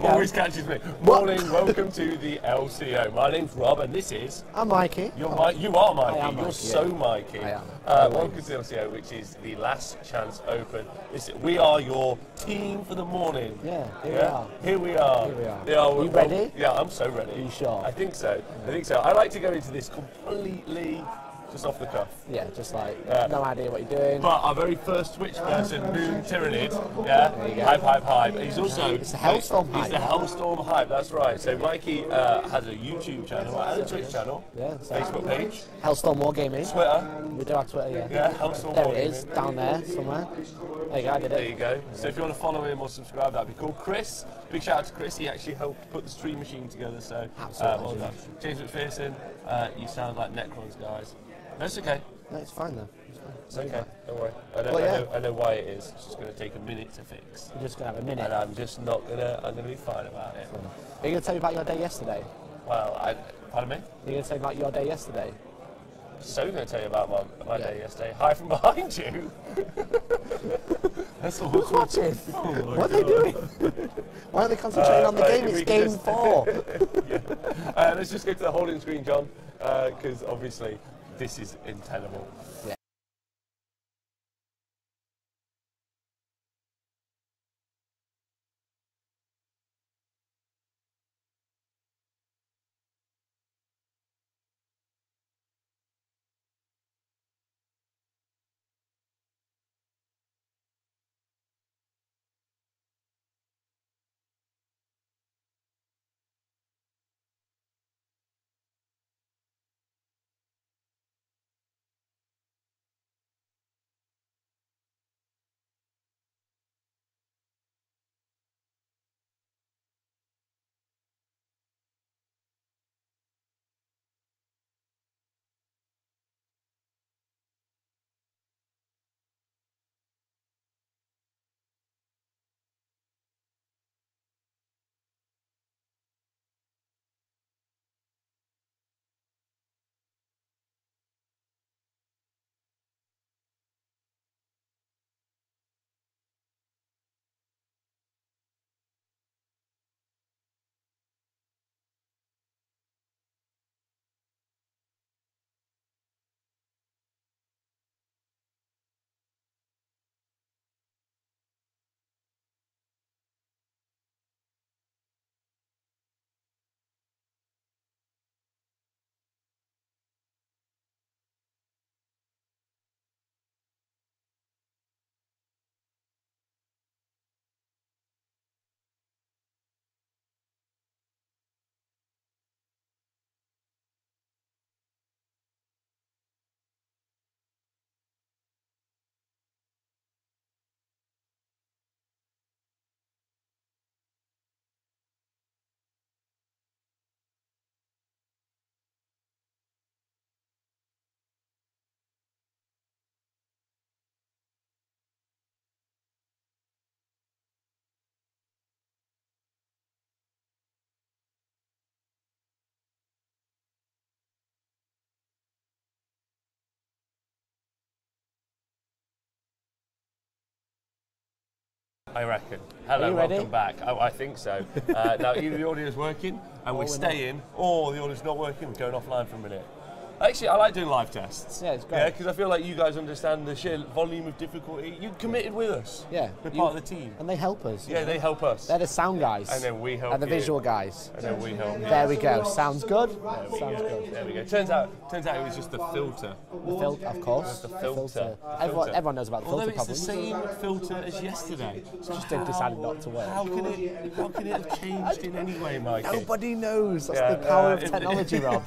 Always catches me. Morning, welcome to the LCO. My name's Rob, and this is... I'm Mikey. You are Mikey. You're Mikey, so Mikey. I am. Welcome to the LCO, which is the Last Chance Open. We are your team for the morning. Yeah, Here we are. You ready? Yeah, I'm so ready. Are you sure? I think so. I like to go into this completely just off the cuff. Yeah, just like, no idea what you're doing. But our very first Twitch person, Moon Tyrannid, hype. He's also... It's the Hellstorm hype. He's the Hellstorm hype, that's right. So Mikey has a YouTube channel and a Twitch channel, Facebook page. Hellstorm Wargaming. Twitter. We do have Twitter, yeah. Yeah, Hellstorm There Wargaming. it is, down there somewhere. There you go, I did it. There you go. So if you want to follow him or subscribe, that'd be cool. Chris, big shout out to Chris. He actually helped put the stream machine together, so well done. James McPherson, you sound like Necrons, guys. No, it's okay. No, it's fine though. It's okay, don't worry. I know why it is. It's just going to take a minute to fix. You're just going to have a minute. And I'm just not going to, I'm going to be fine about it. Are you going to tell me about your day yesterday? Well, pardon me? Are you going to tell me about your day yesterday? So I'm going to tell you about my day yesterday. Hi from behind you. That's all. Who's watching? What are they doing? Why aren't they concentrating on the game? It's game 4. Let's just go to the holding screen, John, because obviously this is untenable. Yeah. I reckon. Hello, welcome back. Oh, I think so. Now, either the audio's working and we're staying, or the audio's not working, we're going offline for a minute. Actually, I like doing live tests. Yeah, it's great. Yeah, because I feel like you guys understand the sheer volume of difficulty. You committed with us. Yeah. We're part of the team. And they help us. Yeah, they help us. They're the sound guys. And then we help And the visual guys. And then we help you. There we go. Sounds good? Sounds good. There we go. Turns out it was just the filter. The filter, of course. Just the filter. Everyone knows about the filter Although it's problems. the same filter as yesterday. So just decided not to work. How can it have changed in any way, Mikey? Nobody knows. That's the power of technology, Rob.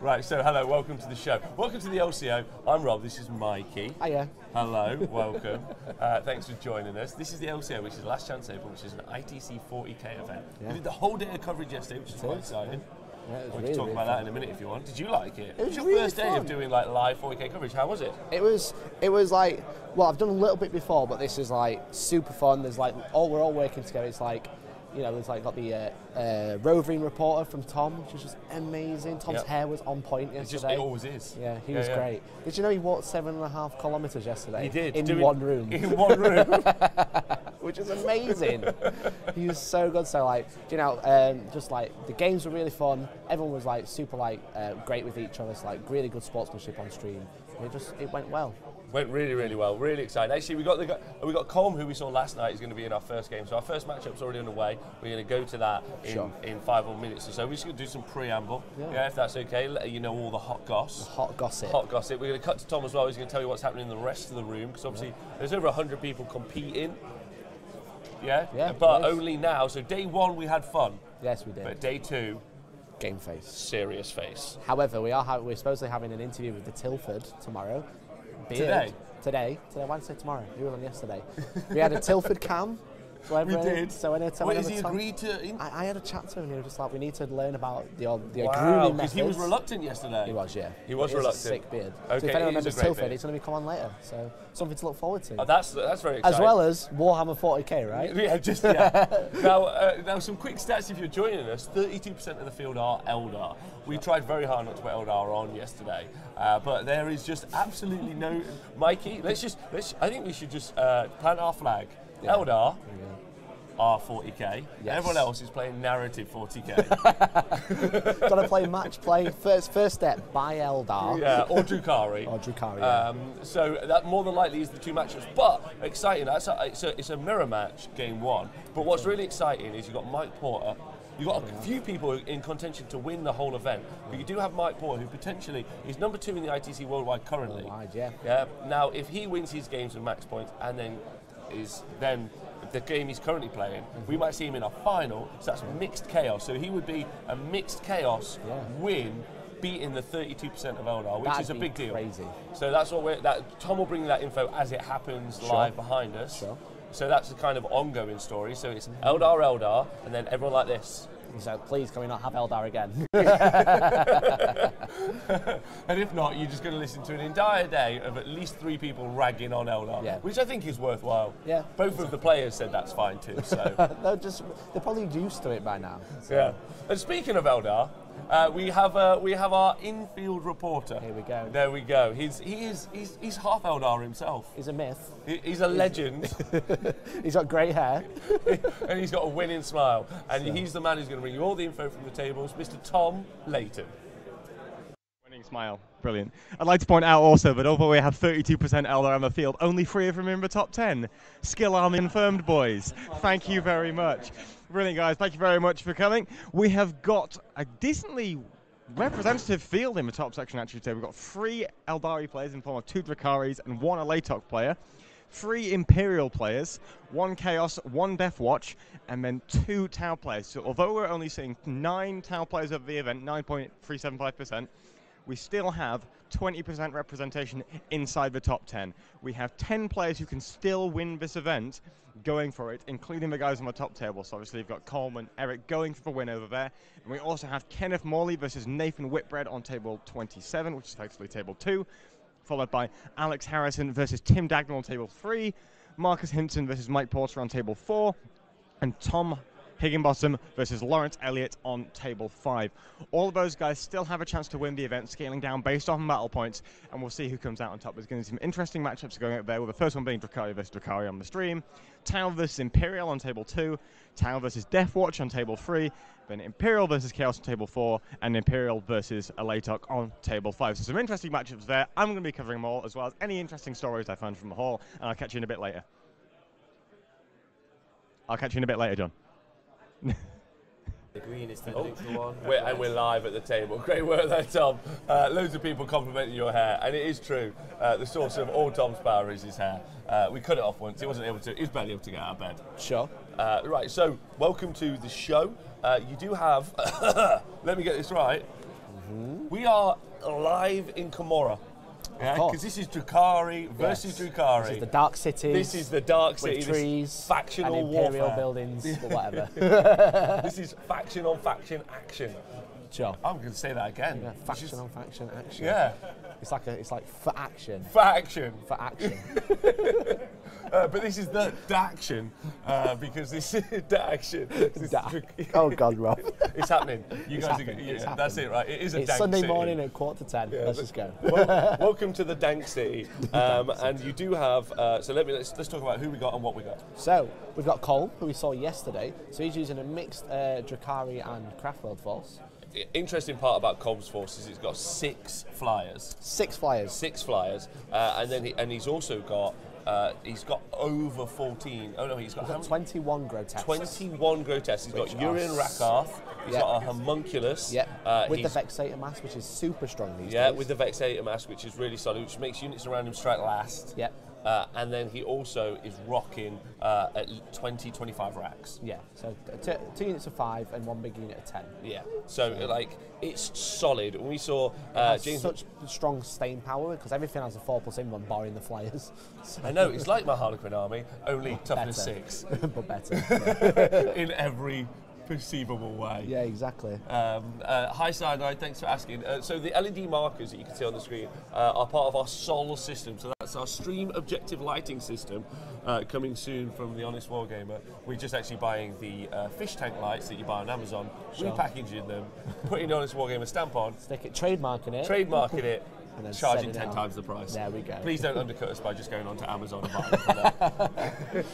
Right, so hello, welcome to the show. Welcome to the LCO. I'm Rob, this is Mikey. Hiya. Hello, welcome. Thanks for joining us. This is the LCO, which is Last Chance Open, which is an ITC 40k event. Yeah. We did the whole day of coverage yesterday, which is quite exciting. Yeah, it was we really, can talk really about fun. that in a minute if you want. Did you like it? It was your really first day fun. of doing like live 40k coverage. How was it? It was like, well, I've done a little bit before, but this is like super fun. There's like, we're all working together. It's like, you know, there's like got the roving reporter from Tom, which was just amazing. Tom's hair was on point yesterday. It always is. Yeah, he was great. Did you know he walked 7.5 kilometres yesterday? He did. In one room. In one room. which is amazing. He was so good. So like, you know, just like the games were really fun. Everyone was like super like great with each other. So like really good sportsmanship on stream. It went well. Went really, really well. Really exciting. Actually, we got Colm, who we saw last night, is going to be in our first game. So our first matchup's already underway. We're going to go to that in 5 more minutes or so. We're just going to do some preamble, if that's okay. Let you know all the hot goss. Hot gossip. Hot gossip. We're going to cut to Tom as well. He's going to tell you what's happening in the rest of the room, because obviously there's over 100 people competing. Yeah. But only now. So day 1 we had fun. Yes, we did. But day 2. Game face. Serious face. However, we're supposedly having an interview with the Tilford tomorrow. Today. Why did I say tomorrow? You were on yesterday. We had a Tilford cam. So we did. So has he agreed to? I had a chat to him. He was just like, we need to learn about the grooming methods. Because he was reluctant yesterday. He was, yeah. He was reluctant. He has a sick beard. Okay, so if anyone remembers Tilford, he's going to be coming on later. So something to look forward to. Oh, that's very exciting. As well as Warhammer 40k, right? Yeah. Now some quick stats if you're joining us. 32% of the field are Eldar. We tried very hard not to put Eldar on yesterday, but there is just absolutely no. Mikey, I think we should just plant our flag. Yeah. Eldar. Are 40k. Yes. Everyone else is playing narrative 40k. Got to play match play. First step, buy Eldar. Yeah, or Drukhari. So that more than likely is the 2 matchups. But exciting. It's a mirror match, game 1. But what's really exciting is you've got Mike Porter. You've got a few people in contention to win the whole event. But you do have Mike Porter, who potentially is number 2 in the ITC worldwide currently. Yeah. Now, if he wins his games with max points and then the game he's currently playing, we might see him in a final, so that's mixed chaos. So he would be a mixed chaos win, beating the 32% of Eldar, which is a big deal. Crazy. So that's what Tom will bring that info as it happens live behind us. Sure. So that's the kind of ongoing story. So it's Eldar, and then everyone like this. So please, can we not have Eldar again? And if not, you're just going to listen to an entire day of at least 3 people ragging on Eldar, which I think is worthwhile. Yeah. Both of the players said that's fine too. So they're probably used to it by now. So. Yeah. And speaking of Eldar, we have our infield reporter. Here we go. There we go. He's half Eldar himself. He's a myth. He's a legend. He's got grey hair. And he's got a winning smile. And he's the man who's going to bring you all the info from the tables, Mr. Tom Layton. Winning smile. Brilliant. I'd like to point out also that although we have 32% Eldar on the field, only 3 of them are in the top 10. Skill army confirmed, boys. Thank you very much. Brilliant, guys. Thank you very much for coming. We have got a decently representative field in the top section, actually, today. We've got 3 Eldari players in the form of 2 Drukkaris and 1 Alatok player, 3 Imperial players, 1 Chaos, 1 Death Watch, and then 2 Tau players. So although we're only seeing 9 Tau players of the event, 9.375%, we still have 20% representation inside the top 10. We have 10 players who can still win this event going for it, including the guys on the top table. So obviously you've got Coleman, Eric going for the win over there. And we also have Kenneth Morley versus Nathan Whitbread on table 27, which is effectively table 2, followed by Alex Harrison versus Tim Dagnall on table 3, Marcus Hinton versus Mike Porter on table 4, and Tom Higginbotham versus Lawrence Elliott on table 5. All of those guys still have a chance to win the event, scaling down based on battle points, and we'll see who comes out on top. There's going to be some interesting matchups going up there, with the first one being Drukhari versus Drukhari on the stream, Tau versus Imperial on table 2, Tau versus Death Watch on table 3, then Imperial versus Chaos on table 4, and Imperial versus Alatok on table 5. So some interesting matchups there. I'm going to be covering them all, as well as any interesting stories I find from the hall, and I'll catch you in a bit later. John. The green is the neutral one. We're live at the table. Great work there, Tom. Loads of people complimenting your hair, and it is true. The source of all Tom's power is his hair. We cut it off once. He wasn't able to. He was barely able to get out of bed. Sure. Right. So, welcome to the show. You do have. Let me get this right. Mm-hmm. We are live in Komorra. Yeah, because this is Drukhari versus Drukhari. This is the Dark City. This is the Dark City. With trees, factional and Imperial warfare. Buildings, or whatever. This is faction on faction action. Sure. I'm going to say that again. Yeah, faction on faction action. Yeah. It's like for action. For action. For action. But this is the action because this is the action. Oh God, Rob. It's happening. You guys are. That's it, right? It is a It's dank Sunday city. morning at 9:45. Let's just go. Welcome to the dank city. And you do have. So let's talk about who we got and what we got. So we've got Cole, who we saw yesterday. So he's using a mixed Drakari and Craftworld force. Interesting part about Cobb's force is it's got 6 flyers. 6 flyers. 6 flyers, and then he's also got over 14. Oh no, he's got 21 grotesques. 21 grotesques. He's got Urin Rakarth. He's got a homunculus. Yeah. With the Vexator Mask, which is super strong these days. Yeah, with the Vexator Mask, which is really solid, which makes units around him strike last. Yeah. And then he also is rocking at 20-25 racks. Yeah, so 2 units of 5 and 1 big unit of 10. Yeah, so like it's solid. When we saw James, such strong staying power because everything has a 4+1 barring the flyers. So I know it's like my Harlequin army, only toughness better. 6, but better. in every perceivable way. Yeah, exactly. Hi Cyanide, thanks for asking. So the LED markers that you can see on the screen are part of our SOL system. So that's our stream objective lighting system coming soon from the Honest Wargamer. We're just actually buying the fish tank lights that you buy on Amazon, repackaging them, putting the Honest Wargamer stamp on, Stick it, trademarking it, and then charging 10 times the price. There we go. Please don't undercut us by just going on to Amazon and buying it from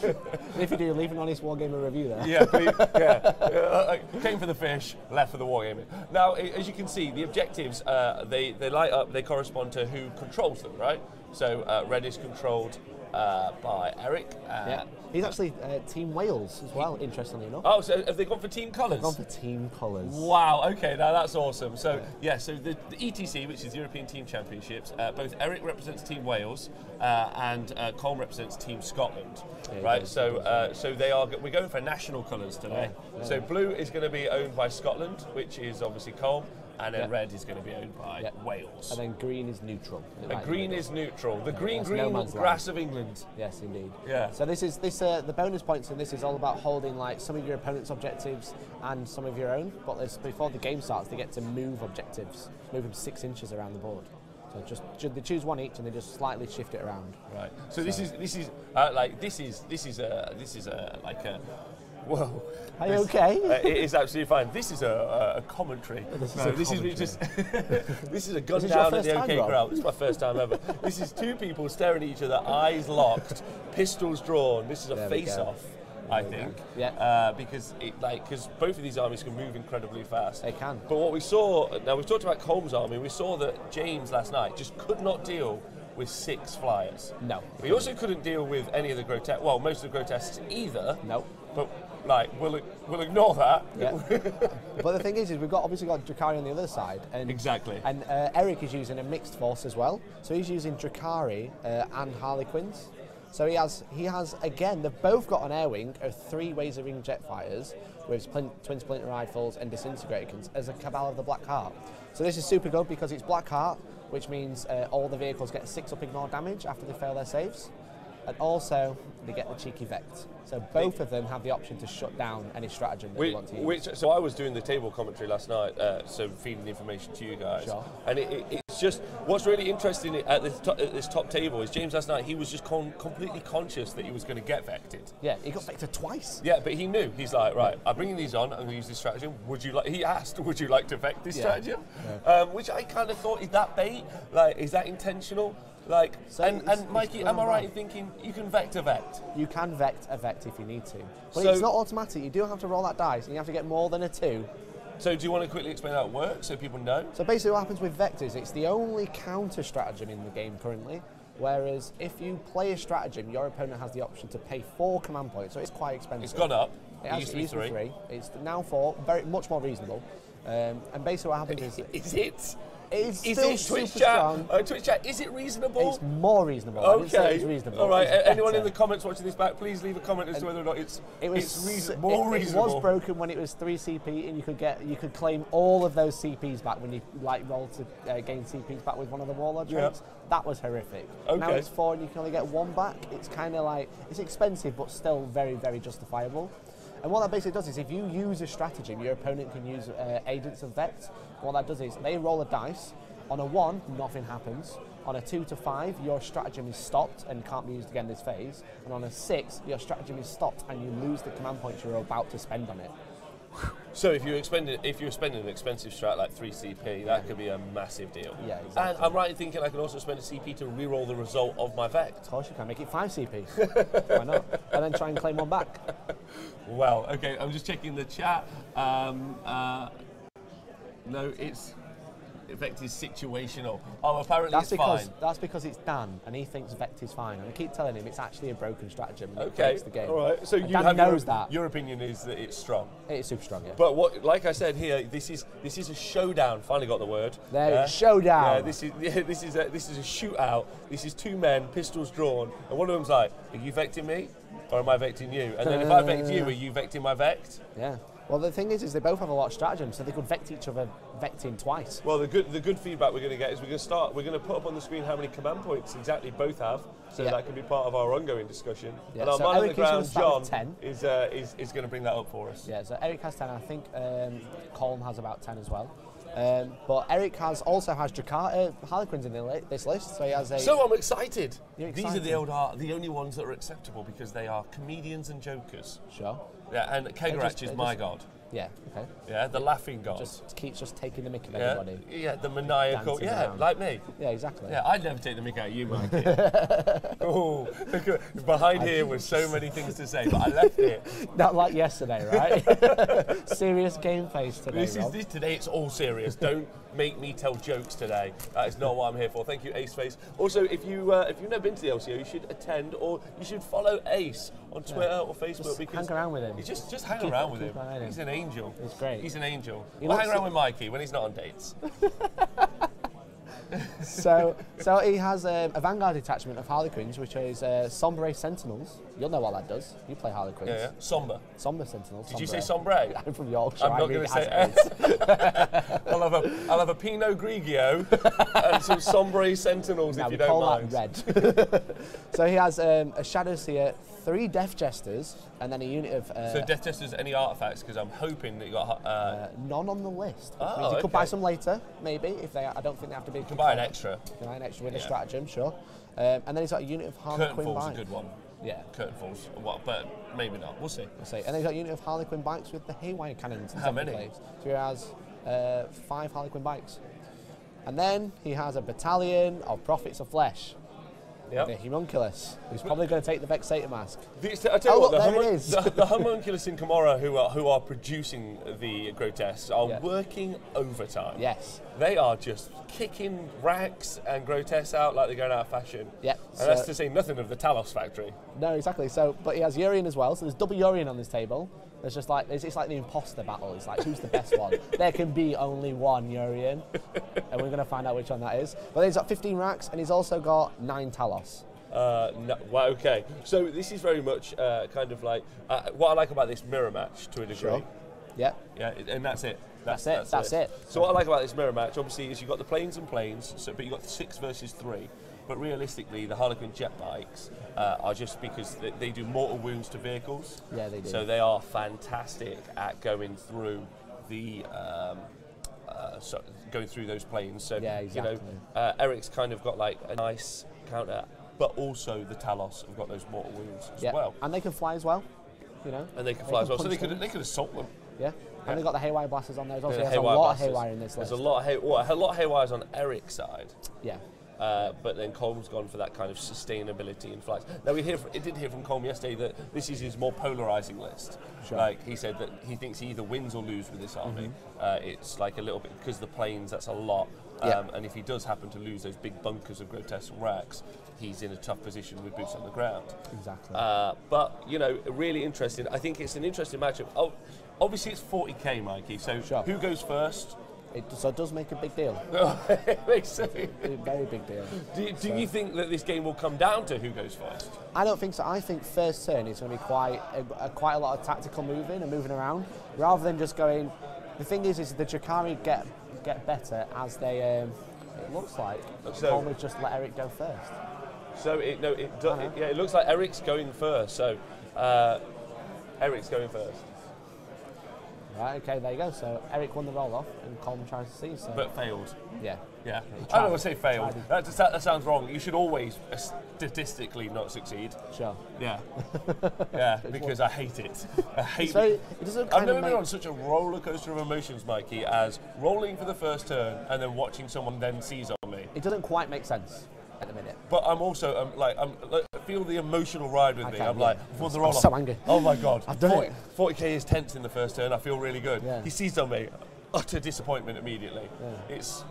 there. If you do, leave an Honest Wargamer review there. Yeah, please, yeah. Came for the fish, left for the wargaming. Now, as you can see, the objectives, they light up, they correspond to who controls them, right? So red is controlled by Eric. Yeah. He's actually Team Wales as well, interestingly enough. Oh, so have they gone for team colours? Gone for team colours. Wow, okay, now that's awesome. So, so the ETC, which is European Team Championships, both Eric represents Team Wales and Colm represents Team Scotland, right? So we're going for national colours today. Yeah. So blue is going to be owned by Scotland, which is obviously Colm. And then red is going to be owned by Wales. And then green is neutral. Green is neutral. The green grass of England. Yes, indeed. Yeah. So the bonus points in this is all about holding like some of your opponent's objectives and some of your own. But before the game starts, they get to move objectives, move them 6 inches around the board. So they choose 1 each and they just slightly shift it around. Right. So this is whoa. Are you okay? It is absolutely fine. This is a commentary. This is a gun down at the OK Corral. This is my first time ever. This is 2 people staring at each other, eyes locked, pistols drawn. This is a face-off, I think. Yeah. Because both of these armies can move incredibly fast. They can. But what we saw, now we've talked about Colm's army, we saw that James last night just could not deal with 6 flyers. No. We also couldn't deal with any of the grotesques, well, most of the grotesques either. No. But we'll ignore that. Yeah. But the thing is we've obviously got Drakari on the other side, and exactly. And Eric is using a mixed force as well. So he's using Drakari and Harlequins. So he has again. They've both got an air wing of 3 Wazer-wing jet fighters with twin splinter rifles and disintegrators as a Cabal of the Black Heart. So this is super good because it's Black Heart, which means all the vehicles get 6 up ignore damage after they fail their saves. And also, they get the cheeky Vect. So both of them have the option to shut down any stratagem that you want to use. So I was doing the table commentary last night, so feeding the information to you guys. Sure. And it's just, what's really interesting at this top table is James last night, he was just completely conscious that he was going to get Vected. Yeah, he got Vected twice. Yeah, but he knew. He's like, right, I'm bringing these on, I'm going to use this stratagem. He asked, would you like to Vect this stratagem? Yeah. Which I kind of thought, is that bait? Like, is that intentional? Like, so and Mikey, am I right in thinking you can Vect a Vect? You can Vect a Vect if you need to. But it's not automatic. You do have to roll that dice, and you have to get more than a 2. So do you want to quickly explain how it works so people know? So basically what happens with Vect is it's the only counter stratagem in the game currently, whereas if you play a stratagem, your opponent has the option to pay 4 command points, so it's quite expensive. It's gone up. It used to be 3. It's now 4, much more reasonable. And basically what happens is it? It's is still it super Twitch chat? strong. Twitch chat, is it reasonable? It's more reasonable. Okay. I didn't say it's reasonable. All right. Anyone better. in the comments watching this back, please leave a comment as to whether or not it's more reasonable. It was broken when it was 3 CP, and you could claim all of those CPs back when you roll to gain CPs back with one of the warlord traits. That was horrific. Okay. Now it's 4, and you can only get 1 back. It's kind of like it's expensive, but still very, very justifiable. And what that basically does is if you use a stratagem, your opponent can use Agents of Vect. What that does is they roll a dice. On a 1, nothing happens. On a 2 to 5, your stratagem is stopped and can't be used again this phase. And on a 6, your stratagem is stopped and you lose the command points you're about to spend on it. So if you're spending an expensive strat like 3 CP, that could be a massive deal. Yeah, exactly. And I'm right in thinking I can also spend a CP to reroll the result of my Vect. Of course you can, make it 5 CP. Why not? And then try and claim one back. Well, okay, I'm just checking the chat. No, it's Vect is situational. Oh, apparently it's fine. That's because it's Dan, and he thinks Vect is fine. And I keep telling him it's actually a broken stratagem. And Okay, it breaks the game. all right. So and Dan knows that. Your opinion is that it's strong. It is super strong, yeah. But what, like I said here, this is a showdown. Finally got the word. There, showdown. Yeah, this is a shootout. This is 2 men, pistols drawn, and one of them's like, "Are you vecting me, or am I vecting you?" And then if I vect you, are you vecting my Vect? Yeah. Well, the thing is they both have a lot of stratagems, so they could vect each other vecting twice. Well, the good feedback we're going to get is we're going to put up on the screen how many command points exactly both have, so that can be part of our ongoing discussion. Yeah, and our so man on Eric the ground, John, 10. is going to bring that up for us. Yeah, so Eric has 10. I think Colm has about 10 as well. But Eric also has Harlequins in this list, so he has a... So I'm excited. You're These excited. are the only ones that are acceptable because they are comedians and jokers. Sure. Yeah, and Kegarach is my god. Yeah, okay. Yeah, the laughing god. Just keeps taking the mick of everybody. Yeah, the maniacal. Dancing Yeah, around. like me. Yeah, exactly. Yeah, I'd never take the mick out of you, Mikey. Oh, look at, behind here was so many things to say, but I left it. Not like yesterday, right? Serious game face today, Rob. Today it's all serious. Don't make me tell jokes today. That is not what I'm here for. Thank you, Ace Face. Also, if you've never been to the LCO, you should attend or you should follow Ace on Twitter or Facebook. Just because hang around with him. Just hang around with him. He's an angel. He's great. He's an angel. He We'll looks hang around with Mikey when he's not on dates. So he has a Vanguard detachment of Harlequins, which is Sombre Sentinels. You'll know what that does. You play Harlequins. Yeah. Sombre. Sombre Sentinels. Did you say sombre? I'm from Yorkshire. I'm not going to say. I'll have a Pinot Grigio and some Sombre Sentinels if you don't mind. That red. So he has a Shadow Seer, 3 Death Jesters, and then a unit of... so Death Jesters, any artifacts? Because I'm hoping that you got... none on the list. Oh, you could buy some later, maybe, if they. I don't think they have to be... You can buy an extra. You can buy an extra with a stratagem, sure. And then he's got a unit of Harlequin Curtain Fall's bikes. a good one. Yeah. Curtain Falls, but maybe not. We'll see. And then he's got a unit of Harlequin bikes with the Haywire cannons. How many? Place. So he has 5 Harlequin bikes. And then he has a battalion of Prophets of Flesh. Yep. The Homunculus, who's probably going to take the Vexator Mask. I tell you what, there it is. the Homunculus in Camorra who are producing the grotesques are working overtime. Yes. They are just kicking racks and grotesques out like they're going out of fashion. Yeah. And that's to say nothing of the Talos factory. No, exactly. So, but he has Urian as well. So there's double Urian on this table. There's just like it's like the imposter battle. It's like who's the best one? There can be only one Urian, and we're going to find out which one that is. But he's got 15 racks, and he's also got 9 Talos. No, well, okay. So this is very much kind of like what I like about this mirror match to a degree. Sure. Yeah. Yeah, and that's it. That's it. So what I like about this mirror match, obviously, is you've got the planes and planes, but you've got 6 versus 3. But realistically, the Harlequin jet bikes are just because they do mortal wounds to vehicles. Yeah, they do. So they are fantastic at going through the going through those planes. So yeah, exactly. You know, Eric's kind of got like a nice counter, but also the Talos have got those mortal wounds as well. And they can fly as well. You know. And they can fly as well, so they could assault them. Yeah. And they've got the Haywire blasters on there as well. So There's a lot of Haywire in this list. There's a lot of Haywires on Eric's side. Yeah. But then Colm's gone for that kind of sustainability in flights. Now we did hear from Colm yesterday that this is his more polarising list. Sure. Like he said that he thinks he either wins or loses with this army. It's like a little bit because the planes, that's a lot. And if he does happen to lose those big bunkers of grotesque racks, he's in a tough position with boots on the ground. Exactly. But you know, really interesting. I think it's an interesting matchup. Oh, obviously it's 40k, Mikey. So who goes first? It does make a big deal. It makes a very big deal. Do you think that this game will come down to who goes first? I don't think so. I think first turn is going to be quite a lot of tactical moving and moving around, rather than just going. The thing is the Drakari get better as they. It looks like almost just let Eric go first. So it looks like Eric's going first. So Eric's going first. Right, okay, there you go. So Eric won the roll-off, and Colm tries to seize. So. But failed. Yeah. Yeah. I don't want to say failed. That sounds wrong. You should always statistically not succeed. Sure. Yeah. Yeah, because I hate it. I hate it. I've never been on such a roller coaster of emotions, Mikey, as rolling for the first turn and then watching someone then seize on me. It doesn't quite make sense at the minute. But I'm also, I feel the emotional ride with me. I'm like, before the roll-off. I'm so angry. Oh my God. I've done it. 40k is tense in the first turn. I feel really good. Yeah. He seized on me. Utter disappointment immediately. Yeah. It's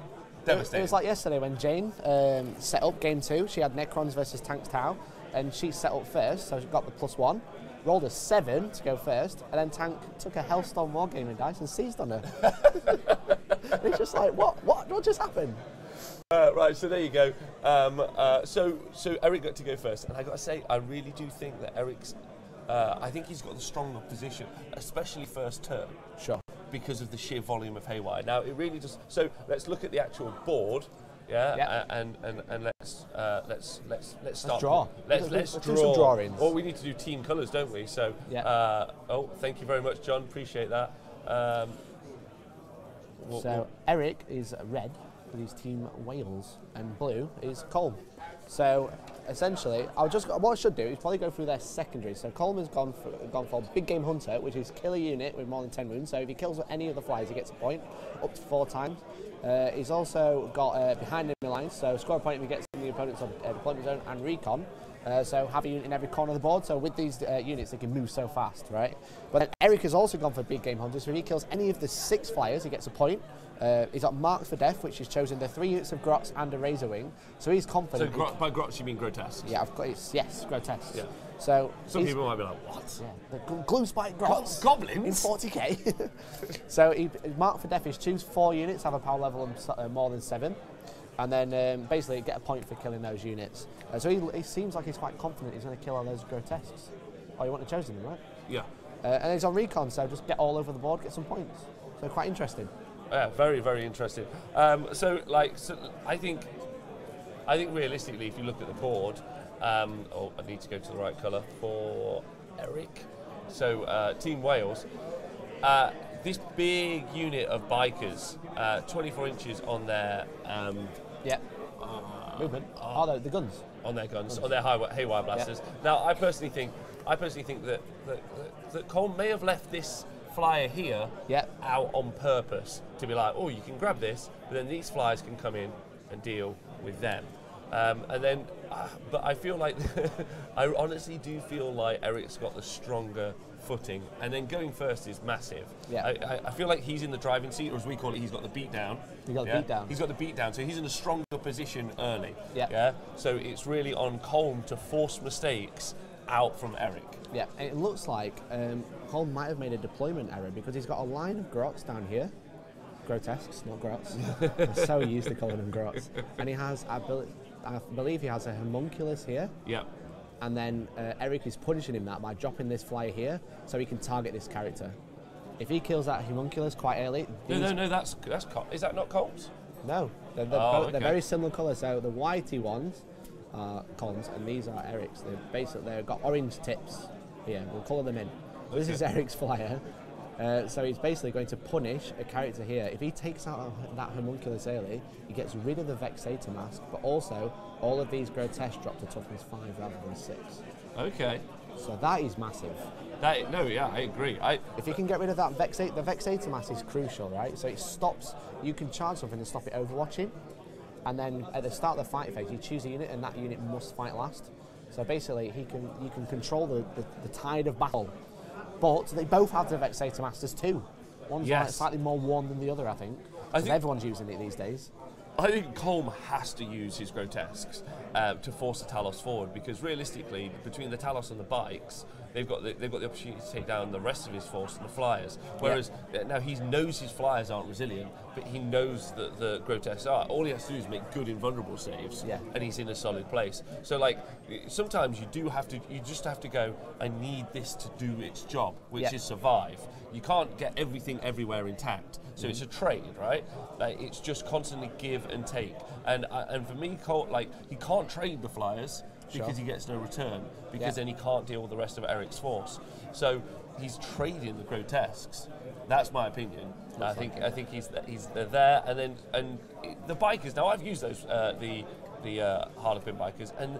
devastating. It was like yesterday when Jane set up game 2. She had Necrons versus Tanks Tau, and she set up first, so she got the +1, rolled a 7 to go first, and then Tank took a Hellstorm Wargaming dice and seized on her. It's just like, what just happened? Right, so there you go. So Eric got to go first, and I got to say, I really do think that Eric's. I think he's got the stronger position, especially first turn. Sure. Because of the sheer volume of haywire. Now it really just. So let's look at the actual board. Yeah. And let's start. Draw. Let's do some drawings. Well, we need to do team colours, don't we? So. Yeah. Thank you very much, John. Appreciate that. Eric is red with his team Wales, and blue is Colm. So essentially, what I should do is probably go through their secondary. So Colm has gone for Big Game Hunter, which is kill a unit with more than 10 wounds. So if he kills any of the flies, he gets a point, up to 4 times. He's also got behind enemy lines, so score a point if he gets in the opponent's deployment zone, and recon. So have a unit in every corner of the board. So with these units, they can move so fast, right? But then Eric has also gone for Big Game Hunter. So if he kills any of the 6 flyers, he gets a point. He's got Marked for Death, which has chosen the 3 units of Grots and a Razor Wing. So he's confident. So by Grots you mean grotesque? Yeah, yes, grotesque. Yeah. So some people might be like, what? Yeah, the glue spike Grots. Goblins? In 40k. So he Marked for Death is choose 4 units, have a power level of more than 7. And then basically get a point for killing those units. So he seems like he's quite confident he's going to kill all those grotesques. Oh, you wouldn't have chosen them, right? Yeah. And he's on recon, so just get all over the board, get some points. So quite interesting. Yeah, very, very interesting. So I think realistically, if you look at the board, I need to go to the right colour for Eric. So Team Wales, this big unit of bikers, 24 inches on their movement. The guns. On their guns, on their haywire blasters. Yeah. Now, I personally think that Colm may have left this flyer here out on purpose to be like, oh, you can grab this, but then these flyers can come in and deal with them. And then, but I feel like, I honestly do feel like Eric's got the stronger footing, and then going first is massive. Yeah. I feel like he's in the driving seat, or as we call it, he's got the beat down. He's got the beat down. He's got the beat down, so he's in a stronger position early. Yeah. So it's really on Colm to force mistakes out from Eric. Yeah, and it looks like Colm might have made a deployment error because he's got a line of Grots down here. Grotesques, not Grots. I'm so used to calling them Grots. And he has, I believe he has a homunculus here. Yeah. And then Eric is punishing him that by dropping this flyer here so he can target this character. If he kills that homunculus quite early... No, that's is that not Colm's? No, they're very similar colours. So the whitey ones are Colm's and these are Eric's. They've got orange tips here. We'll colour them in. Okay. This is Eric's flyer. So he's basically going to punish a character here. If he takes out that homunculus early, he gets rid of the Vexator mask, but also all of these grotesques drop to toughness 5 rather than 6. Okay. So that is massive. I agree. If you can get rid of that the Vexator mask is crucial, right? So it stops, you can charge something to stop it overwatching, and then at the start of the fight phase, you choose a unit, and that unit must fight last. So basically, you can control the tide of battle. But they both have the Vexator Masters too. One's like slightly more worn than the other, I think. Everyone's using it these days. I think Colm has to use his grotesques to force the Talos forward, because realistically, between the Talos and the bikes, they've got the opportunity to take down the rest of his force and the flyers. Whereas now he knows his flyers aren't resilient, but he knows that the grotesques are. All he has to do is make good invulnerable saves, and he's in a solid place. So like sometimes you just have to go, I need this to do its job, which is survive. You can't get everything everywhere intact. So it's a trade, right? Like, it's just constantly give and take. And for me, Colt, like, he can't trade the flyers because he gets no return, because then he can't deal with the rest of Eric's force. So he's trading the grotesques. That's my opinion. I think he's there, and the bikers. Now I've used those the Harlequin bikers, and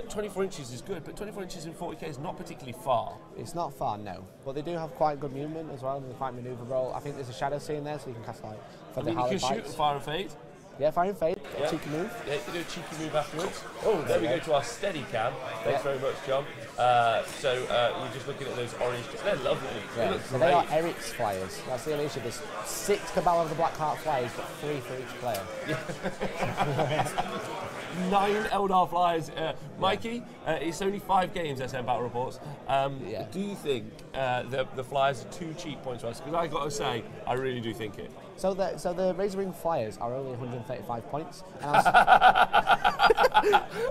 24 inches is good, but 24 inches in 40k is not particularly far. It's not far, no. But they do have quite good movement as well, and they're quite manoeuvrable. I think there's a shadow scene there, so you can cast like for the Harlequin bikes. You can shoot fire and fade. Yeah, fire and fade. Cheeky move. Yeah, you can do a cheeky move afterwards. Oh, there we go to our steady cam. Thanks very much, John. So you're just looking at those orange. They're lovely. Yeah. They look so great. they are Eric's flyers. That's the only issue. There's 6 Cabal of the Blackheart flyers, but 3 for each player. 9 Eldar flyers. Mikey, it's only 5 games, SM Battle Reports. Do you think the flyers are too cheap points wise? Because I got to say, I really do think it. So the Razor Ring flyers are only 135 points. And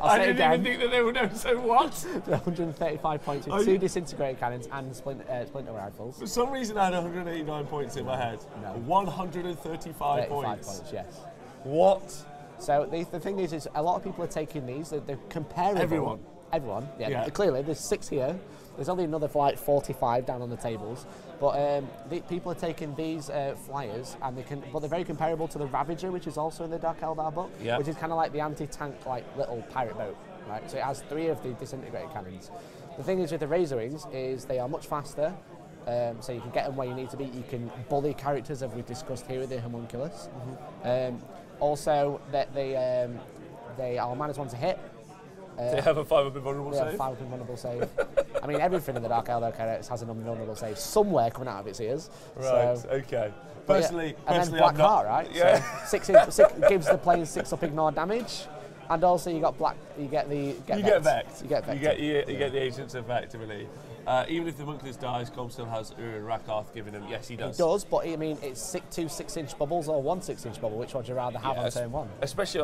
I didn't even think that they would know. So what? 135 points with 2 disintegrator cannons and splinter rifles. For some reason, I had 189 points in my head. No. 135 points. Yes. What? So the thing is a lot of people are taking these. They're comparable. Everyone. Yeah. Clearly, there's 6 here. There's only another like 45 down on the tables. But people are taking these flyers, and but they're very comparable to the Ravager, which is also in the Dark Eldar book, which is kind of like the anti-tank, like little pirate boat, right? So it has 3 of the disintegrated cannons. The thing is with the Razor Wings is they are much faster, so you can get them where you need to be. You can bully characters, as we've discussed here with the Homunculus. Also, that they are -1 to hit. They have a 5-up invulnerable save? They have a 5-up invulnerable save. I mean, everything in the Dark Eldar Codex has an invulnerable save somewhere coming out of its ears. Right, so, okay. Personally, and then Black Heart, right? Yeah. So 6 gives the plane 6-up ignore damage. And also you got Black, you get Vect. You get Vect. You get the Agents of Vect, really. Even if the Homunculus dies, Colm still has Rakarth giving him. Yes, he does. He does, but I mean, it's 2 6-inch bubbles or 1 6-inch bubble. Which would you rather have on turn 1? Especially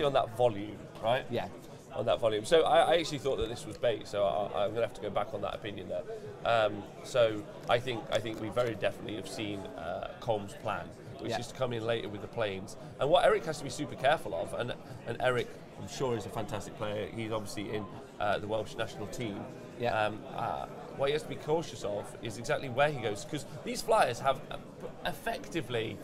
on that volume, right? Yeah. On that volume. So I actually thought that this was bait, so I'm going to have to go back on that opinion there. So I think we very definitely have seen Colm's plan, which is to come in later with the planes. And what Eric has to be super careful of, and Eric, I'm sure, is a fantastic player. He's obviously in the Welsh national team. Yeah. What he has to be cautious of is exactly where he goes, because these flyers have effectively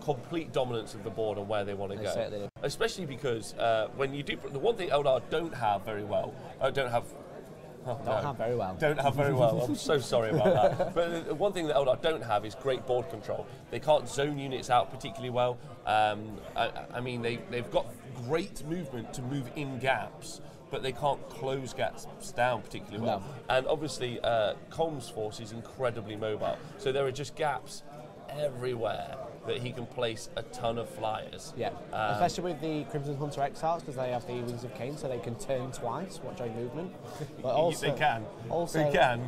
complete dominance of the board on where they want to go. Certainly. Especially because when you do, the one thing Eldar don't have very well, don't have very well. I'm so sorry about that. But the one thing that Eldar don't have is great board control. They can't zone units out particularly well. I mean, they've got great movement to move in gaps, but they can't close gaps down particularly well. No. And obviously, Colm's force is incredibly mobile, so there are just gaps everywhere that he can place a ton of flyers. Yeah, especially with the Crimson Hunter Exiles, because they have the Wings of Cain, so they can turn twice during movement. But also, they can. They can.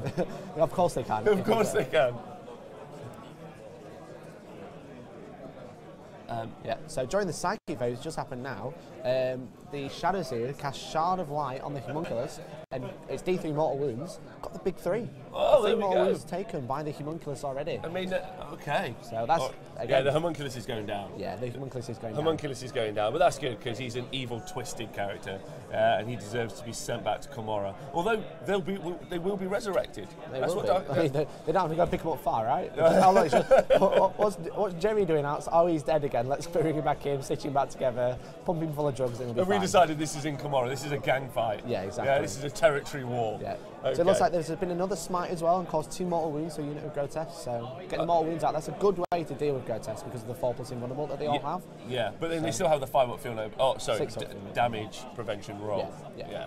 Of course they can. Of course they can. So during the Psychic phase, just happened now, the Shadows here cast Shard of Light on the Homunculus, and it's D3 mortal wounds, got the big 3. Oh, there we mortal go. Wounds taken by the Homunculus already. I mean, okay. So that's, again, the Homunculus is going down. Yeah, the Homunculus is going down. Homunculus is going down, but that's good, because he's an evil, twisted character, and he deserves to be sent back to Komorra. Although, they will be resurrected. That's what I mean, they don't have to go pick him up far, right? What's Jeremy doing out? Oh, he's dead again. Let's bring him back in, stitch him back together, pump him full of drugs, and he'll be fine. We decided this is in Komorra. This is a gang fight. Yeah, exactly. Yeah, this is a territory war. Yeah. Okay. So it looks like there's been another smite as well and caused 2 mortal wounds to a unit of Grotesque. So getting the mortal wounds out, that's a good way to deal with Grotesque because of the 4+ invulnerable that they all have. Yeah, but then they still have the 5-up field. Oh, sorry, damage prevention roll. Yeah.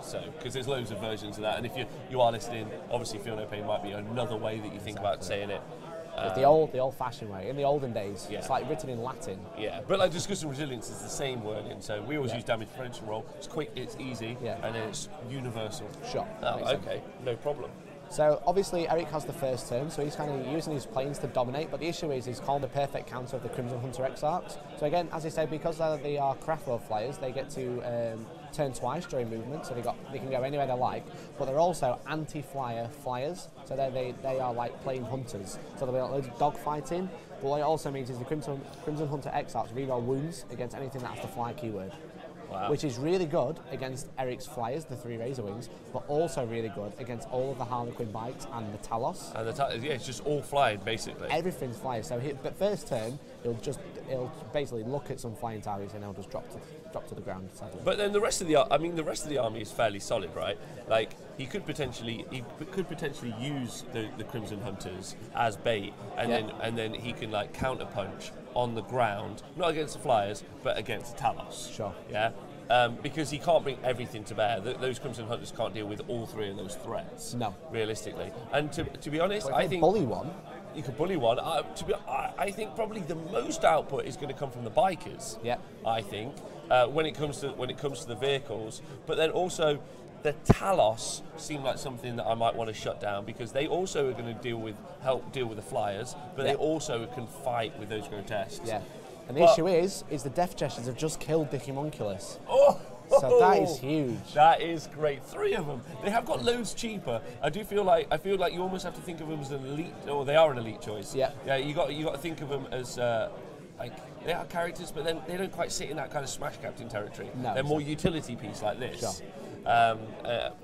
So because there's loads of versions of that, and if you are listening, obviously feel no pain might be another way that you think about saying it. The old-fashioned way. In the olden days, it's like written in Latin. Yeah, but like Discuss and Resilience is the same wording. So we always use damage prevention roll. It's quick, it's easy, and then it's universal. Sure. Oh, okay, no problem. So obviously Eric has the first turn, so he's kind of using his planes to dominate. But the issue is he's called the perfect counter of the Crimson Hunter Exarchs. So again, as I said, because they are craft roll flyers, they get to turn twice during movement, so they can go anywhere they like. But they're also anti-flyer flyers, so they are like plain hunters. So they'll be like loads of dogfighting. But what it also means is the Crimson Hunter Exarchs reroll wounds against anything that has the fly keyword. which is really good against Eric's Flyers, the 3 Razor Wings, but also really good against all of the Harlequin bikes and the Talos. And yeah, it's just all flying basically. Everything's flying. So but first turn, he'll basically look at some flying targets and he'll just drop to the ground. Sadly. But then the rest of the army is fairly solid, right? Like he could potentially use the Crimson Hunters as bait, and then he can like counter punch on the ground, not against the Flyers, but against the Talos. Sure. Yeah. Because he can't bring everything to bear. Those Crimson Hunters can't deal with all 3 of those threats. No. Realistically. And to be honest, well, I think bully one. You could bully one. I think probably the most output is going to come from the bikers. Yeah. I think when it comes to the vehicles, but then also the Talos seem like something that I might want to shut down because they also are going to help deal with the Flyers, but they also can fight with those grotesques. Yeah. And the issue is the Death Gestures have just killed the Homunculus. Oh! So that is huge. That is great. 3 of them. They have got loads cheaper. I feel like you almost have to think of them as an elite, or they are an elite choice. Yeah. Yeah. You got to think of them as like they are characters, but then they don't quite sit in that kind of Smash Captain territory. No, they're more utility piece like this. Sure.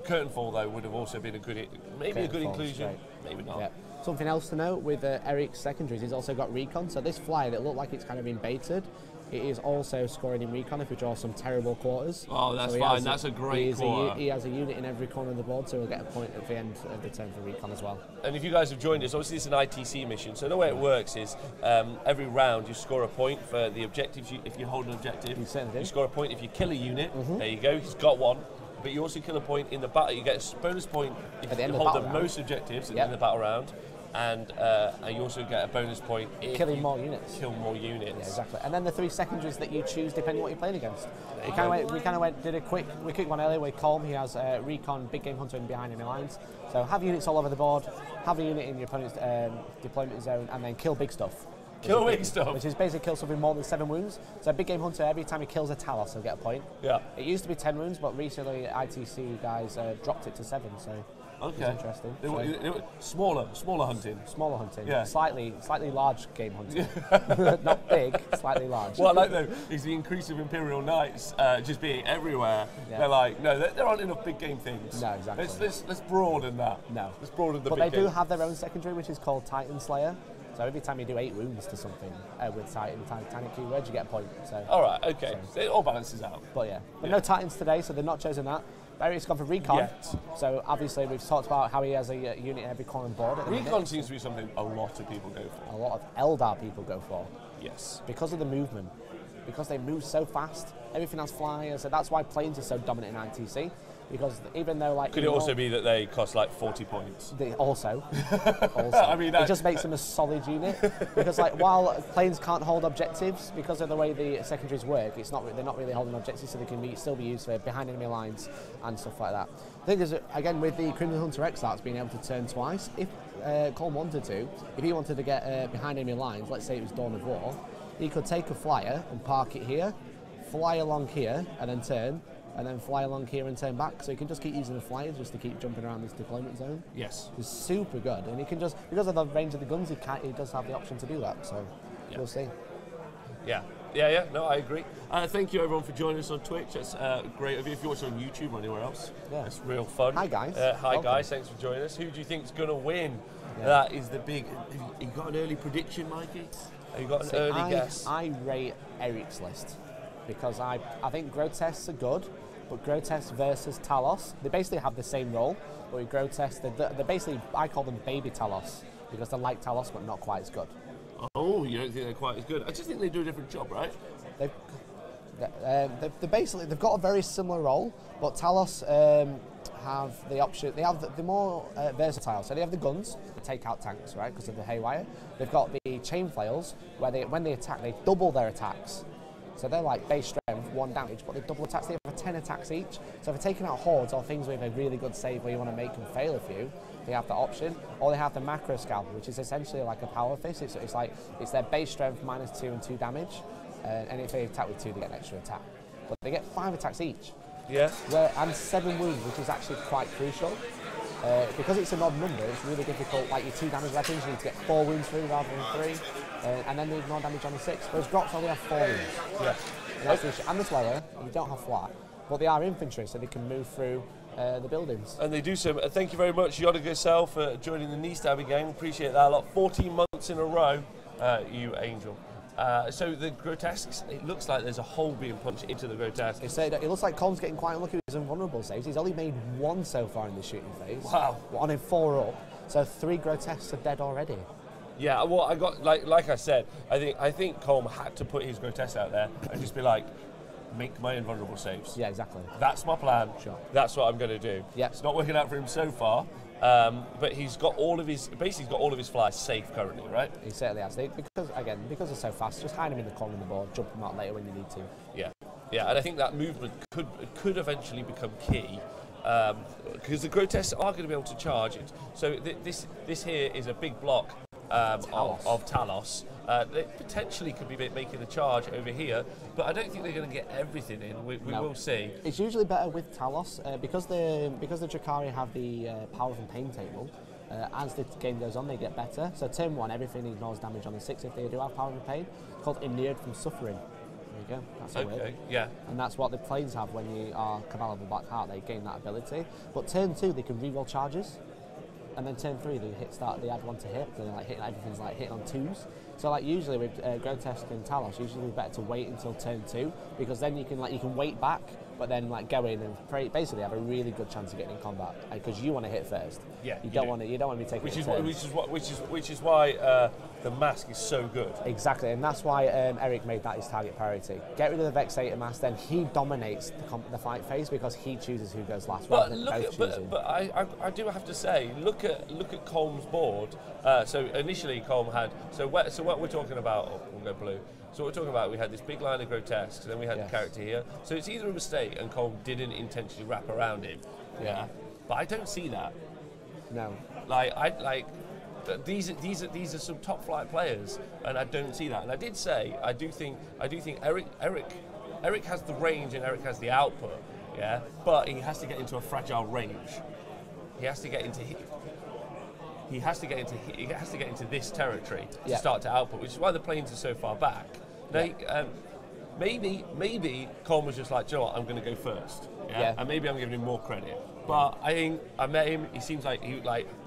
Curtainfall though would have also been a good inclusion. Maybe not. Yeah. Something else to note with Eric's secondaries, he's also got recon. So this flyer that looked like it's kind of been baited, it is also scoring in recon if we draw some terrible quarters. Oh, that's fine. That's a great quarter. He has a unit in every corner of the board, so he'll get a point at the end of the turn for recon as well. And if you guys have joined us, obviously it's an ITC mission, so the way it works is every round you score a point for the objectives. If you hold an objective, you score a point if you kill a unit. There you go, he's got one. But you also kill a point in the battle. You get a bonus point if you hold the most objectives in the battle round. And you also get a bonus point if killing more units. Kill more units. Yeah, exactly. And then the 3 secondaries that you choose depending on what you're playing against. We did a quick one earlier with Colm. He has recon, big game hunter in behind enemy lines. So have units all over the board, have a unit in your opponent's deployment zone, and then kill big stuff. Kill big stuff. Which is basically kill something more than 7 wounds. So big game hunter, every time he kills a Talos, he'll get a point. Yeah. It used to be 10 wounds, but recently ITC guys dropped it to 7. So. Okay. It's interesting. Smaller hunting. Smaller hunting. Yeah. Slightly large game hunting. Not big, slightly large. What I like though is the increase of Imperial Knights just being everywhere. Yeah. They're like, no, there aren't enough big game things. No, exactly. Let's broaden that. No. Let's broaden the but big they do game. have their own secondary, which is called Titan Slayer. So every time you do 8 wounds to something with Titanic keywords, you get a point. So. All right, okay. So it all balances out. But no Titans today, so they've not chosen that. Eric's gone for recon. Yet. So obviously we've talked about how he has a unit in every corner of the board. Recon seems to be something a lot of people go for. A lot of Eldar people go for. Yes. Because of the movement. Because they move so fast. Everything has flyers, so that's why planes are so dominant in ITC. Because even though like... Could it also be that they cost like 40 points? Also. I mean, it just makes them a solid unit. Because like while planes can't hold objectives, because of the way the secondaries work, they're not really holding objectives, so they can still be used for behind enemy lines and stuff like that. I think there's, again, with the Crimson Hunter Exarchs being able to turn twice, if Colm wanted to, if he wanted to get behind enemy lines, let's say it was Dawn of War, he could take a flyer and park it here, fly along here, and then turn, and then fly along here and turn back. So you can just keep using the flyers just to keep jumping around this deployment zone. Yes. It's super good. And he can just, because of the range of the guns, he does have the option to do that. So we'll see. Yeah. No, I agree. Thank you everyone for joining us on Twitch. That's great of you. If you're watching on YouTube or anywhere else, it's real fun. Hi guys. Hi guys, thanks for joining us. Who do you think's going to win? Yeah. That is the big... Have you got an early prediction, Mikey? Have you got an early guess? I rate Eric's list because I think Grotesques are good. But Grotesque versus Talos, they basically have the same role, but with Grotesque, they're basically, I call them baby Talos, because they're like Talos, but not quite as good. Oh, you don't think they're quite as good? I just think they do a different job, right? They're basically, they've got a very similar role, but Talos have the option, they're more versatile. So they have the guns to take out tanks, right, because of the haywire. They've got the chain flails, where when they attack, they double their attacks. So they're like base strength, 1 damage, but they double attacks. They have 10 attacks each. So if they're taking out hordes or things with a really good save where you want to make them fail a few, they have that option. Or they have the macro scalpel, which is essentially like a power fist. It's their base strength -2 and 2 damage, and if they attack with 2, they get an extra attack. But they get 5 attacks each. Yeah. And 7 wounds, which is actually quite crucial. Because it's an odd number, it's really difficult. Like your 2 damage weapons, you need to get 4 wounds through rather than 3, and then they ignore damage on the 6. Whereas drops only have 4 wounds. Yeah. That's the issue. And the slower, you don't have flat, but they are infantry, so they can move through the buildings. And they do so. Thank you very much, Yoda Gosell, for joining the knee stabbing game. Appreciate that a lot. 14 months in a row, you angel. So the grotesques, it looks like there's a hole being punched into the grotesque. It looks like Colm's getting quite unlucky with his invulnerable saves. He's only made 1 so far in the shooting phase. Wow. On him 4 up. So 3 grotesques are dead already. Yeah, well, I got like I said, I think Colm had to put his grotesque out there and just be like, make my invulnerable saves. Yeah, exactly. That's my plan. Sure. That's what I'm going to do. Yeah. It's not working out for him so far, but he's got all of his flies safe currently, right? He certainly has. Because they're so fast, just hide him in the corner of the board, jump them out later when you need to. Yeah, yeah, and I think that movement could eventually become key. Because the grotesques are going to be able to charge it. So this here is a big block of Talos. They potentially could be making a charge over here, but I don't think they're going to get everything in. We will see. It's usually better with Talos because the Drakari have the power from pain table. As the game goes on, they get better. So turn 1, everything ignores damage on the 6 if they do have power from pain. It's called inured from suffering. There you go. That's a word. Yeah. And that's what the planes have when you are Cabal of the Black Heart. They gain that ability. But turn 2, they can reroll charges. And then turn 3, they add 1 to hit. So everything's like hitting on 2s. So like usually with Grotesque and Talos, usually it's better to wait until turn 2 because then you can wait back, but then like go in and basically have a really good chance of getting in combat because you want to hit first. Yeah. You don't want to be taking. Which is why the mask is so good. Exactly, and that's why Eric made that his target priority. Get rid of the Vexator mask, then he dominates the fight phase because he chooses who goes last. But I do have to say, look at Colm's board. So initially Colm had so what we're talking about. We'll go blue. So what we're talking about, we had this big line of grotesques, and then we had the character here. So it's either a mistake and Colm didn't intentionally wrap around him. Yeah. But I don't see that. No. These are some top flight players, and I don't see that. And I did say I do think Eric has the range and Eric has the output, yeah. But he has to get into a fragile range. He has to get into this territory to start to output, which is why the planes are so far back. Maybe Colm was just like, do you know what, I'm going to go first, and maybe I'm giving him more credit. But I think I met him. He seems like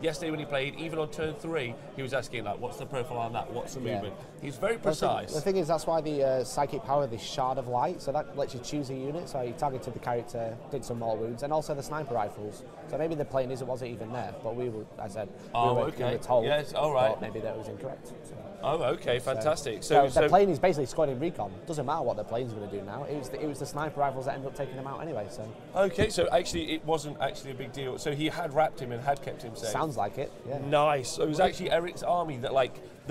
yesterday when he played, even on turn 3, he was asking like, "What's the profile on that? What's the movement?" He's very precise. The thing is, that's why the psychic power, the shard of light, so that lets you choose a unit. So he targeted the character, did some more wounds, and also the sniper rifles. So maybe the plane wasn't even there, but we were told. Yes, all right. Maybe that was incorrect. So. Oh, okay, fantastic. So the plane is basically squading recon. Doesn't matter what the plane's going to do now. It was the sniper rifles that ended up taking them out anyway. So. Okay, so actually it wasn't actually a big deal. So he had wrapped him and had kept him safe. Sounds like it. Yeah. Nice. So it was actually Eric's army that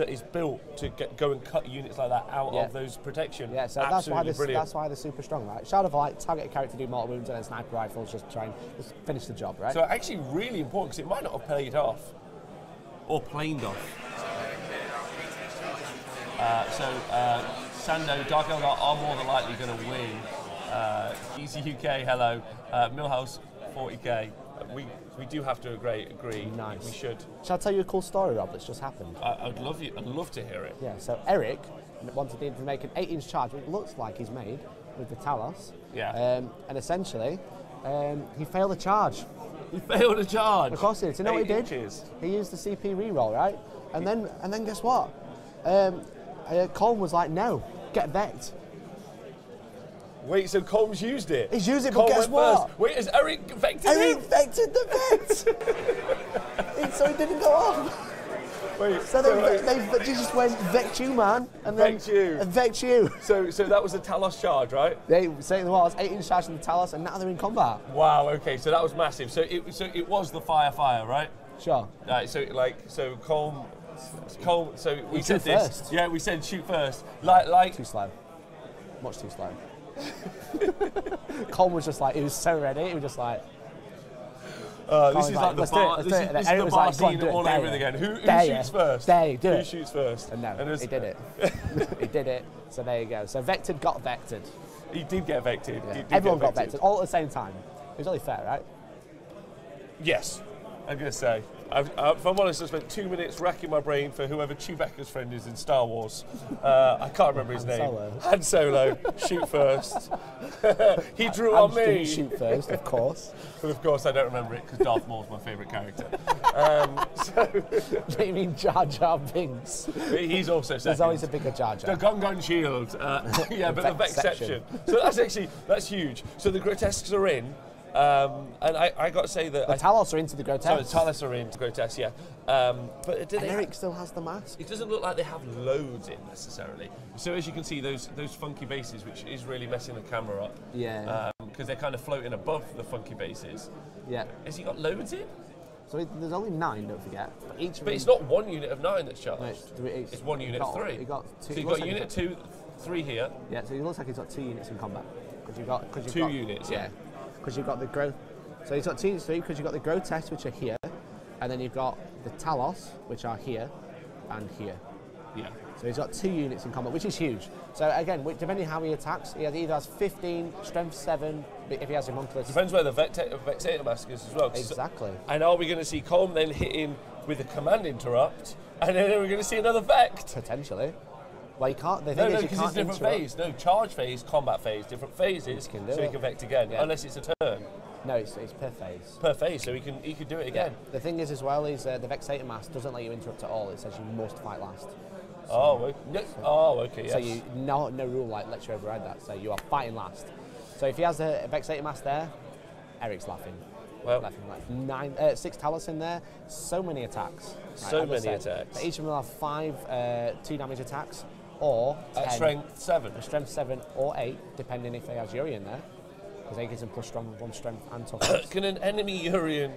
is built to go and cut units like that out of those protection. Yeah. So that's why they're super strong, right? Shard of Light, target a character, do mortal wounds, and then sniper rifles just try and finich the job, right? So actually really important because it might not have paid off or planed off. Sando, Dark Eldar are more than likely going to win. Easy UK, hello. Millhouse, 40k. We do have to agree. Nice. We should. Shall I tell you a cool story, Rob, that's just happened? I'd love to hear it. Yeah, so Eric wanted to make an 8-inch charge, which looks like he's made with the Talos. Yeah. And essentially, he failed a charge. He failed a charge? Of course he did. So you know what he did? Inches. He used the CP reroll, right? And then guess what? Colm was like, no, get vect. Wait, so Colm's used it? He's used it, but guess what? First. Wait, has Eric vected Eric vected the vect! So he didn't go off. Wait, so they just went, vect you, man. And vect then, you. Vect you. So that was a Talos charge, right? They say it was 8-inch charge from the Talos, and now they're in combat. Wow, okay, so that was massive. So it was the fire, right? Sure. Right, so Colm, so we said this. First. Yeah, we said shoot first. Like too slow. Much too slow. Colm was just like, he was so ready. He was just like. This is like the bar. This is the bar scene all over again. Who shoots first? Who shoots first? And no, he did it. He did it. So there you go. So vectored got vectored. He did get vectored. Yeah. Everyone got vectored all at the same time. It was only fair, right? Yes, I'm gonna say. If I'm honest, I spent 2 minutes racking my brain for whoever Chewbacca's friend is in Star Wars. I can't remember his name. Han Solo. Shoot first. He drew on me. Shoot first, of course. But of course, I don't remember it because Darth Maul's my favourite character. You mean Jar Jar Binks? He's also second. There's always a bigger Jar Jar. The Gungan Shield. Yeah, but the Vexception. So that's huge. So the grotesques are in. And I got to say that... The Talos are into the grotesque. Sorry, the Talos are into grotesque, yeah. But Eric still has the mask. It doesn't look like they have loads in, necessarily. So as you can see, those funky bases, which is really messing the camera up. Yeah. Because they're kind of floating above the funky bases. Yeah. Has he got loads in? So there's only 9, don't forget. But it's not 1 unit of 9 that's charged. No, it's 1 unit of 3. He got 2. So you've got unit 2, 3 here. Yeah, so it looks like he's got 2 units in combat. Because you've 2 units, yeah. Because you've got the growth. So he's got 2 units, because you've got the grotesques, which are here, and then you've got the Talos, which are here and here. Yeah. So he's got 2 units in combat, which is huge. So again, depending how he attacks, he either has 15, strength 7, if he has homunculus. Depends where the Vexator mask is as well. Exactly. And are we going to see Colm then hit him with a command interrupt, and then we're going to see another Vect? Potentially. Well, you can't. The No, thing is, because you it's can't different interrupt. phase. No, charge phase, combat phase, different phases, He can do so he it. can Vect again, Yeah. unless it's a turn. No, it's per phase. Per phase, so he can do it again. Yeah. The thing is, as well, is the Vexator mask doesn't let you interrupt at all. It says you must fight last. Okay, yes. So no rule lets you override that. So you are fighting last. So if he has a Vexator mask there, Eric's laughing. Well, laughing. 6 Talos in there. So many attacks. So many attacks. Each of them will have 5 2 damage attacks, or 10. At strength 7. Strength 7 or 8, depending if they have Yuri in there. Because they gives them plus strong 1 strength and toughness. Can an enemy Urian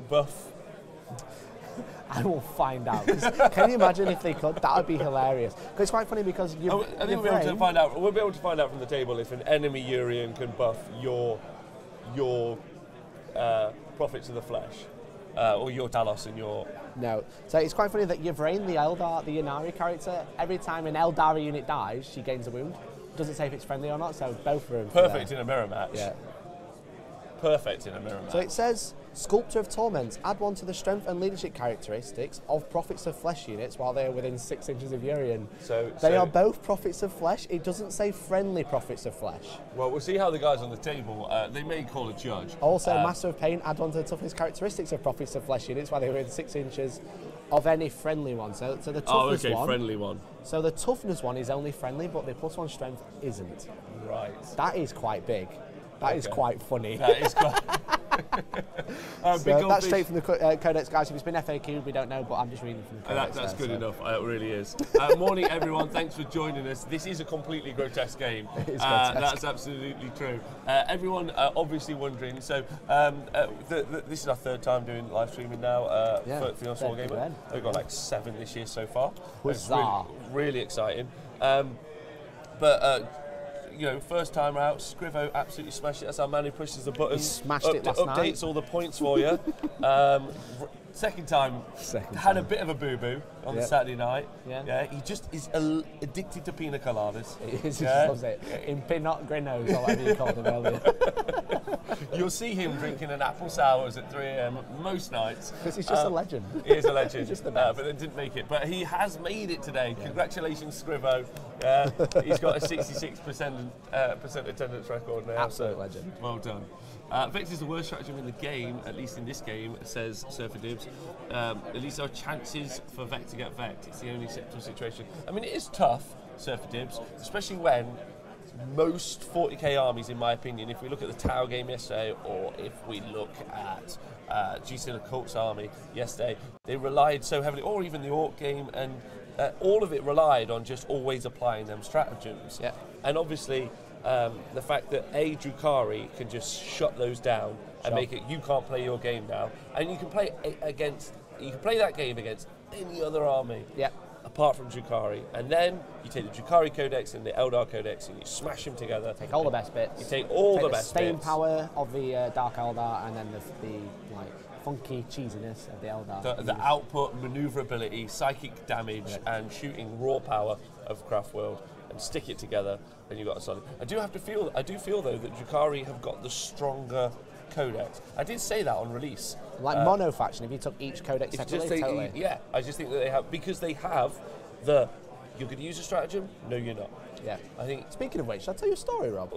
buff? I will find out. Can you imagine if they could? That would be hilarious. Because it's quite funny because I think we'll be able to find out. We'll be able to find out from the table if an enemy Urian can buff your Prophets of the Flesh, or your Talos and your. No. So it's quite funny that Yvraine, the Yanari character, every time an Eldari unit dies, she gains a wound. Doesn't say if it's friendly or not. So both are Perfect in a mirror match. Yeah. Perfect in a mirror match. So it says, Sculptor of Torment, add 1 to the strength and leadership characteristics of Prophets of Flesh units while they are within 6 inches of Urian. They are both Prophets of Flesh. It doesn't say friendly Prophets of Flesh. Well, we'll see how the guys on the table, they may call a judge. Also, Master of Pain, add 1 to the toughness characteristics of Prophets of Flesh units while they are within 6 inches of any friendly one. So the toughness one. Friendly one. So the toughness one is only friendly, but the +1 strength isn't. Right. That is quite big. That is quite funny. That is quite. So that's straight from the Codex, guys. If it's been FAQ, we don't know, but I'm just reading from the Codex. That's good enough. It really is. Morning, everyone. Thanks for joining us. This is a completely grotesque game. It is grotesque. That's absolutely true. Everyone obviously wondering. So this is our 3rd time doing live streaming now for the honest-wargamer. We've got like 7 this year so far. Huzzah. It's really exciting. First time out, Scrivo absolutely smashed it. That's our man who pushes the button. He smashed it last night. Updates all the points for you. Second time, had a bit of a boo-boo on the Saturday night. Yeah. He just is addicted to pina coladas. He is, he loves it. In Pinot Grinos, or whatever you called them earlier. You'll see him drinking an apple sours at 3 a.m. most nights. Because he's just a legend. He is a legend. He's just the best. But they didn't make it. But he has made it today. Yeah. Congratulations, Scrivo. He's got a 66% attendance record now. Absolute legend. Well done. Vect is the worst stratagem in the game, at least in this game, says Surfer Dibs. At least there are chances for Vect to get Vect. It's the only acceptable situation. I mean, it is tough, Surfer Dibs, especially when most 40k armies, in my opinion, if we look at the Tau game yesterday, or if we look at GC Occult's army yesterday, they relied so heavily, or even the Orc game, and all of it relied on just always applying them stratagems. Yeah. And obviously, the fact that Drukhari can just shut those down and make it, you can't play your game now, and you can play that game against any other army. Yeah. Apart from Drukhari, and then you take the Drukhari Codex and the Eldar Codex and you smash them together. Take all the best bits. You take all the best staying bits. power of the Dark Eldar, and then the like funky cheesiness of the Eldar. The output, maneuverability, psychic damage, and shooting raw power of Craftworld, and stick it together, and you've got a solid. I do feel though that Drukhari have got the stronger Codex. I did say that on release. Like mono faction, if you took each codex separately, totally. Yeah, I just think that they have, because they have the, you're going to use a stratagem? No, you're not. Yeah. I think. Speaking of which, shall I tell you a story, Rob?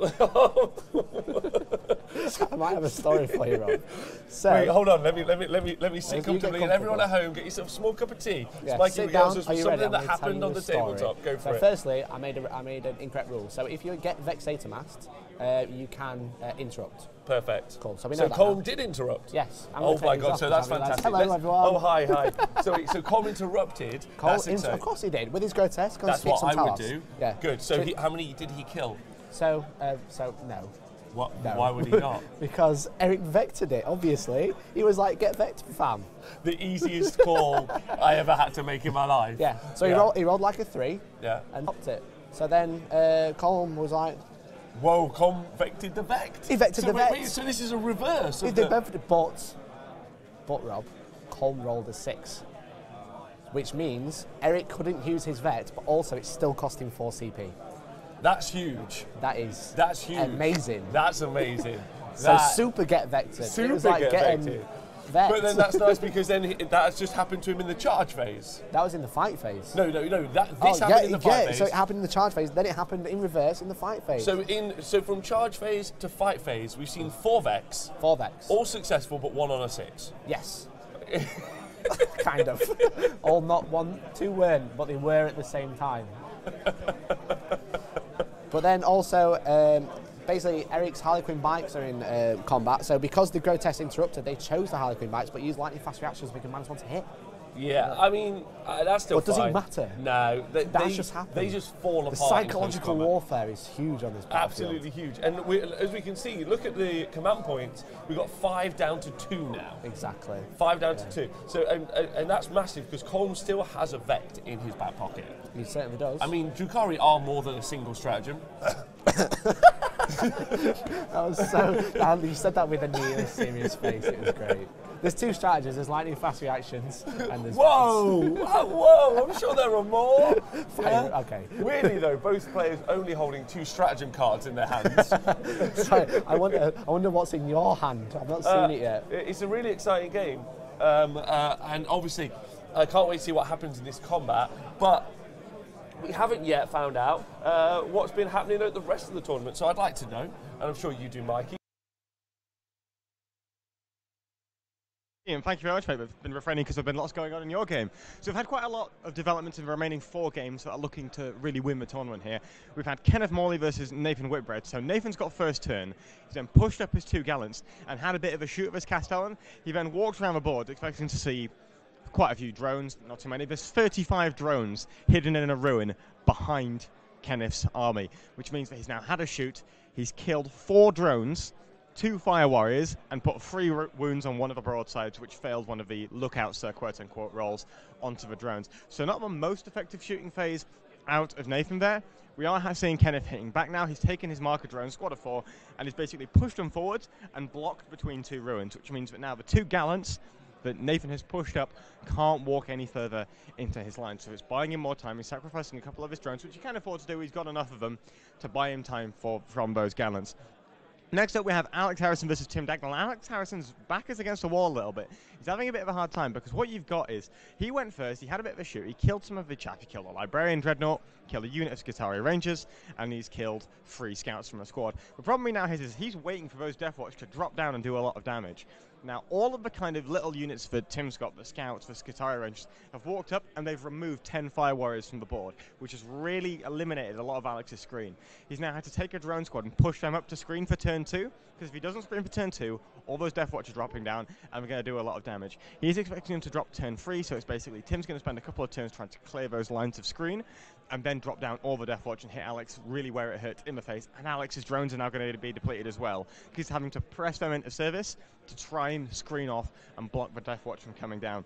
I might have a story for you, Rob. So, wait, hold on. Let me sit comfortably. And everyone at home, get yourself a small cup of tea. Yeah, Mikey sit down. something that happened on the tabletop. Go for it. Firstly, I made an incorrect rule. So if you get Vexator Mast, you can interrupt. Perfect. Cool. So we know that Colm now. did interrupt. Yes. Oh my God! So that's fantastic. Hello, everyone. Oh hi. So Colm interrupted. Of course he did with his grotesque. That's what I would do. Yeah. Good. So how many did he kill? So no. What? No. Why would he not? Because Eric vectored it, obviously. He was like, get vector, fam. The easiest call I ever had to make in my life. Yeah. So he rolled like a 3. Yeah. And popped it. So then Colm was like, whoa, Colm vected the vect. He vected the vect. Wait, so this is a reverse of but Rob, Colm rolled a 6. Which means Eric couldn't use his vect, but also it still cost him 4 CP. That's huge. That's huge. Amazing. That's amazing. So super get vectored. Super it was like get vectored. Vect. But then that's nice because then that's just happened to him in the charge phase. That was in the fight phase. No. This happened in the fight phase. So it happened in the charge phase, then it happened in reverse in the fight phase. So from charge phase to fight phase, we've seen 4 Vex. 4 Vex. All successful, but 1 on a 6. Yes. Kind of. All not 1, 2 weren't, but they were at the same time. But then also, basically, Eric's Harlequin bikes are in combat. So because the grotesque interrupted, they chose the Harlequin bikes, but used lightning fast reactions because -1 to hit. Yeah, I mean, that's still but fine. But does it matter? No. That just happens. They just fall apart. The psychological warfare is huge on this battlefield. Absolutely huge. And as we can see, look at the command points. We've got 5 down to 2 now. Exactly. 5 down to 2. So and that's massive because Colm still has a vect in his back pocket. He certainly does. I mean, Drukhari are more than a single stratagem. That was so... You said that with a near serious face. It was great. There's 2 strategies. There's lightning fast reactions and there's... Whoa! I'm sure there are more. Yeah? Okay. Weirdly though, both players only holding 2 stratagem cards in their hands. Sorry, I wonder what's in your hand. I've not seen it yet. It's a really exciting game. And obviously, I can't wait to see what happens in this combat. But we haven't yet found out what's been happening at the rest of the tournament. So I'd like to know, and I'm sure you do, Mikey. Ian, thank you very much, mate. We've been refraining because there have been lots going on in your game. So we've had quite a lot of developments in the remaining 4 games that are looking to really win the tournament here. We've had Kenneth Morley versus Nathan Whitbread. So Nathan's got first turn. He's then pushed up his 2 gallants and had a bit of a shoot of his Castellan. He then walked around the board expecting to see quite a few drones, not too many. There's 35 drones hidden in a ruin behind Kenneth's army, which means that he's now had a shoot. He's killed 4 drones, 2 fire warriors, and put 3 wounds on one of the broadsides, which failed one of the lookouts, quote-unquote, rolls onto the drones. So not the most effective shooting phase out of Nathan there. We are seeing Kenneth hitting back now. He's taken his marker drone, squad of 4, and he's basically pushed them forwards and blocked between 2 ruins, which means that now the 2 gallants that Nathan has pushed up can't walk any further into his line. So it's buying him more time. He's sacrificing a couple of his drones, which he can afford to do. He's got enough of them to buy him time from those gallants. Next up, we have Alex Harrison versus Tim Dagnall. Alex Harrison's back is against the wall a little bit. He's having a bit of a hard time because what you've got is he went first, he had a bit of a shoot, he killed some of the chaff, he killed a Librarian Dreadnought, killed a unit of Skitaria Rangers, and he's killed 3 scouts from a squad. The problem he now has is he's waiting for those Deathwatch to drop down and do a lot of damage. Now, all of the kind of little units that Tim's got, the scouts, the Skitaria Rangers, have walked up and they've removed 10 fire warriors from the board, which has really eliminated a lot of Alex's screen. He's now had to take a drone squad and push them up to screen for turn 2, because if he doesn't screen for turn 2, all those Deathwatch are dropping down and we're going to do a lot of damage. He's expecting him to drop turn 3, so it's basically Tim's going to spend a couple of turns trying to clear those lines of screen and then drop down all the Deathwatch and hit Alex really where it hurts, in the face. And Alex's drones are now going to be depleted as well. He's having to press them into service to try and screen off and block the Deathwatch from coming down.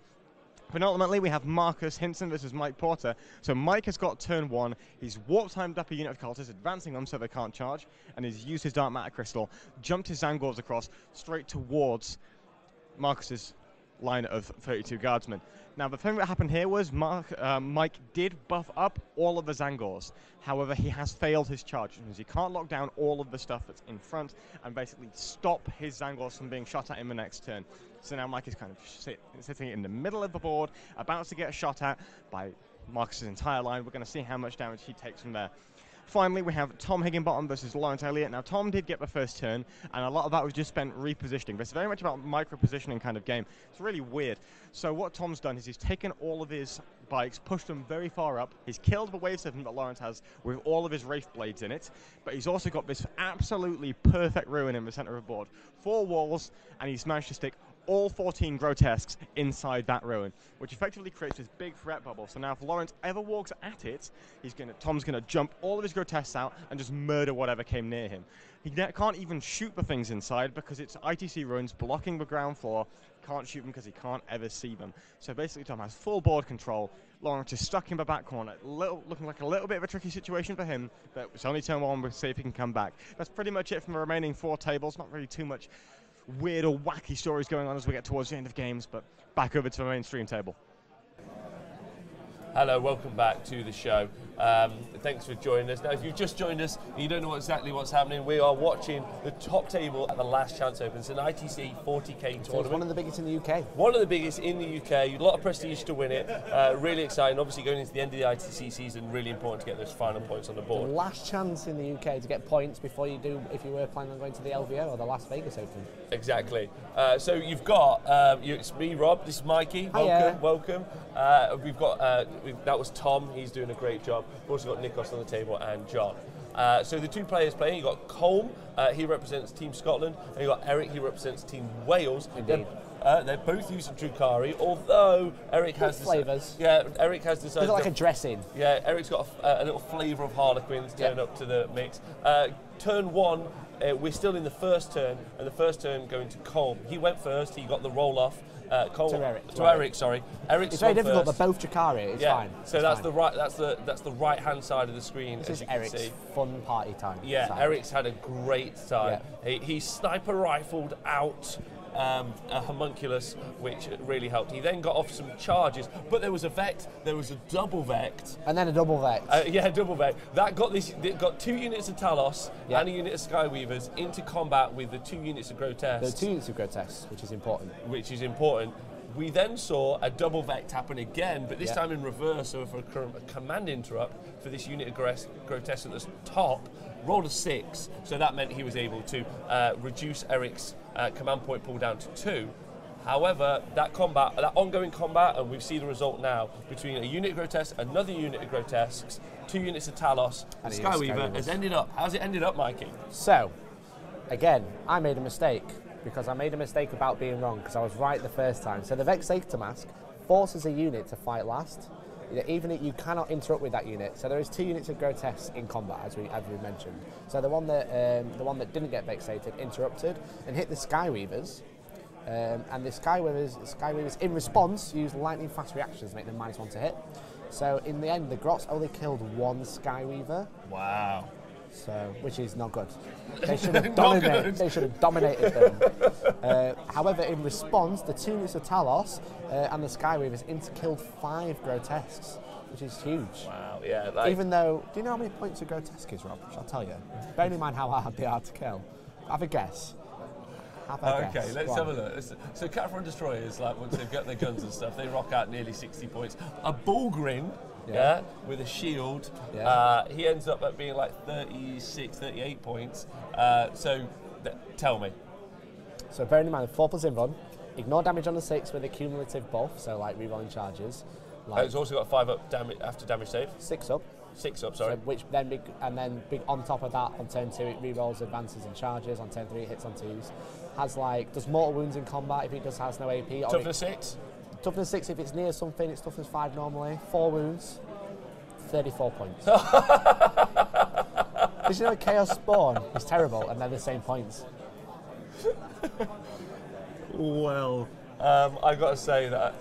But ultimately, we have Marcus Hinson versus Mike Porter. So Mike has got turn 1. He's warp-timed up a unit of cultists, advancing them so they can't charge, and he's used his Dark Matter Crystal, jumped his Zangors across straight towards Marcus's line of 32 guardsmen. Now, the thing that happened here was Mike did buff up all of the Zangors. However, he has failed his charge, which means he can't lock down all of the stuff that's in front and basically stop his Zangors from being shot at in the next turn. So now Mike is kind of sitting in the middle of the board, about to get shot at by Marcus's entire line. We're going to see how much damage he takes from there. Finally, we have Tom Higginbottom versus Lawrence Elliott. Now, Tom did get the first turn, and a lot of that was just spent repositioning. But it's very much about micro-positioning kind of game. It's really weird. So what Tom's done is he's taken all of his bikes, pushed them very far up. He's killed the Wave Serpent that Lawrence has with all of his Wraith Blades in it. But he's also got this absolutely perfect ruin in the center of the board. 4 walls, and he's managed to stick all 14 grotesques inside that ruin, which effectively creates this big threat bubble. So now if Lawrence ever walks at it, Tom's going to jump all of his grotesques out and just murder whatever came near him. He can't even shoot the things inside because it's ITC ruins blocking the ground floor. Can't shoot them because he can't ever see them. So basically Tom has full board control. Lawrence is stuck in the back corner, looking like a little bit of a tricky situation for him, but it's only turn 1. We'll see if he can come back. That's pretty much it from the remaining 4 tables. Not really too much weird or wacky stories going on as we get towards the end of games, but back over to the mainstream table. Hello, welcome back to the show. Thanks for joining us. Now, if you've just joined us and you don't know exactly what's happening, we are watching the top table at the Last Chance Open. It's an ITC 40k tournament. So it's one of the biggest in the UK. One of the biggest in the UK. A lot of prestige to win it. Really exciting. Obviously, going into the end of the ITC season, really important to get those final points on the board. The last chance in the UK to get points before you do, if you were planning on going to the LVO or the Las Vegas Open. Exactly. So you've got, it's me, Rob. This is Mikey. Welcome. We've got, that was Tom. He's doing a great job. We've also got Nikos on the table and John. So the 2 players playing, you've got Colm, he represents Team Scotland, and you've got Eric, he represents Team Wales. Indeed. They're both using Drukhari, although Eric has flavours. Yeah, Eric has decided. It's like a dressing. Yeah, Eric's got a little flavour of Harlequins turned up to the mix. Turn 1, we're still in the first turn, and the first turn going to Colm. He went first. He got the roll off. To Eric, sorry. Eric's it's very difficult. First. They're both Drukhari. It's fine. So that's fine. That's the right hand side of the screen. This as is you can Eric's see. fun party time. Yeah, side. Eric's had a great time. Yeah. He sniper rifled out a homunculus, which really helped. He then got off some charges, but there was a Vect, there was a double Vect. And then a double Vect. Double Vect. That got 2 units of Talos and a unit of Skyweavers into combat with the 2 units of Grotesques. The 2 units of Grotesques, which is important. We then saw a double Vect happen again, but this time in reverse, so for a command interrupt for this unit of Grotesque at the top, rolled a 6, so that meant he was able to reduce Eric's command point pool down to 2. However, that ongoing combat, and we see the result now, between a unit of Grotesque, another unit of Grotesques, 2 units of Talos, and Skyweaver has ended up. How's it ended up, Mikey? So, again, I made a mistake, because I made a mistake about being wrong, because I was right the first time. So the Vexator Mask forces a unit to fight last, even if you cannot interrupt with that unit. So there is 2 units of Grotesque in combat, as we mentioned. So the one that didn't get Vexated interrupted and hit the Skyweavers, and the Skyweavers in response used lightning fast reactions to make them -1 to hit. So in the end, the Grots only killed 1 Skyweaver. Wow. So, which is not good. They should have dominated them. However, in response, the 2 units of Talos and the Skyweavers killed 5 Grotesques, which is huge. Wow, yeah. Even though, do you know how many points a Grotesque is, Rob? Shall I tell you? Bearing in mind how hard they are to kill. Have a guess. Okay, let's have a look. So Cataphrone Destroyers, like once they've got their guns and stuff, they rock out nearly 60 points. A Bullgrin, with a shield, he ends up at being like 36, 38 points. Tell me. So bearing in mind, 4+ Invuln, ignore damage on the 6 with a cumulative buff, so like rerolling charges. It's also got 5 up damage after damage save. 6 up. 6 up, sorry. So which then big on top of that, on turn 2 it rerolls advances and charges. On turn 3 it hits on 2s. Does mortal wounds in combat if it just has no AP. Toughness 6. Toughness 6 if it's near something. It's toughness 5 normally. 4 wounds, 34 points. Did you know Chaos Spawn is terrible and they're the same points? Well, I got to say that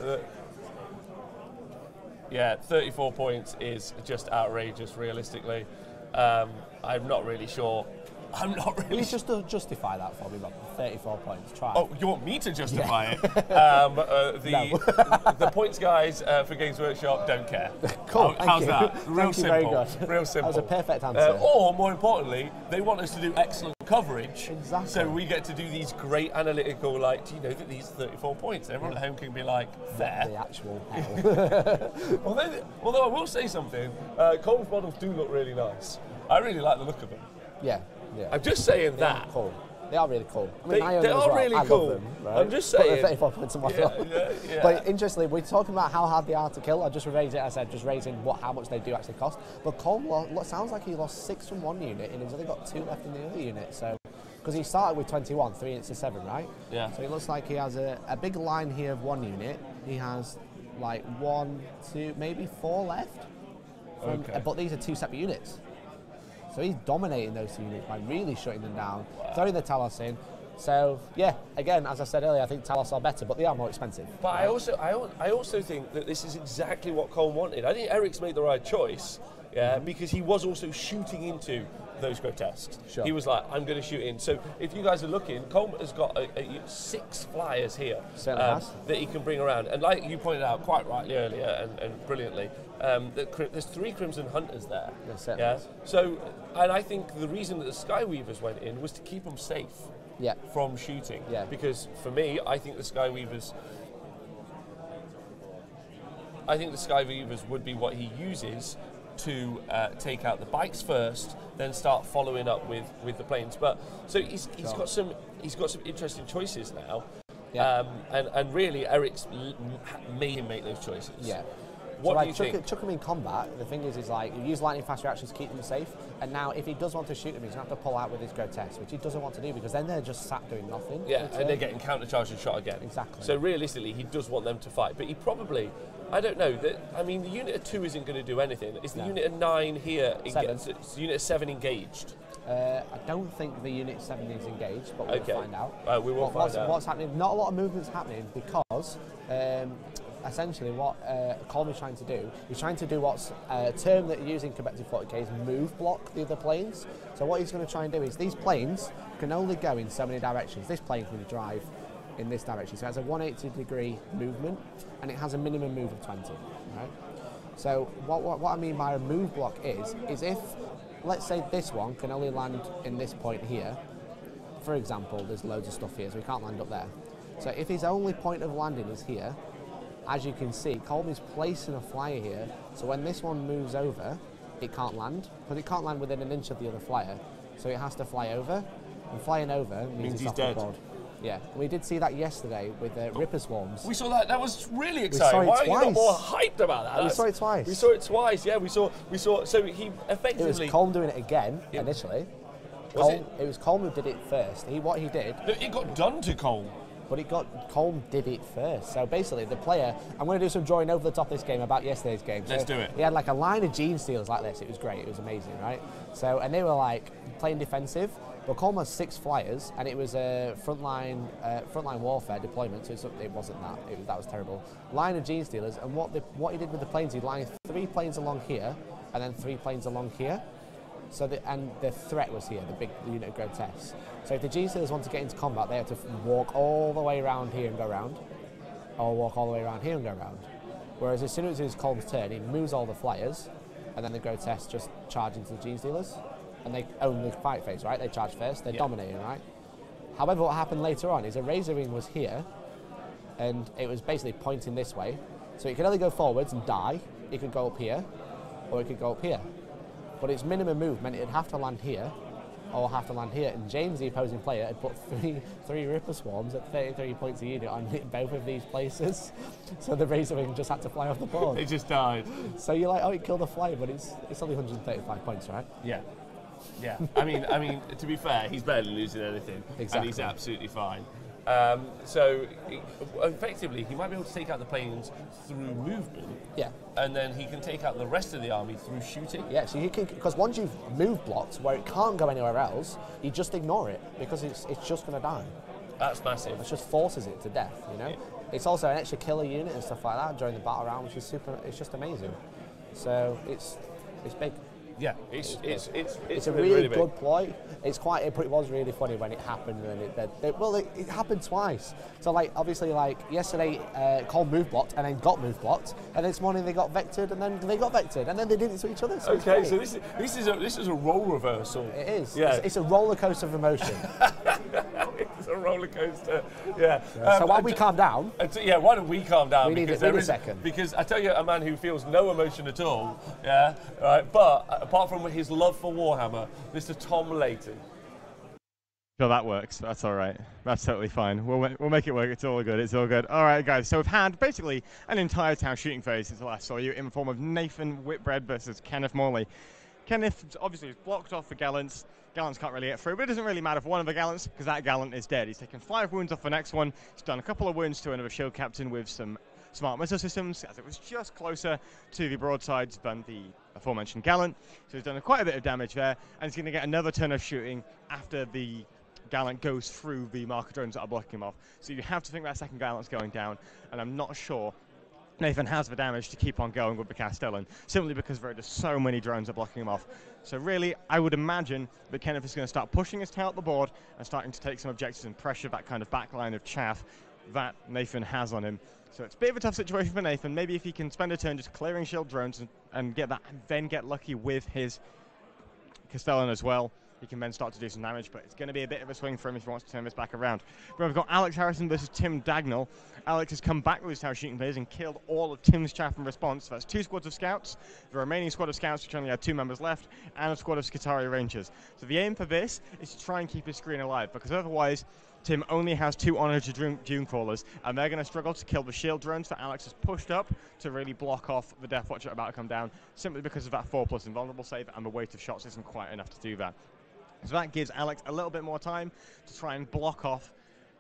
34 points is just outrageous, realistically. I'm not really sure I'm not really. Please just justify that for me, Rob. 34 points. Try. Oh, you want me to justify it? The points guys for Games Workshop don't care. Cool. How's that? Real Thank you, simple. very good. Real simple. That was a perfect answer. Or more importantly, they want us to do excellent coverage. Exactly. So we get to do these great analytical, like, do you know that these 34 points? Everyone at home can be like, there. The actual hell. Although I will say something, Cole's models do look really nice. I really like the look of them. Yeah. I'm just saying that. Cool. They are really cool. I mean, They are really cool. Love them, right? I'm just saying. 34 points on my phone. Yeah. But interestingly, we're talking about how hard they are to kill. I just raised it. I said just raising how much they do actually cost. But Cole sounds like he lost 6 from one unit, and he's only got 2 left in the other unit. So, because he started with 21, 3 units to 7, right? Yeah. So it looks like he has a big line here of 1 unit. He has like 1, 2, maybe 4 left. Okay. But these are 2 separate units. So he's dominating those 2 units by really shutting them down, throwing the Talos in. So yeah, again, as I said earlier, I think Talos are better, but they are more expensive. But I also think that this is exactly what Cole wanted. I think Eric's made the right choice, because he was also shooting into those grotesques. Sure. He was like, I'm going to shoot in. So if you guys are looking, Cole has got 6 flyers here that he can bring around. And like you pointed out quite rightly earlier and brilliantly, there's 3 Crimson Hunters there. Yeah. So, and I think the reason that the Skyweavers went in was to keep them safe. Yeah. From shooting. Yeah. Because for me, I think the Skyweavers would be what he uses to take out the bikes first, then start following up with the planes. But so he's got some interesting choices now. Yeah. And really Eric's made him make those choices. Yeah. What so do you think? Chuck him in combat. The thing is like you use lightning fast reactions to keep them safe. And now, if he does want to shoot them, he's going to have to pull out with his grotesque, which he doesn't want to do because then they're just sat doing nothing. Yeah, and they're getting countercharged and shot again. Exactly. So realistically, he does want them to fight, but he probably, I don't know. I mean, the unit of 2 isn't going to do anything. Is the unit of 9 here? Is the unit of 7 engaged? I don't think the unit 7 is engaged, but we'll find out. We will find out. What's happening? Not a lot of movement's happening because. Essentially, what Colm is trying to do, he's trying to do what's a term that you use in competitive 40k is move block the other planes. So what he's going to try and do is these planes can only go in so many directions. This plane can drive in this direction. So it has a 180-degree movement, and it has a minimum move of 20. Right. So what I mean by a move block is if, let's say, this one can only land in this point here. For example, there's loads of stuff here, so we can't land up there. So if his only point of landing is here. As you can see, Colm is placing a flyer here, so when this one moves over, it can't land, because it can't land within an inch of the other flyer, so it has to fly over, and flying over means he's off dead. The board. Yeah, we did see that yesterday with Ripper Swarms. We saw that. That was really exciting. We saw it Why are you twice. not more hyped about that? We saw it twice. We saw it twice. Yeah, we saw. So he effectively. It was Colm doing it again initially. It was Colm who did it first. What he did. It got done to Colm. But Colm did it first. So basically, the player, I'm going to do some drawing over the top of this game about yesterday's game. Let's do it. He had like a line of gene stealers like this. It was great. It was amazing, right? So, and they were like playing defensive. But Colm has 6 flyers, and it was a frontline warfare deployment. So it wasn't that. That was terrible. Line of gene stealers, and what he did with the planes, he lined 3 planes along here, and then 3 planes along here. So the threat was here, the big unit of grotesques. So if the G-Stealers want to get into combat, they have to walk all the way around here and go around, or walk all the way around here and go around. Whereas as soon as it's Colm's turn, he moves all the flyers, and then the grotesques just charge into the G-Stealers, and they own the fight phase, right? They charge first, they're dominating, right? However, what happened later on is a Razor Wing was here, and it was basically pointing this way. So it could only go forwards and die, it could go up here, or it could go up here. But its minimum move meant it'd have to land here, or have to land here. And James, the opposing player, had put three Ripper Swarms at 33 points a unit on both of these places. So the Razor Wing just had to fly off the board. It just died. So you're like, oh, it killed the flyer, but it's only 135 points, right? Yeah. Yeah. I mean, to be fair, he's barely losing anything. Exactly. And he's absolutely fine. So effectively, he might be able to take out the planes through movement. Yeah. And then he can take out the rest of the army through shooting. Yeah, so you can, because once you've move blocked where it can't go anywhere else, you just ignore it because it's just going to die. That's massive. It just forces it to death, you know? Yeah. It's also an extra killer unit and stuff like that during the battle round, which is super, it's just amazing. So it's big. Yeah, it's a really good ploy. It was really funny when it happened, and it happened twice. So like obviously like yesterday, Cole move blocked and then got move blocked, and this morning they got vectored and then they got vectored and then they did it to each other. So okay, so this is a role reversal. It is. Yeah. It's a roller coaster of emotion. It's a roller coaster. Yeah. So while we calm down. Why don't we calm down? We need a second. Because I tell you, a man who feels no emotion at all. Yeah. Right. But apart from his love for Warhammer, Mr. Tom Layton. Sure, that works. That's all right. That's totally fine. We'll make it work. It's all good. It's all good. All right, guys. So we've had basically an entire town shooting phase since the last saw you in the form of Nathan Whitbread versus Kenneth Morley. Kenneth obviously is blocked off the Gallants. Gallants can't really get through, but it doesn't really matter for one of the Gallants because that Gallant is dead. He's taken 5 wounds off the next one. He's done a couple of wounds to another shield captain with some smart missile systems, as it was just closer to the broadsides than the aforementioned Gallant. So he's done quite a bit of damage there, and he's going to get another turn of shooting after the Gallant goes through the marker drones that are blocking him off. So you have to think that second Gallant's going down, and I'm not sure Nathan has the damage to keep on going with the Castellan, simply because there are just so many drones that are blocking him off. So really, I would imagine that Kenneth is going to start pushing his tail up the board and starting to take some objectives and pressure that kind of backline of chaff that Nathan has on him. So it's a bit of a tough situation for Nathan. Maybe if he can spend a turn just clearing shield drones and get that, and then get lucky with his Castellan as well, he can then start to do some damage, but it's going to be a bit of a swing for him if he wants to turn this back around. But we've got Alex Harrison versus Tim Dagnall. Alex has come back with his tower shooting phase and killed all of Tim's chaff in response. So that's 2 squads of scouts, the remaining squad of scouts, which only had 2 members left, and a squad of Skitarii Rangers. So the aim for this is to try and keep his screen alive, because otherwise Tim only has 2 honored Dune Crawlers, and they're going to struggle to kill the shield drones that Alex has pushed up to really block off the Death Watcher about to come down, simply because of that 4+ invulnerable save, and the weight of shots isn't quite enough to do that. So that gives Alex a little bit more time to try and block off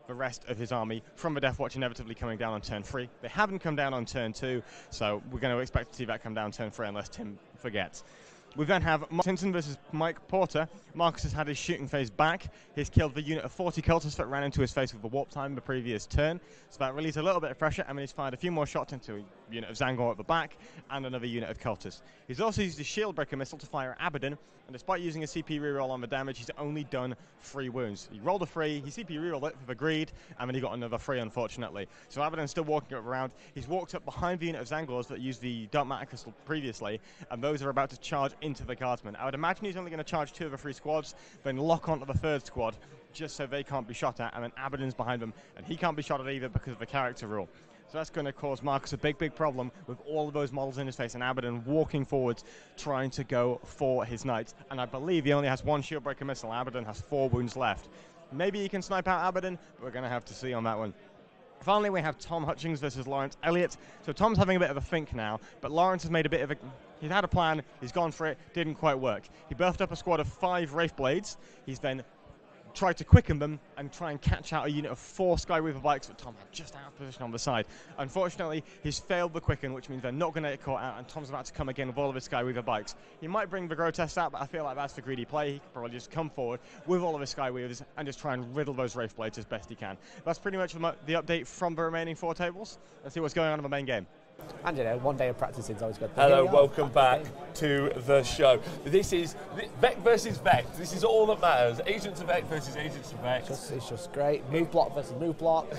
the rest of his army from the Death Watch inevitably coming down on turn 3. They haven't come down on turn 2, so we're going to expect to see that come down turn 3 unless Tim forgets. We then have Mark Tinson versus Mike Porter. Marcus has had his shooting phase back. He's killed the unit of 40 cultists that ran into his face with the warp time the previous turn. So that released a little bit of pressure, and then he's fired a few more shots into a unit of Zangor at the back and another unit of cultists. He's also used his shield breaker missile to fire at Abaddon, and despite using a CP reroll on the damage, he's only done 3 wounds. He rolled a 3, he CP rerolled it for the greed, and then he got another 3, unfortunately. So Abaddon's still walking up around. He's walked up behind the unit of Zangors that used the Dark Matter Crystal previously, and those are about to charge into the Guardsmen. I would imagine he's only going to charge 2 of the 3 squads, then lock onto the 3rd squad, just so they can't be shot at, and then Abaddon's behind them, and he can't be shot at either because of the character rule. So that's going to cause Marcus a big problem with all of those models in his face, and Abaddon walking forwards, trying to go for his knights. And I believe he only has 1 shield breaker missile. Abaddon has 4 wounds left. Maybe he can snipe out Abaddon, but we're going to have to see on that one. Finally, we have Tom Hutchings versus Lawrence Elliott. So Tom's having a bit of a think now, but Lawrence has made a bit of a... He's had a plan, he's gone for it, didn't quite work. He buffed up a squad of 5 Wraith Blades. He's then tried to quicken them and try and catch out a unit of 4 Skyweaver bikes that Tom had just out of position on the side. Unfortunately, he's failed the quicken, which means they're not going to get caught out, and Tom's about to come again with all of his Skyweaver bikes. He might bring the Grotesque out, but I feel like that's for greedy play. He could probably just come forward with all of his Skyweavers and just try and riddle those Wraith Blades as best he can. That's pretty much the update from the remaining 4 tables. Let's see what's going on in the main game. And you know, 1 day of practicing is always good. Hello, welcome back to the show. This is Vect versus Vect. This is all that matters. Agents of Vect versus Agents of Vect. It's just great. Move block versus move block.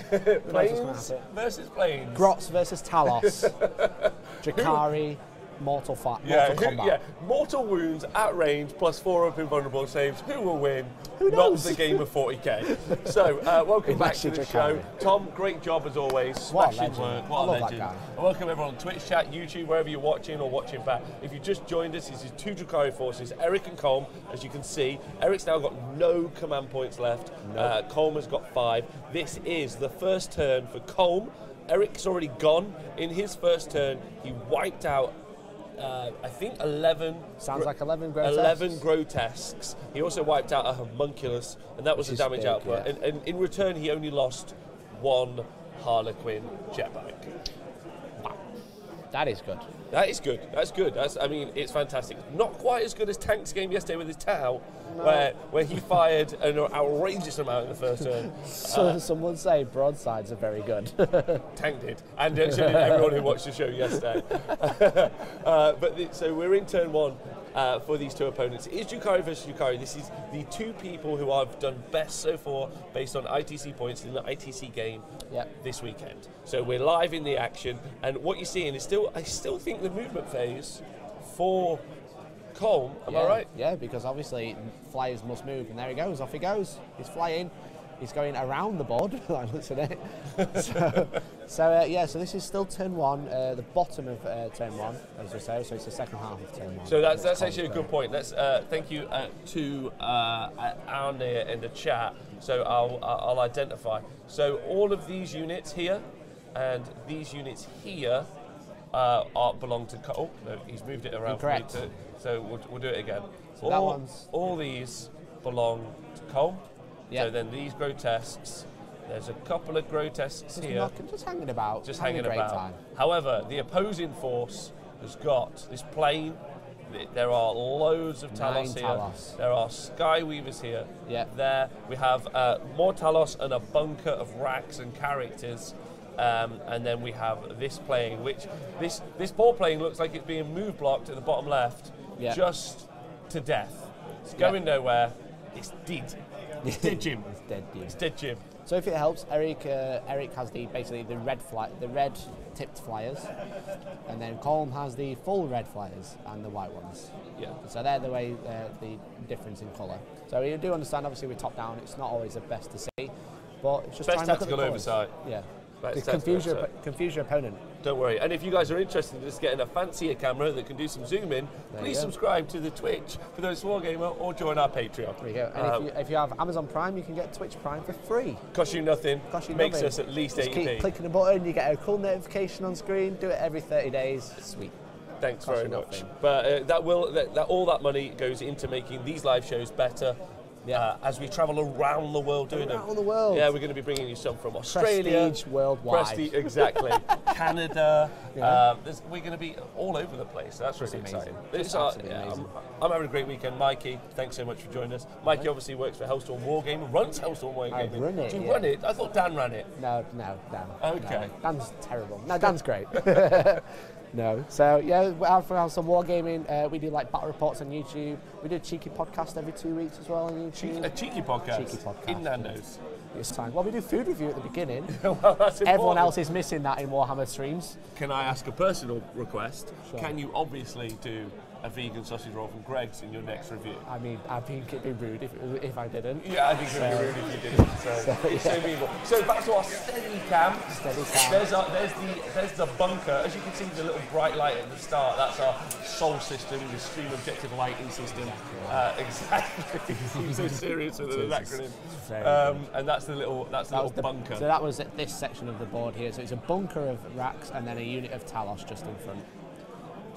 Planes versus planes. Grots versus Talos. Drakari. Mortal combat. Yeah, mortal wounds at range plus 4 up invulnerable saves. Who will win? Who knows? Not the game of 40k. So, welcome back to the show. Tom, great job as always. Smashing work. What a legend. And welcome everyone on Twitch chat, YouTube, wherever you're watching or watching back. If you just joined us, this is 2 Drakari forces, Eric and Colm, as you can see. Eric's now got no command points left. Colm has got 5. This is the first turn for Colm. Eric's already gone. In his first turn, he wiped out I think 11. Sounds like 11 grotesques. 11 grotesques. He also wiped out a homunculus, and that was the damage output. Yeah. And in return, he only lost 1 Harlequin jet bike. Wow. That is good. That is good. That's good. I mean, it's fantastic. Not quite as good as Tank's game yesterday with his Tau, where he fired an outrageous amount in the first turn. So someone say broadsides are very good. Tank did, and so did everyone who watched the show yesterday. So we're in turn 1. for these two opponents. It is Drukhari versus Drukhari. This is the two people who have done best so far based on ITC points in the ITC game this weekend. So we're live in the action, and what you're seeing is I still think the movement phase for Colm, am I right? Yeah, because obviously flyers must move, and there he goes, off he goes. He's flying. He's going around the board. I looked at it. So this is still turn one, the bottom of turn one, as we say. So it's the second half of turn one. So that's actually a good point. Let's thank you to Arne in the chat. So I'll identify. So all of these units here and these units here belong to Colm. No, he's moved it around. Correct. For me so we'll do it again. So all these belong to Colm. Yep. So then these grotesques, there's a couple of grotesques here. Just hanging about. Just having hanging a great about. Time. However, the opposing force has got this plane. There are loads of Talos here. Talos. There are Skyweavers here. Yep. There we have more Talos and a bunker of racks and characters. And then we have this plane, which this ball plane looks like it's being move blocked at the bottom left, just to death. It's going nowhere. It's dead. It's dead, Jim. It's dead, Jim. It's dead, Jim. So if it helps, Eric has basically the red tipped flyers, and then Colm has the full red flyers and the white ones. Yeah. So they're the difference in colour. So you do understand, obviously, with top down, it's not always the best to see, but it's just best trying to look at tactical the oversight. Yeah. Best Confuse your opponent. Don't worry. And if you guys are interested in just getting a fancier camera that can do some zoom in, please subscribe to the Twitch for those Wargamer or join our Patreon. There you go. And if you have Amazon Prime, you can get Twitch Prime for free. Costs you nothing. Makes nothing. us at least just 80p. Keep clicking a button, you get a cool notification on screen. Do it every 30 days. Sweet. Thanks very much. But all that money goes into making these live shows better. Yeah. As we travel around the world doing them. Around the world. Yeah, we're going to be bringing you some from Australia. Prestige worldwide. Prestige, exactly. Canada. We're going to be all over the place. That's really exciting. Amazing. I'm having a great weekend. Mikey, thanks so much for joining us. Mikey obviously works for Hellstorm Wargaming, runs Hellstorm Wargaming. I run it. Do you run it? I thought Dan ran it. No, Dan. Okay. No, Dan's terrible. No, Dan's great. No. So, we have some Wargaming. We do like battle reports on YouTube. We do a cheeky podcast every 2 weeks as well on YouTube. A cheeky podcast? Cheeky podcast. In Nando's. It's time. Well, we do food review at the beginning. Well, that's important. Everyone else is missing that in Warhammer streams. Can I ask a personal request? Sure. Can you obviously do a vegan sausage roll from Greg's in your next review? I mean, I think it'd be rude if I didn't. Yeah, I think it'd be rude if you didn't. It's so meaningful. So back to our steady cam. There's the bunker. As you can see, the little bright light at the start. That's our Sol system, the stream objective lighting system. Exactly. Seems so serious with an acronym. And that's the little bunker. So that was at this section of the board here. So it's a bunker of racks and then a unit of Talos just in front.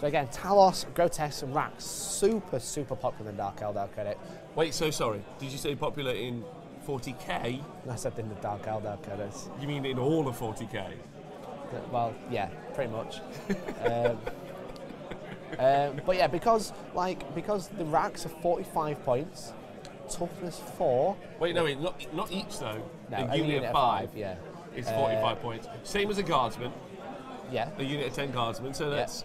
So again, Talos, Grotesques and Racks, super popular in Dark Eldar credit. Wait, so sorry, did you say popular in 40k? I said in the Dark Eldar credits. You mean in all of 40k? Well, yeah, pretty much. But yeah, because the Racks are 45 points, toughness 4. Wait, not each though. No, a unit of 5. Yeah. It's 45 points. Same as a guardsman. Yeah. A unit of 10 guardsmen, so that's...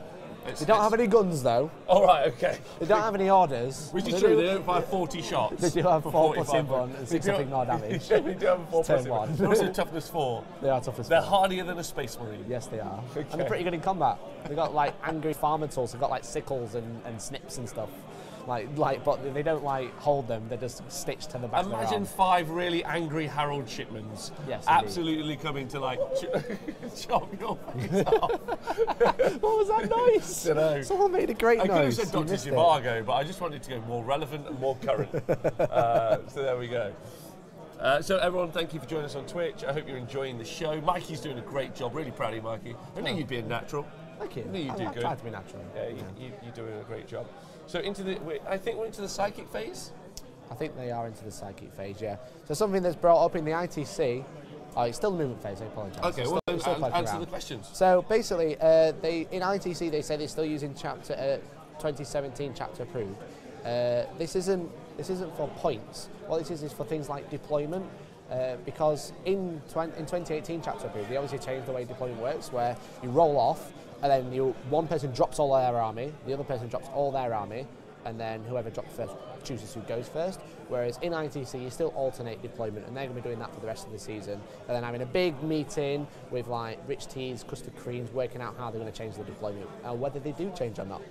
They don't have any guns though. All right, okay. They don't have any orders. Which is true, they don't fire 40 shots. They do have 4 plus inborn and 6 of ignore damage. They do have a 4 plus inborn. They're also toughness 4. They are toughness 4. They're hardier than a space marine. Yes, they are. Okay. And they're pretty good in combat. They've got like angry farmer tools. They've got like sickles and snips and stuff. But they don't hold them. They're just stitched to the back of their arm. Imagine 5 really angry Harold Shipmans. Yes, absolutely coming to chop your face off. What was that noise? I don't know. Someone made a great noise. I could have said Dr. Zhivago, but I just wanted to go more relevant and more current. So there we go. So everyone, thank you for joining us on Twitch. I hope you're enjoying the show. Mikey's doing a great job. Really proud of you, Mikey. I knew you'd be a natural. Thank you. I knew you'd do good. I tried to be natural. Yeah, you're doing a great job. So I think we're into the psychic phase? I think they are into the psychic phase, yeah. So something that's brought up in the ITC, it's still the movement phase, I apologise. Okay, answer the questions. So basically, in ITC they say they're still using chapter 2017 chapter approved. This isn't for points. What this is for things like deployment. Because in 2018 chapter approved, they obviously changed the way deployment works, where you roll off, and then one person drops all their army, the other person drops all their army, and then whoever drops first chooses who goes first. Whereas in ITC, you still alternate deployment, and they're going to be doing that for the rest of the season. And then having a big meeting with like rich teas, custard creams, working out how they're going to change the deployment, and whether they do change or not.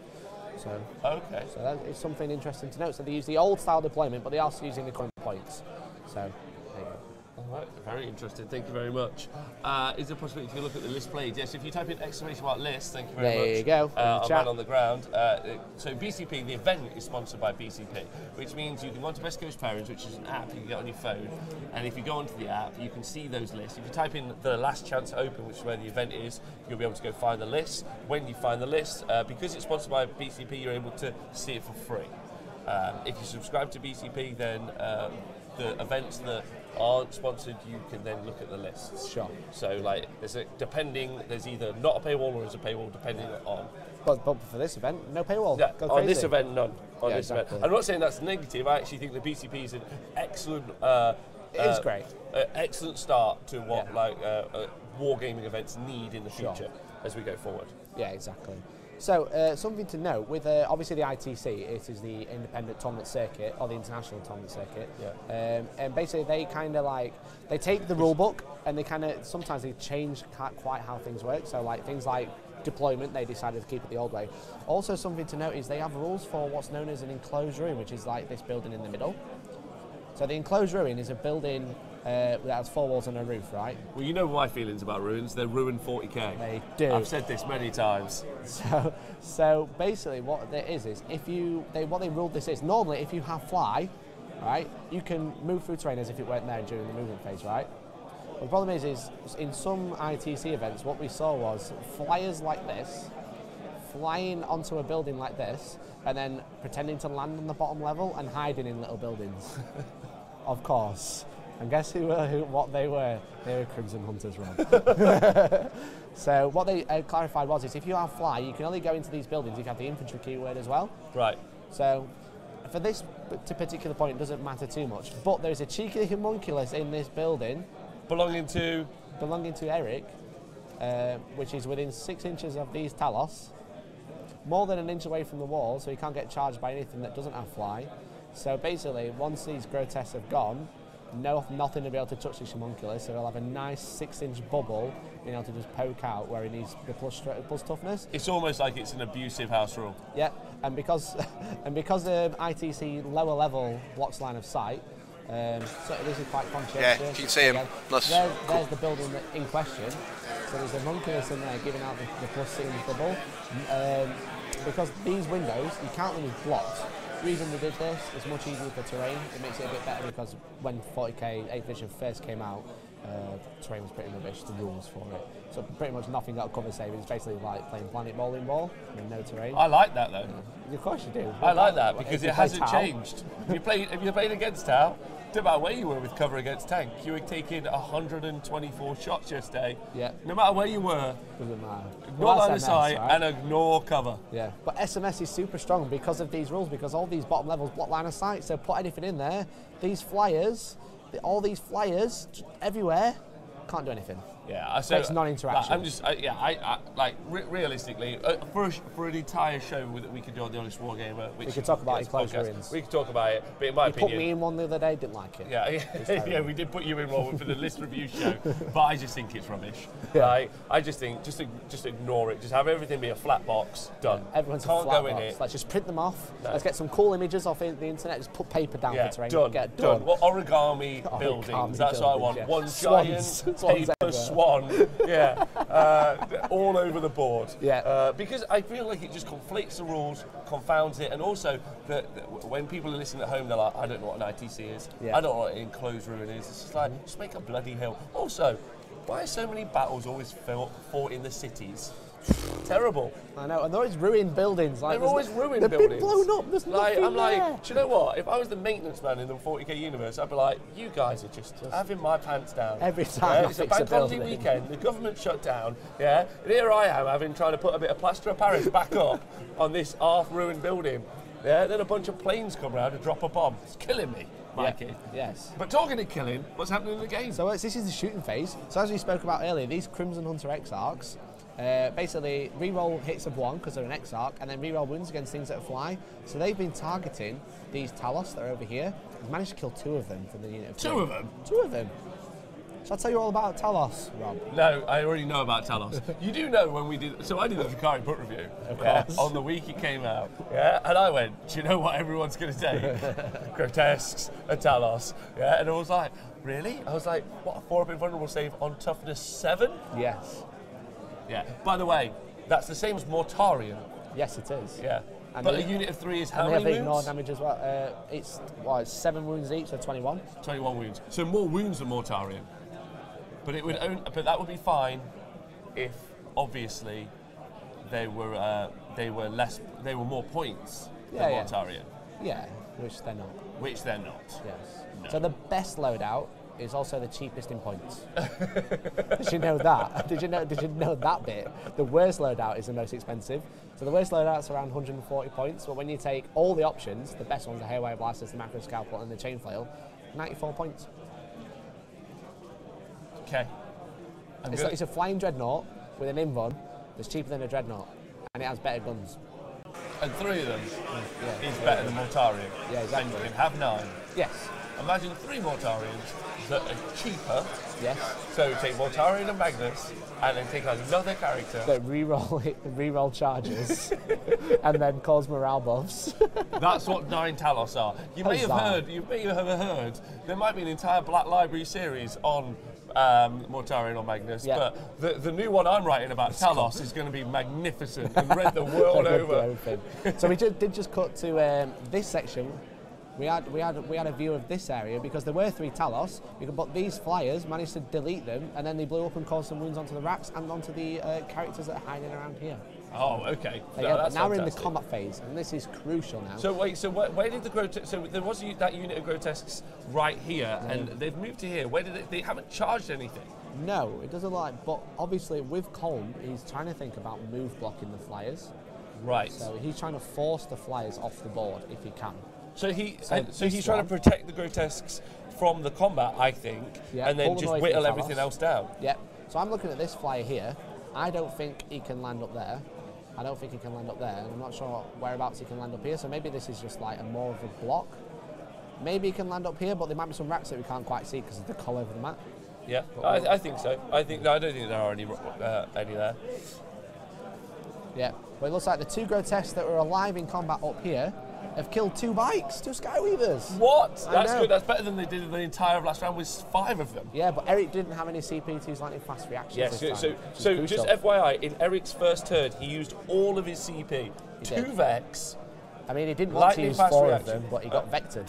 So, okay. So that is something interesting to note. So they use the old style deployment, but they are still using the current points. So there you go. All right, very interesting. Thank you very much. Is there a possibility to look at the list played? Yes, if you type in !list, thank you very much. There you go. I'm man on the ground. So BCP, the event is sponsored by BCP, which means you can go onto Best Coast Pairings, which is an app you can get on your phone, and if you go onto the app, you can see those lists. If you type in the last chance to open, which is where the event is, you'll be able to go find the list. When you find the list, because it's sponsored by BCP, you're able to see it for free. If you subscribe to BCP, then the events that aren't sponsored, you can then look at the lists. Sure. So like, there's either not a paywall or there's a paywall depending on. But for this event, no paywall. Yeah, Go on crazy. this event, none. On this exactly. event, I'm not saying that's negative. I actually think the BCP is an excellent. It is great. Excellent start to what wargaming events need in the future as we go forward. Yeah, exactly. So something to note with obviously the ITC, it is the independent tournament circuit or the international tournament circuit. Yeah. And basically they kind of like they take the rule book and they kind of sometimes they change quite how things work. So like things like deployment, they decided to keep it the old way. Also, something to note is they have rules for what's known as an enclosed ruin, which is like this building in the middle. So the enclosed ruin is a building that has 4 walls and a roof, right? Well, you know my feelings about ruins. They're ruined 40k. They do. I've said this many times. So basically, what there is what they ruled this is normally if you have fly, right, you can move through terrain as if it weren't there during the movement phase, right? But the problem is in some ITC events, what we saw was flyers like this flying onto a building like this, and then pretending to land on the bottom level and hiding in little buildings. Of course. And guess what they were? They were Crimson Hunters, Rob. So what they clarified was if you have fly, you can only go into these buildings if you have the infantry keyword as well. Right. So for this particular point, it doesn't matter too much. But there's a cheeky homunculus in this building. Belonging to Eric, which is within 6 inches of these Talos. More than an inch away from the wall, so he can't get charged by anything that doesn't have fly. So basically, once these grotesques have gone, nothing will be able to touch this homunculus, so he'll have a nice 6-inch bubble being able to just poke out where he needs the plus toughness. It's almost like it's an abusive house rule. Yeah, and because ITC lower level blocks line of sight, so this is quite conscientious. Yeah, you can see him. There's the building in question. So there's a homunculus in there giving out the plus 6-inch bubble. Because these windows, you can't really block. The reason we did this is much easier for terrain. It makes it a bit better because when 40k 8th edition first came out, terrain was pretty rubbish, the rules for it. So pretty much nothing got cover save. It's basically like playing Planet Bowling Ball with no terrain. I like that though. Of course you do. I like that because it hasn't changed. If you played against Tau, no matter where you were with cover against tank, you were taking 124 shots yesterday. Yeah. No matter where you were. Doesn't matter. Ignore line of sight and ignore cover. Yeah. But SMS is super strong because of these rules, because all these bottom levels block line of sight. So put anything in there. These flyers, all these flyers everywhere, can't do anything. Yeah, so it's non-interaction. I'm just, realistically, for an entire show that we could do on the Honest Wargamer, which we could talk about enclosed ruins. We could talk about it, but in my opinion, you put me in one the other day, didn't like it. Yeah, we did put you in one for the list review show, but I just think it's rubbish. Yeah. Right? I just think just ignore it. Just have everything be a flat box. Done. Everyone's can't a flat go box. in it. Let's just print them off. No. Let's get some cool images off the internet. Just put paper down for terrain. Done. Get done. Well, origami buildings. That's what I want. Yeah. One Swans. giant Swans paper everywhere. swan. Yeah, all over the board. Yeah. Because I feel like it just conflates the rules, confounds it, and also when people are listening at home, they're like, I don't know what an ITC is. Yeah. I don't know what an enclosed ruin is. It's just like, just make a bloody hill. Also, why are so many battles always fought in the cities? Terrible. I know, and they're always ruined buildings. They're always ruined they've buildings. They've been blown up. There's nothing I'm there. like, do you know what? If I was the maintenance man in the 40k universe, I'd be like, you guys are just having my pants down. Every time I it's a fix a bank holiday building. weekend, the government shut down, yeah, and here I am trying to put a bit of plaster of Paris back up on this half-ruined building. Yeah, then a bunch of planes come around and drop a bomb. It's killing me, Mikey. Yes. But talking of killing, what's happening in the game? So this is the shooting phase. So as we spoke about earlier, these Crimson Hunter Exarchs, Basically, reroll hits of 1 because they're an X-Arc, and then reroll wounds against things that fly. So they've been targeting these Talos that are over here. We've managed to kill 2 of them from the unit of 3. 2 of them? 2 of them. Shall I tell you all about Talos, Rob? No, I already know about Talos. You do know when we did... So I did the Drakari book review. Of course. On the week it came out. Yeah, and I went, do you know what everyone's going to say? Grotesques and Talos. Yeah, and I was like, really? I was like, what, a 4-up invulnerable save on toughness 7? Yes. Yeah. By the way, that's the same as Mortarion. Yes, it is. Yeah. And but a unit of 3 is how and many they wounds? have ignore damage as well. It's 7 wounds each, so 21. 21 wounds. So more wounds than Mortarion. But it would but that would be fine if obviously they were more points than Mortarion. Yeah, which they're not. Which they're not. Yes. No. So the best loadout is also the cheapest in points. Did you know that? Did you know that bit? The worst loadout is the most expensive. So the worst loadout's around 140 points, but when you take all the options, the best ones, the Haywire Blasters, the Macro Scalpel, and the Chain Flail, 94 points. Okay. It's a flying dreadnought with an invuln that's cheaper than a dreadnought, and it has better guns. And 3 of them is better than Mortarion. Yeah, exactly. And you can have 9. Yes. Imagine 3 Mortarions that are cheaper. Yes. So take Mortarion and Magnus, and then take another character. That reroll charges, and then cause morale buffs. That's what 9 Talos are. You may have heard. There might be an entire Black Library series on Mortarion or Magnus, but the new one I'm writing about Talos is going to be magnificent and read the world over. So we did just cut to this section. We had a view of this area because there were 3 Talos, but these flyers managed to delete them, and then they blew up and caused some wounds onto the racks and onto the characters that are hiding around here. Oh, okay. But now we're in the combat phase, and this is crucial now. So wait, so where did the grotesque? So there was that unit of grotesques right here, and they've moved to here. Where did they haven't charged anything? No, it doesn't like. But obviously, with Colm, he's trying to think about move blocking the flyers. Right. So he's trying to force the flyers off the board if he can. So he's trying to protect the grotesques from the combat, I think, and then just whittle everything else down. Yep. So I'm looking at this flyer here. I don't think he can land up there. I don't think he can land up there, and I'm not sure whereabouts he can land up here. So maybe this is just like more of a block. Maybe he can land up here, but there might be some racks that we can't quite see because of the colour of the map. Yeah, I think so. I don't think there are any there. Yeah, but it looks like the 2 grotesques that were alive in combat up here have killed 2 bikes, 2 Skyweavers. What? That's good. That's better than they did in the entire last round with 5 of them. Yeah, but Eric didn't have any CP2s lightning fast reactions. Yes, this time, so just FYI, in Eric's first turn, he used all of his CP. 2 Vex. I mean, he didn't want to use 4 of them, but he got vectored.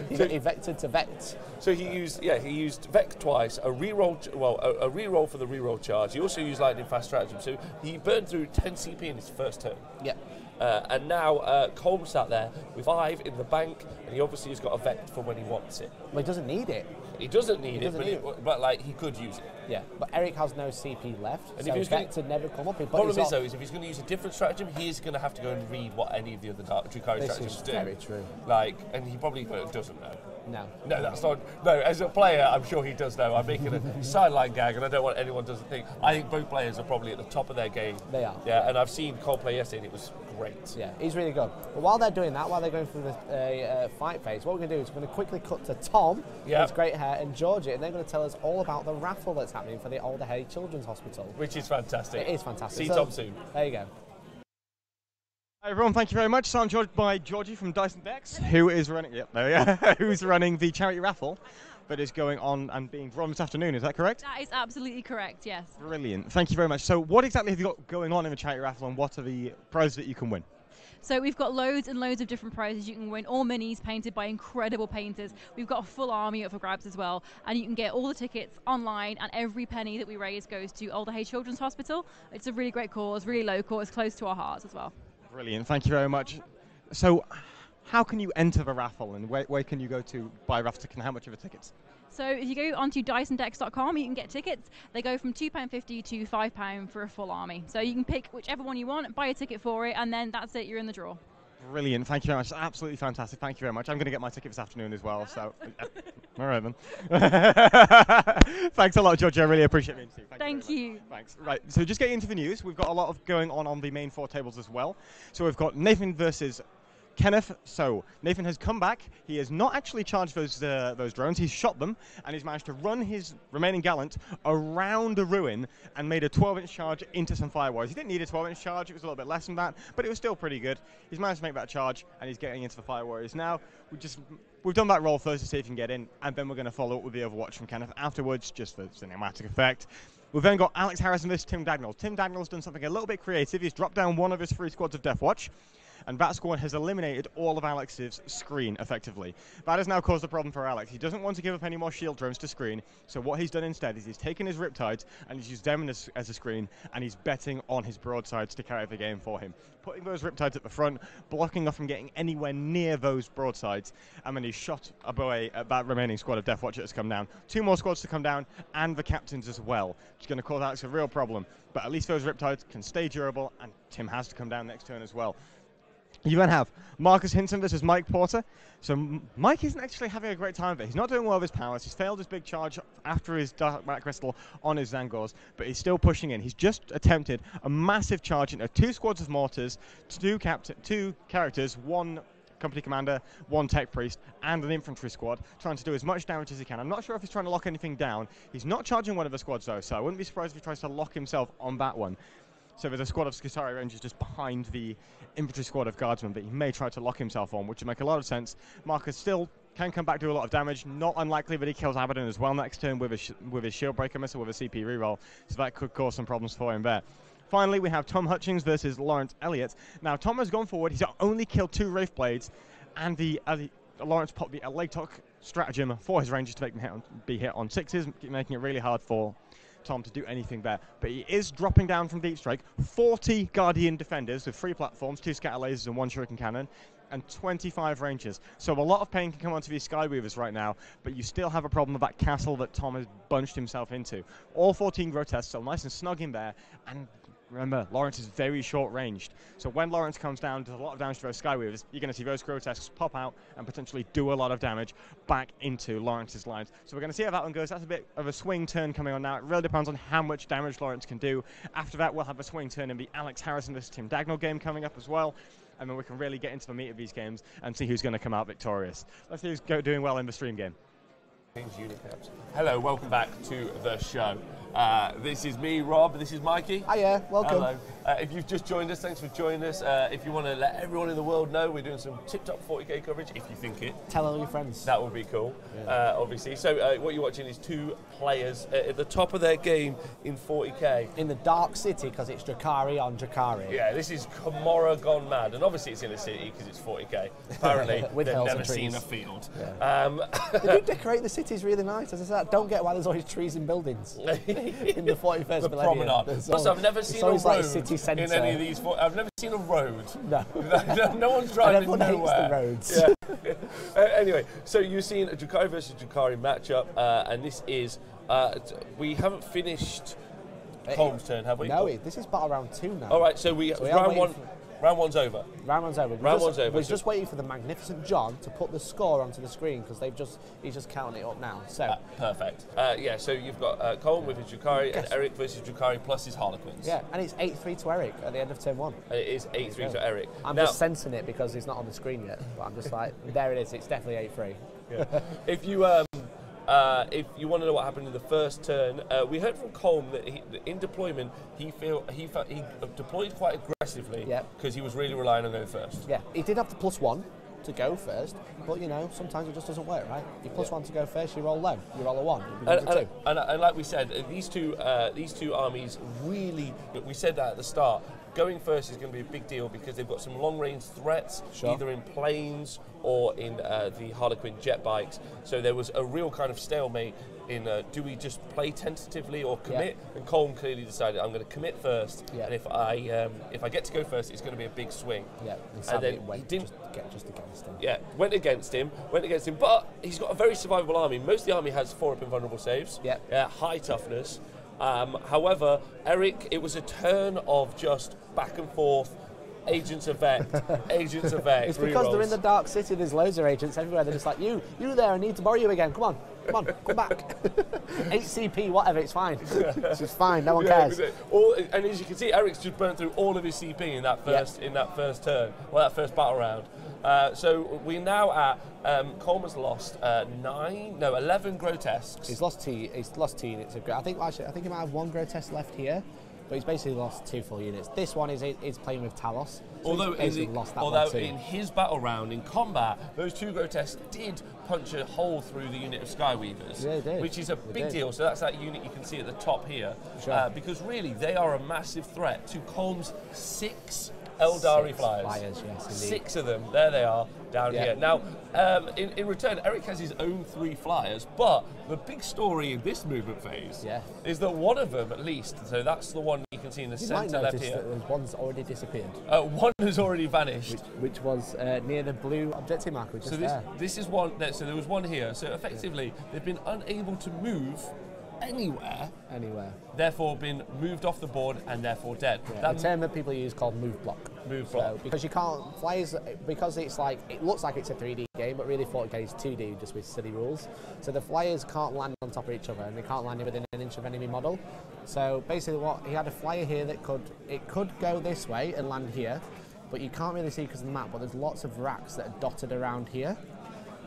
he vectored to Vect. So he used Vect twice, a reroll for the reroll charge. He also used lightning fast stratagem. So he burned through 10 CP in his first turn. Yeah. And now Colm sat there with 5 in the bank, and he obviously has got a Vect for when he wants it. Well, he doesn't need it. He doesn't need it, but like he could use it. Yeah, but Eric has no CP left, and so if Vect had never come up. The problem is, though, is if he's going to use a different stratagem, he's going to have to go and read what any of the other Drakari stratagems do. Very true. Like, and he probably doesn't know. No, that's not. No, as a player, I'm sure he does know. I'm making a sideline gag, and I don't want anyone to think. I think both players are probably at the top of their game. They are. Yeah, and I've seen Cole play yesterday, and it was great. Yeah, he's really good. But while they're doing that, while they're going through the fight phase, what we're going to do is we're going to quickly cut to Tom, with his great hair, and Georgie, and they're going to tell us all about the raffle that's happening for the Older Hay Children's Hospital. Which is fantastic. It is fantastic. See Tom soon. There you go. Hi everyone, thank you very much. So I'm joined by Georgie from Dyson Decks, who is running, who's running the charity raffle that is going on and being run this afternoon. Is that correct? That is absolutely correct, yes. Brilliant. Thank you very much. So what exactly have you got going on in the charity raffle, and what are the prizes that you can win? So we've got loads and loads of different prizes you can win, all minis painted by incredible painters. We've got a full army up for grabs as well, and you can get all the tickets online, and every penny that we raise goes to Older Hay Children's Hospital. It's a really great cause, really local, it's close to our hearts as well. Brilliant, thank you very much. So how can you enter the raffle, and where can you go to buy raffle tickets, and how much are the tickets? So if you go onto dysondecks.com, you can get tickets. They go from £2.50 to £5 for a full army. So you can pick whichever one you want, buy a ticket for it, and then that's it, you're in the draw. Brilliant, thank you very much. Absolutely fantastic, thank you very much. I'm going to get my ticket this afternoon as well. So. All right, then. Thanks a lot, George. I really appreciate it. Thank you. Thanks. Right, so just getting into the news, we've got a lot of going on the main 4 tables as well. So we've got Nathan versus Kenneth. So Nathan has come back. He has not actually charged those drones. He's shot them, and he's managed to run his remaining Gallant around a ruin and made a 12-inch charge into some firewalls. He didn't need a 12-inch charge. It was a little bit less than that, but it was still pretty good. He's managed to make that charge, and he's getting into the fire warriors now. We've done that roll first to see if he can get in, and then we're going to follow up with the Overwatch from Kenneth afterwards, just for cinematic effect. We've then got Alex Harrison versus Tim Dagnall. Tim Dagnall's done something a little bit creative. He's dropped down one of his 3 squads of Deathwatch, and that squad has eliminated all of Alex's screen, effectively. That has now caused a problem for Alex. He doesn't want to give up any more shield drones to screen, so what he's done instead is he's taken his Riptides and he's used them as a screen, and he's betting on his broadsides to carry the game for him. Putting those Riptides at the front, blocking off from getting anywhere near those broadsides, and then he's shot away at that remaining squad of Deathwatch that's come down. 2 more squads to come down, and the captains as well, which is going to cause Alex a real problem. But at least those Riptides can stay durable, and Tim has to come down next turn as well. You then have Marcus Hinton versus Mike Porter. So Mike isn't actually having a great time of it. He's not doing well with his powers. He's failed his big charge after his Dark Black Crystal on his Zangors, but he's still pushing in. He's just attempted a massive charge into 2 squads of mortars, 2 characters, 1 company commander, 1 tech priest, and an infantry squad, trying to do as much damage as he can. I'm not sure if he's trying to lock anything down. He's not charging one of the squads though, so I wouldn't be surprised if he tries to lock himself on that one. So there's a squad of Skitari Rangers just behind the infantry squad of Guardsmen that he may try to lock himself on, which would make a lot of sense. Marcus still can come back, do a lot of damage. Not unlikely that he kills Abaddon as well next turn with his Shield Breaker missile with a CP reroll, so that could cause some problems for him there. Finally, we have Tom Hutchings versus Lawrence Elliott. Now, Tom has gone forward. He's only killed 2 Wraith Blades, and Lawrence popped the Alatok stratagem for his Rangers to make them be hit on 6s, making it really hard for Tom to do anything there. But he is dropping down from Deep Strike 40 Guardian Defenders with 3 platforms, 2 scatter lasers and 1 shuriken cannon, and 25 Rangers. So a lot of pain can come onto these Skyweavers right now, but you still have a problem with that castle that Tom has bunched himself into. All 14 Grotesques, so nice and snug in there, and remember, Lawrence is very short-ranged. So when Lawrence comes down, does a lot of damage to those Skyweavers, you're going to see those Grotesques pop out and potentially do a lot of damage back into Lawrence's lines. So we're going to see how that one goes. That's a bit of a swing turn coming on now. It really depends on how much damage Lawrence can do. After that, we'll have a swing turn in the Alex Harrison versus Tim Dagnall game coming up as well. And then we can really get into the meat of these games and see who's going to come out victorious. Let's see who's doing well in the stream game. Hello, welcome back to the show. This is me, Rob. This is Mikey. Hiya, welcome. Hello. If you've just joined us, thanks for joining us. If you want to let everyone in the world know, we're doing some tip-top 40k coverage, if you think it. Tell all your friends. That would be cool, obviously. So what you're watching is 2 players at the top of their game in 40k. In the Dark City, because it's Drakari on Drakari. Yeah, this is Kamora gone mad. And obviously it's in a city because it's 40k. Apparently, they've never seen a field. Yeah. They do decorate the cities really nice. As I said, I don't get why there's always trees and buildings in the 41st the millennium. Promenade. Plus, I've never seen a road like city centre in any of these. I've never seen a road. No. No one's driving everyone nowhere. hates the roads. Yeah. Anyway, so you've seen a Drakari versus Drakari matchup, and this is we haven't finished Colm's turn, have we? No, this is battle round 2 now. All right, so round 1. Round 1's over. Round 1's over. Round 1's over. We're just waiting for the magnificent John to put the score onto the screen because he's just counting it up now. So perfect. Yeah, so you've got Colm with his Drakari and Eric versus Drakari plus his Harlequins. Yeah, and it's 8-3 to Eric at the end of turn 1. And it is 8-3 to Eric. I'm just sensing it because he's not on the screen yet. But I'm just like, there it is. It's definitely 8-3. Yeah. If you want to know what happened in the first turn, we heard from Colm that in deployment he deployed quite aggressively because he was really relying on going first. Yeah, he did have the +1 to go first, but you know sometimes it just doesn't work, right? You +1 to go first, you roll low, you roll a 1, it becomes a 2. And like we said, these two armies really. We said that at the start. Going first is going to be a big deal because they've got some long-range threats, either in planes or in the Harlequin jet bikes. So there was a real kind of stalemate in do we just play tentatively or commit? And Colm clearly decided I'm going to commit first, and if I get to go first, it's going to be a big swing. Yeah, and then he didn't just against him. Yeah, went against him, but he's got a very survivable army. Most of the army has 4 up invulnerable saves. Yeah, high toughness. However, Eric, it was a turn of just back and forth, Agents Effect. Agents Effect. It's because they're in the Dark City, there's loads of agents everywhere. They're just like, you there, I need to borrow you again. Come on, come back. 8 CP, whatever, it's fine. It's just fine, no one cares. And as you can see, Eric's just burnt through all of his CP in that first turn, well, that first battle round. So we're now at, Coleman's lost 11 grotesques. He's lost 2 units of I think he might have 1 grotesque left here. But he's basically lost 2 full units. This one is playing with Talos. So although in his battle round in combat, those 2 grotesques did punch a hole through the unit of Skyweavers, yeah, they did. Which is a big deal. So that's that unit you can see at the top here, sure. Because really they are a massive threat to Colm's 6 Eldari flyers. Yes, indeed. 6 of them. There they are down here. Now, in return, Eric has his own 3 flyers, but the big story in this movement phase is that one of them, at least, so that's the one you can see in the centre left here. That one's already disappeared. One has already vanished, which was near the blue objective marker. So this is one. So there was one here. So effectively, they've been unable to move anywhere. Therefore, been moved off the board and therefore dead. Yeah, the term that people use called move block. Move block. Because you can't flyers, because it's like it looks like it's a 3D game, but really 40k is 2D just with silly rules. So the flyers can't land on top of each other, and they can't land within an inch of enemy model. So basically, what he had a flyer here that could go this way and land here, but you can't really see because of the map. But there's lots of racks that are dotted around here.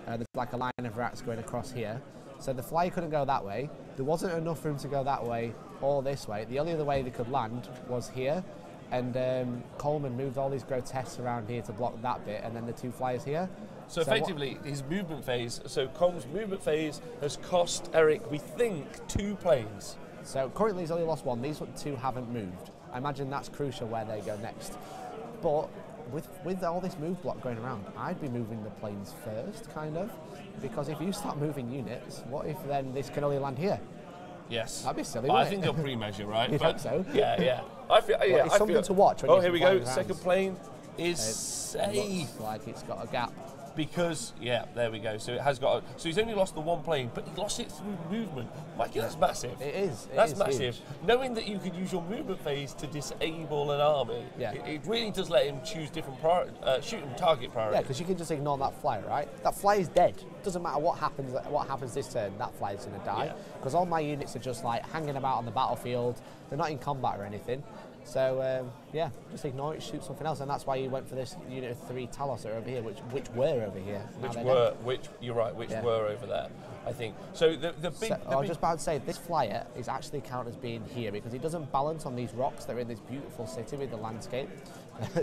There's like a line of racks going across here. So the flyer couldn't go that way. There wasn't enough room to go that way or this way. The only other way they could land was here. And Coleman moved all these grotesques around here to block that bit, and then the 2 flyers here. So effectively, his movement phase, so Coleman's movement phase has cost Eric, we think, 2 planes. So currently he's only lost 1. These 2 haven't moved. I imagine that's crucial where they go next. But with all this move block going around, I'd be moving the planes first, kind of. Because if you start moving units, what if then this can only land here? Yes. That'd be silly, I think they'll pre-measure, right? You hope so? Yeah. I feel, it's something to watch. When here we go. Second plane is safe. Looks like it's got a gap. Because, there we go. So it has got. So he's only lost the 1 plane, but he lost it through movement. Mikey, that's massive. It is. That's massive. Huge. Knowing that you could use your movement phase to disable an army, it really does let him choose different shooting target priorities. Yeah, because you can just ignore that flyer, right? That flyer is dead. Doesn't matter what happens this turn. That flyer's going to die. Because all my units are just like hanging about on the battlefield. They're not in combat or anything. So just ignore it, shoot something else, and that's why you went for this unit of 3 Talos that are over here, which were over here. You're right, were over there, I think. So I was just about to say, this flyer is actually counted as being here because it doesn't balance on these rocks that are in this beautiful city with the landscape.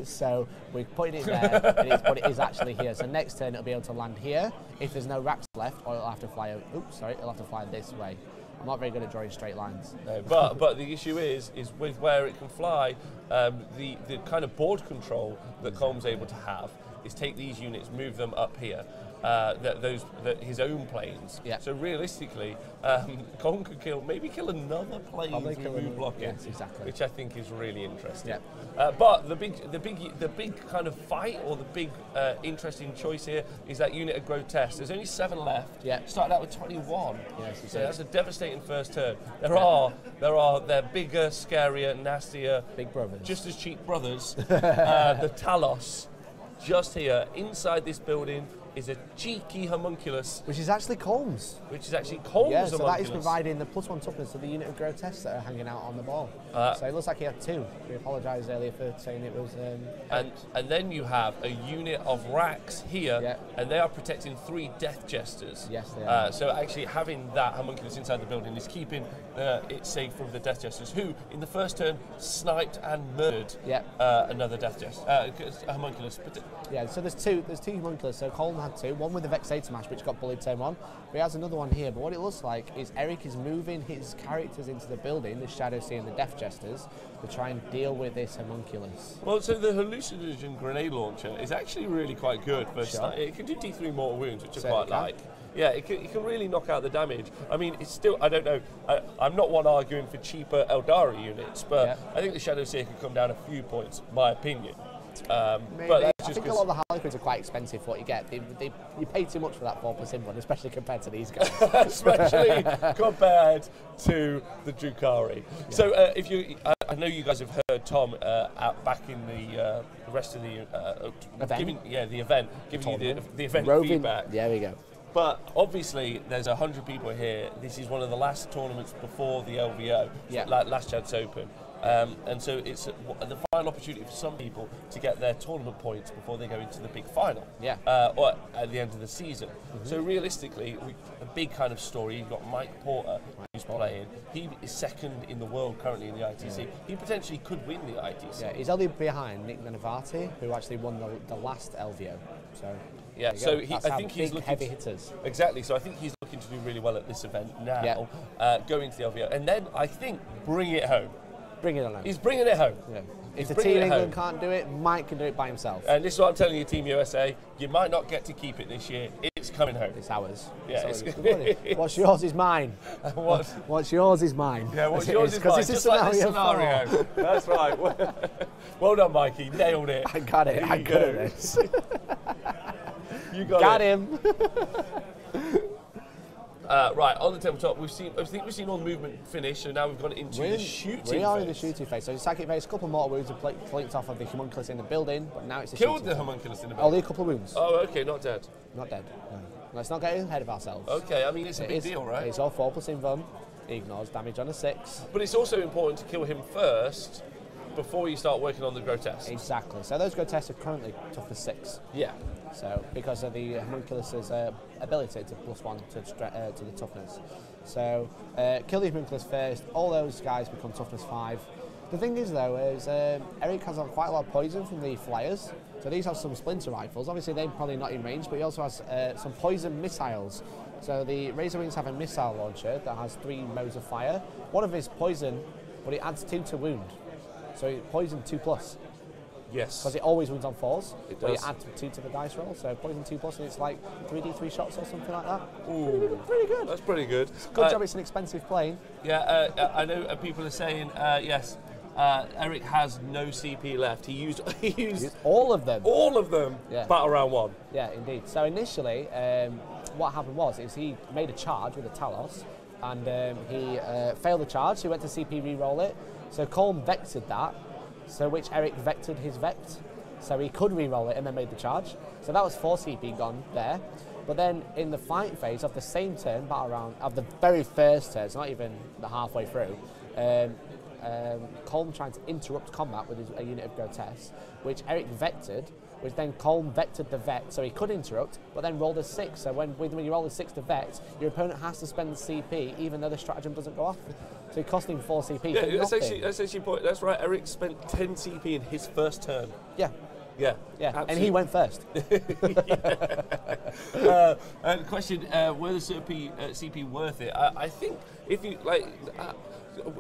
So we're putting it there, but it is actually here. So next turn it'll be able to land here if there's no racks left, or it'll have to fly. It'll have to fly this way. I'm not very good at drawing straight lines. No, but the issue is with where it can fly, the kind of board control that Colm's able to have is take these units, move them up here. His own planes. Yeah. So realistically, Colm could maybe kill another plane through move blocking, yes, exactly. which I think is really interesting. Yeah. But the big kind of fight, or the big interesting choice here is that unit of grotesque. There's only 7 left. Yeah. Started out with 21. Yes, so that's a devastating first turn. They're bigger, scarier, nastier, big brothers, just as cheap brothers. The Talos, just here inside this building, is a cheeky homunculus. Which is actually Colm's. So homunculus. That is providing the +1 toughness to the unit of grotesques that are hanging out on the ball. So it looks like he had 2. We apologise earlier for saying it was... and then you have a unit of racks here, and they are protecting 3 death jesters. Yes, they are. So actually having that homunculus inside the building is keeping it safe from the death jesters, who in the first turn sniped and murdered another death jester, homunculus. So there's two homunculus. So Colm had 2, one with the Vexator Mash, which got bullied turn 1, but he has another one here. But what it looks like is Eric is moving his characters into the building, the Shadow Sea and the Death Jesters, to try and deal with this homunculus. Well, so the hallucinogen grenade launcher is actually really quite good. It can do D3 mortal wounds, which I quite like. Yeah, it can really knock out the damage. I mean, it's still, I don't know, I'm not one arguing for cheaper Eldari units, but I think the Shadow Seer could come down a few points, my opinion. But that's I think a lot of the Harlequins are quite expensive for what you get. You pay too much for that 4+1, especially compared to these guys. Especially compared to the Drukhari. Yeah. So if you I know you guys have heard Tom out back in the rest of the event. the event, giving you the event Roving feedback. There we go. But obviously, there's 100 people here. This is one of the last tournaments before the LVO, like Last Chance Open. And so it's the final opportunity for some people to get their tournament points before they go into the big final, or at the end of the season. So realistically, a big kind of story, you've got Mike Porter who's playing. He is second in the world currently in the ITC. He potentially could win the ITC. Yeah, he's only behind Nick Nanavati, who actually won the last LVO. So yeah, so I think he's looking heavy hitters. Exactly. So I think he's looking to do really well at this event now, going to the LVO, and then I think bring it home. Bring it on home. He's bringing it home. Yeah. If the Team England can't do it, Mike can do it by himself. And this is what I'm telling you, Team USA. You might not get to keep it this year. It's coming home. It's ours. Yeah. What's yours is mine. What's yours is mine. Yeah, what's yours is mine. It's Just like this scenario. That's right. Well done, Mikey. Nailed it. I got it. I'm good at this. You got it. him. Right, on the tabletop, I think we've seen all the movement finish, so now we've gone into the shooting phase. We are in the shooting phase. So the psychic phase, a couple more wounds and flinked off of the homunculus in the building, but now it's the Killed shooting the phase. homunculus in the building? Only a couple of wounds. Oh, okay, not dead. Not dead. No. Let's not get ahead of ourselves. Okay, I mean, it's a big deal, right? It's all 4+ invuln. He ignores damage on a 6. But it's also important to kill him first before you start working on the grotesques. Exactly. So those grotesques are currently toughness 6. Yeah. So because of the homunculus's ability to +1 to the toughness. So kill the homunculus first. All those guys become toughness 5. The thing is though, is Eric has quite a lot of poison from the flyers. So these have some splinter rifles. Obviously they're probably not in range, but he also has some poison missiles. So the Razor Wings have a missile launcher that has 3 modes of fire. One of his poison, but it adds 2 to wound. So poison 2+. Yes. Because it always wounds on 4s. It but does. you add 2 to the dice roll. So poison 2+, and it's like 3d3 shots or something like that. Ooh. Pretty good. That's pretty good. Good job it's an expensive plane. Yeah, I know people are saying, yes, Eric has no CP left. He used all of them. All of them. Yeah. Battle round 1. Yeah, indeed. So initially, what happened is he made a charge with a Talos, and he failed the charge, so he went to CP re-roll it. So Colm vectored that, so which Eric vectored his vect, so he could re-roll it and then made the charge. So that was 4 CP gone there. But then in the fight phase of the same turn, battle round, of the very first turn, it's not even the halfway through, Colm tried to interrupt combat with a unit of grotesque, which Eric vectored, which then Colm vectored the vet, so he could interrupt, but then rolled a 6. So when you roll a 6 to vect, your opponent has to spend the CP, even though the stratagem doesn't go off. So it cost him 4 CP. Yeah, that's actually point. That's right. Eric spent 10 CP in his first turn. Yeah. Yeah. Yeah. And he went first. And question: were the CP worth it? I think if you like.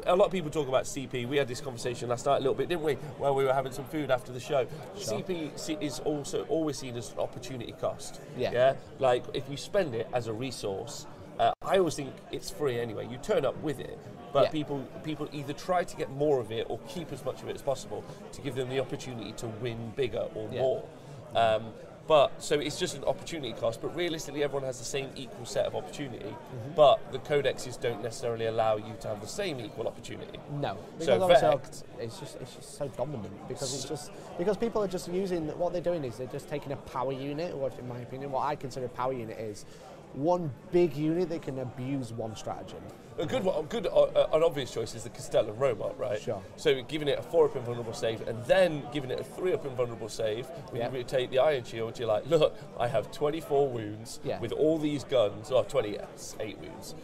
A lot of people talk about CP. We had this conversation last night a little bit, didn't we? While we were having some food after the show. Sure. CP is also always seen as an opportunity cost. Yeah. Like if you spend it as a resource, I always think it's free anyway. You turn up with it, but people either try to get more of it or keep as much of it as possible to give them the opportunity to win bigger or more. So it's just an opportunity cost, but realistically everyone has the same equal set of opportunity, but the codexes don't necessarily allow you to have the same equal opportunity. No, because it's just so dominant, because people are just using, what they're doing is they're just taking a power unit, or in my opinion, what I consider a power unit is one big unit that can abuse one stratagem. An obvious choice is the Castellan Robot, right? Sure. So giving it a 4-up invulnerable save, and then giving it a 3-up invulnerable save. When you take the Iron Shield, you're like, look, I have 24 wounds with all these guns, or 28 wounds.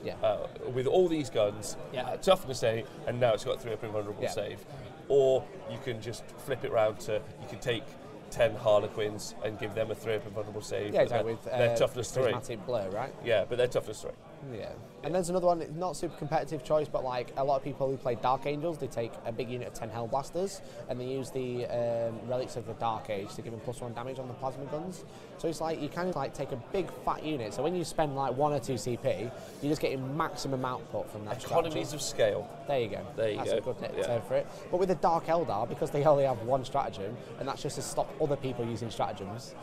With all these guns, toughness 8, and now it's got 3-up invulnerable save. Or you can just flip it around to, you can take 10 Harlequins and give them a 3-up invulnerable save. Yeah, exactly. With their toughness 3. Prismatic Blur, right? Yeah, but they're toughness 3. Yeah. And there's another one, not super competitive choice, but like a lot of people who play Dark Angels, they take a big unit of 10 Hellblasters and they use the relics of the Dark Age to give them +1 damage on the plasma guns. So it's like you kind of like take a big fat unit. So when you spend like 1 or 2 CP, you're just getting maximum output from that. Economies of scale. There you go. That's a good term for it. But with the Dark Eldar, because they only have 1 stratagem, and that's just to stop other people using stratagems,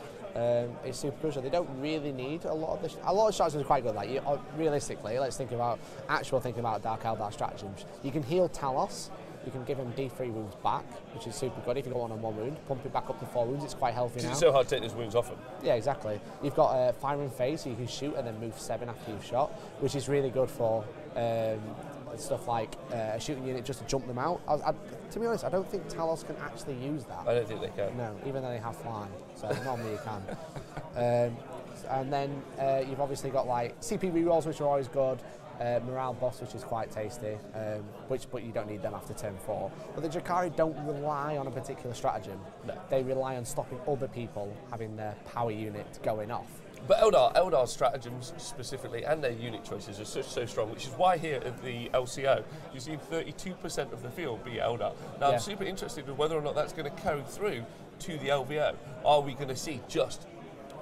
it's super crucial. They don't really need a lot of stratagems are quite good. Like realistically, let's thinking about Dark Eldar stratagems. You can heal Talos, you can give him D3 wounds back, which is super good. If you've got one on 1 wound, pump it back up to 4 wounds, it's quite healthy now. It's so hard to take those wounds off him. Yeah, exactly. You've got Fire and Phase, so you can shoot and then move 7 after you've shot, which is really good for stuff like a shooting unit just to jump them out. To be honest, I don't think Talos can actually use that. I don't think they can. No, even though they have flying, so normally you can. And then you've obviously got like CP rerolls, which are always good. Morale boss, which is quite tasty, but you don't need them after turn 4. But the Drakari don't rely on a particular stratagem. No. They rely on stopping other people having their power unit going off. But Eldar's stratagems specifically and their unit choices are so strong, which is why here at the LCO you see 32% of the field be Eldar. Now I'm super interested in whether or not that's going to carry through to the LVO. Are we going to see just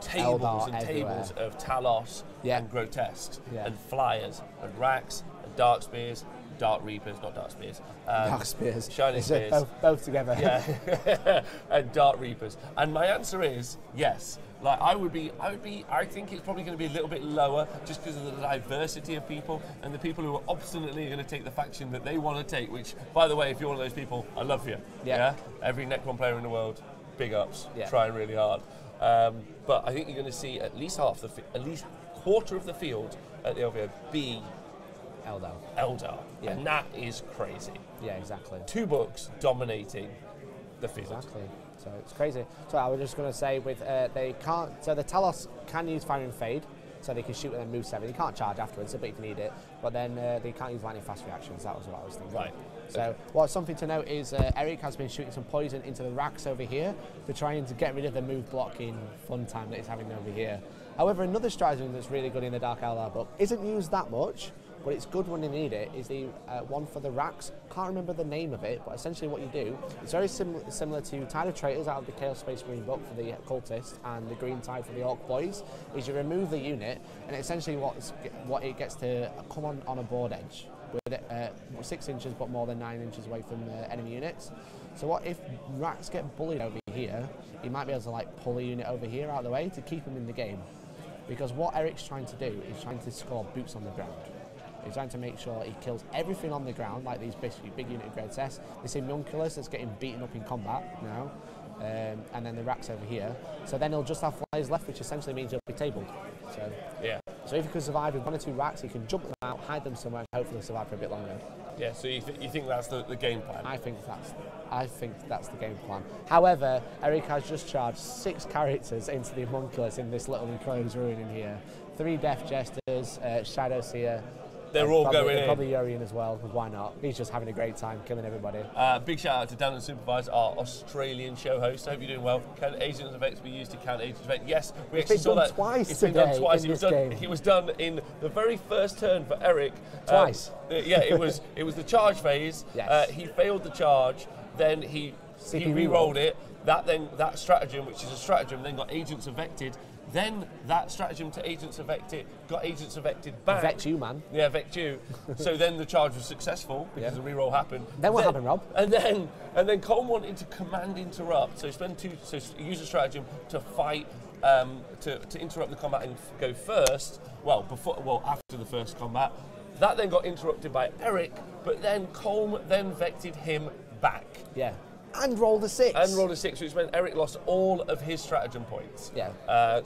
tables Eldar and everywhere. tables of Talos and Grotesques and Flyers and Racks and Dark Spears, Dark Reapers, not Dark Spears. Dark Spears. Shining Spears. Both together. Yeah, and Dark Reapers. And my answer is yes. Like I think it's probably going to be a little bit lower just because of the diversity of people and the people who are obstinately going to take the faction that they want to take, which, by the way, if you're one of those people, I love you. Yeah? Every Necron player in the world, big ups, trying really hard. But I think you're going to see at least at least quarter of the field at the LVO be Eldar. Yeah. And that is crazy. Yeah, exactly. 2 books dominating the field. Exactly. So it's crazy. So I was just going to say with they can't. So the Talos can use Fire and Fade, so they can shoot and then move 7. You can't charge afterwards, but you need it. But then they can't use lightning fast reactions. That was what I was thinking. Right. So what's something to note is Eric has been shooting some poison into the racks over here to try to get rid of the move blocking fun time that he's having over here. However, another stratagem that's really good in the Dark Eldar book isn't used that much, but it's good when you need it, is the one for the racks. Can't remember the name of it, but essentially what you do, it's very similar to Tide of Traitors out of the Chaos Space Marine book for the Cultist and the Green Tide for the Orc Boys, is you remove the unit, and essentially what it gets to come on a board edge, with it 6 inches but more than 9 inches away from enemy units. So what if racks get bullied over here, you might be able to like pull a unit over here out of the way to keep them in the game. Because what Eric's trying to do is trying to score boots on the ground. He's trying to make sure he kills everything on the ground, like these big unit Grotesques. This Homunculus that's getting beaten up in combat now, and then the racks over here. So then he'll just have Flyers left, which essentially means he'll be tabled. So yeah. So if he can survive with 1 or 2 racks, he can jump them out, hide them somewhere, and hopefully survive for a bit longer. Yeah. So you think that's the game plan? I think that's the game plan. However, Eric has just charged 6 characters into the Homunculus in this little enclosed ruin in here. 3 Death Jesters, Shadow Seer. They're all going in. Probably Yorian as well, because why not? He's just having a great time killing everybody. Big shout out to Dan and Supervise, our Australian show host. I hope you're doing well. Can Agents of X be used to count Agents of X? Yes, we actually saw that. It's been done twice. It was done in the very first turn for Eric. Twice. It was the charge phase. Yes. He failed the charge, then he re-rolled it. That stratagem, which is a stratagem, then got Agents Evected. Then that stratagem to Agents Evected got Agents Evected back. Vect you, man. Yeah, Vect you. So then the charge was successful because the reroll happened. Then what happened, Rob? And then Colm wanted to command interrupt. So use a stratagem to fight to interrupt the combat and go first. After the first combat. That then got interrupted by Eric, but then Colm then vected him back. Yeah. And rolled a 6. Which meant Eric lost all of his stratagem points. Yeah.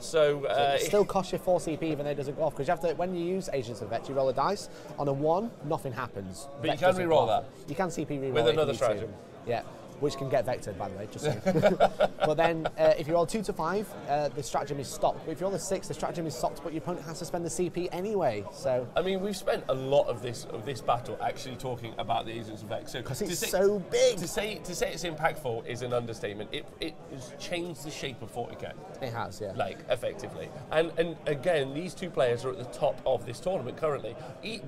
So it still costs you 4 CP even though it doesn't go off. Because you have to, when you use Agents of Vect, you roll a dice. On a 1, nothing happens. But Vect you can re-roll that. You can CP re-roll with another stratagem. Yeah. Which can get vectored, by the way, just saying. But then, if you roll 2 to 5, the stratagem is stopped. But if you roll a 6, the stratagem is stopped, but your opponent has to spend the CP anyway. So I mean, we've spent a lot of this battle actually talking about the Agents of Vex. Because it's so big. To say it's impactful is an understatement. It has changed the shape of 40k. It has, yeah. Like, effectively. And again, these 2 players are at the top of this tournament currently.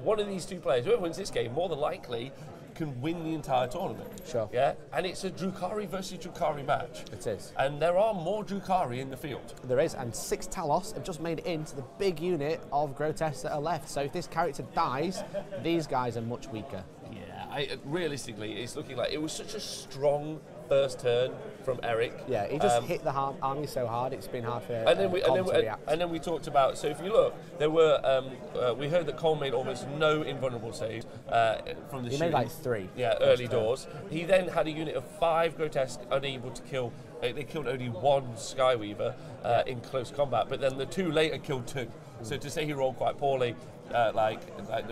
One of these 2 players, whoever wins this game, more than likely can win the entire tournament. Sure. Yeah? And it's a Drukhari versus Drukhari match. It is. And there are more Drukhari in the field. There is, and 6 Talos have just made it into the big unit of Grotesques that are left. So if this character dies, these guys are much weaker. Yeah, realistically, it's looking like it was such a strong first turn from Eric. Yeah, he just hit the army so hard, it's been hard for and then we talked about, so if you look, there were, we heard that Cole made almost no invulnerable saves from the shooting. He made like 3. Yeah, early doors. He then had a unit of 5 grotesque, unable to kill. They killed only 1 Skyweaver in close combat, but then the 2 later killed 2. So to say he rolled quite poorly,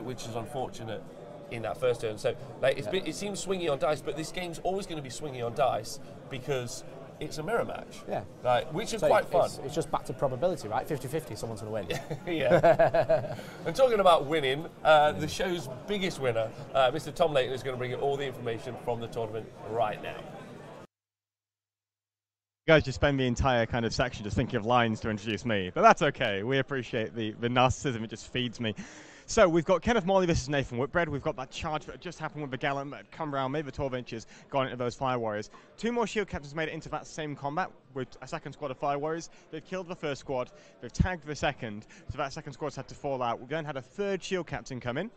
which is unfortunate in that first turn. So it seems swingy on dice, but this game's always going to be swingy on dice because it's a mirror match. Yeah. Which is quite fun. It's just back to probability, right? 50-50, someone's going to win. Yeah. And talking about winning, the show's biggest winner, Mr. Tom Layton, is going to bring you all the information from the tournament right now. You guys just spend the entire kind of section just thinking of lines to introduce me, but that's okay. We appreciate the narcissism, it just feeds me. So we've got Kenneth Morley versus Nathan Whitbread. We've got that charge that just happened with the Gallant that had come around, made the 12 inches, gone into those Fire Warriors. 2 more Shield Captains made it into that same combat with a second squad of Fire Warriors. They've killed the first squad, they've tagged the second, so that second squad's had to fall out. We then had a 3rd Shield Captain come in.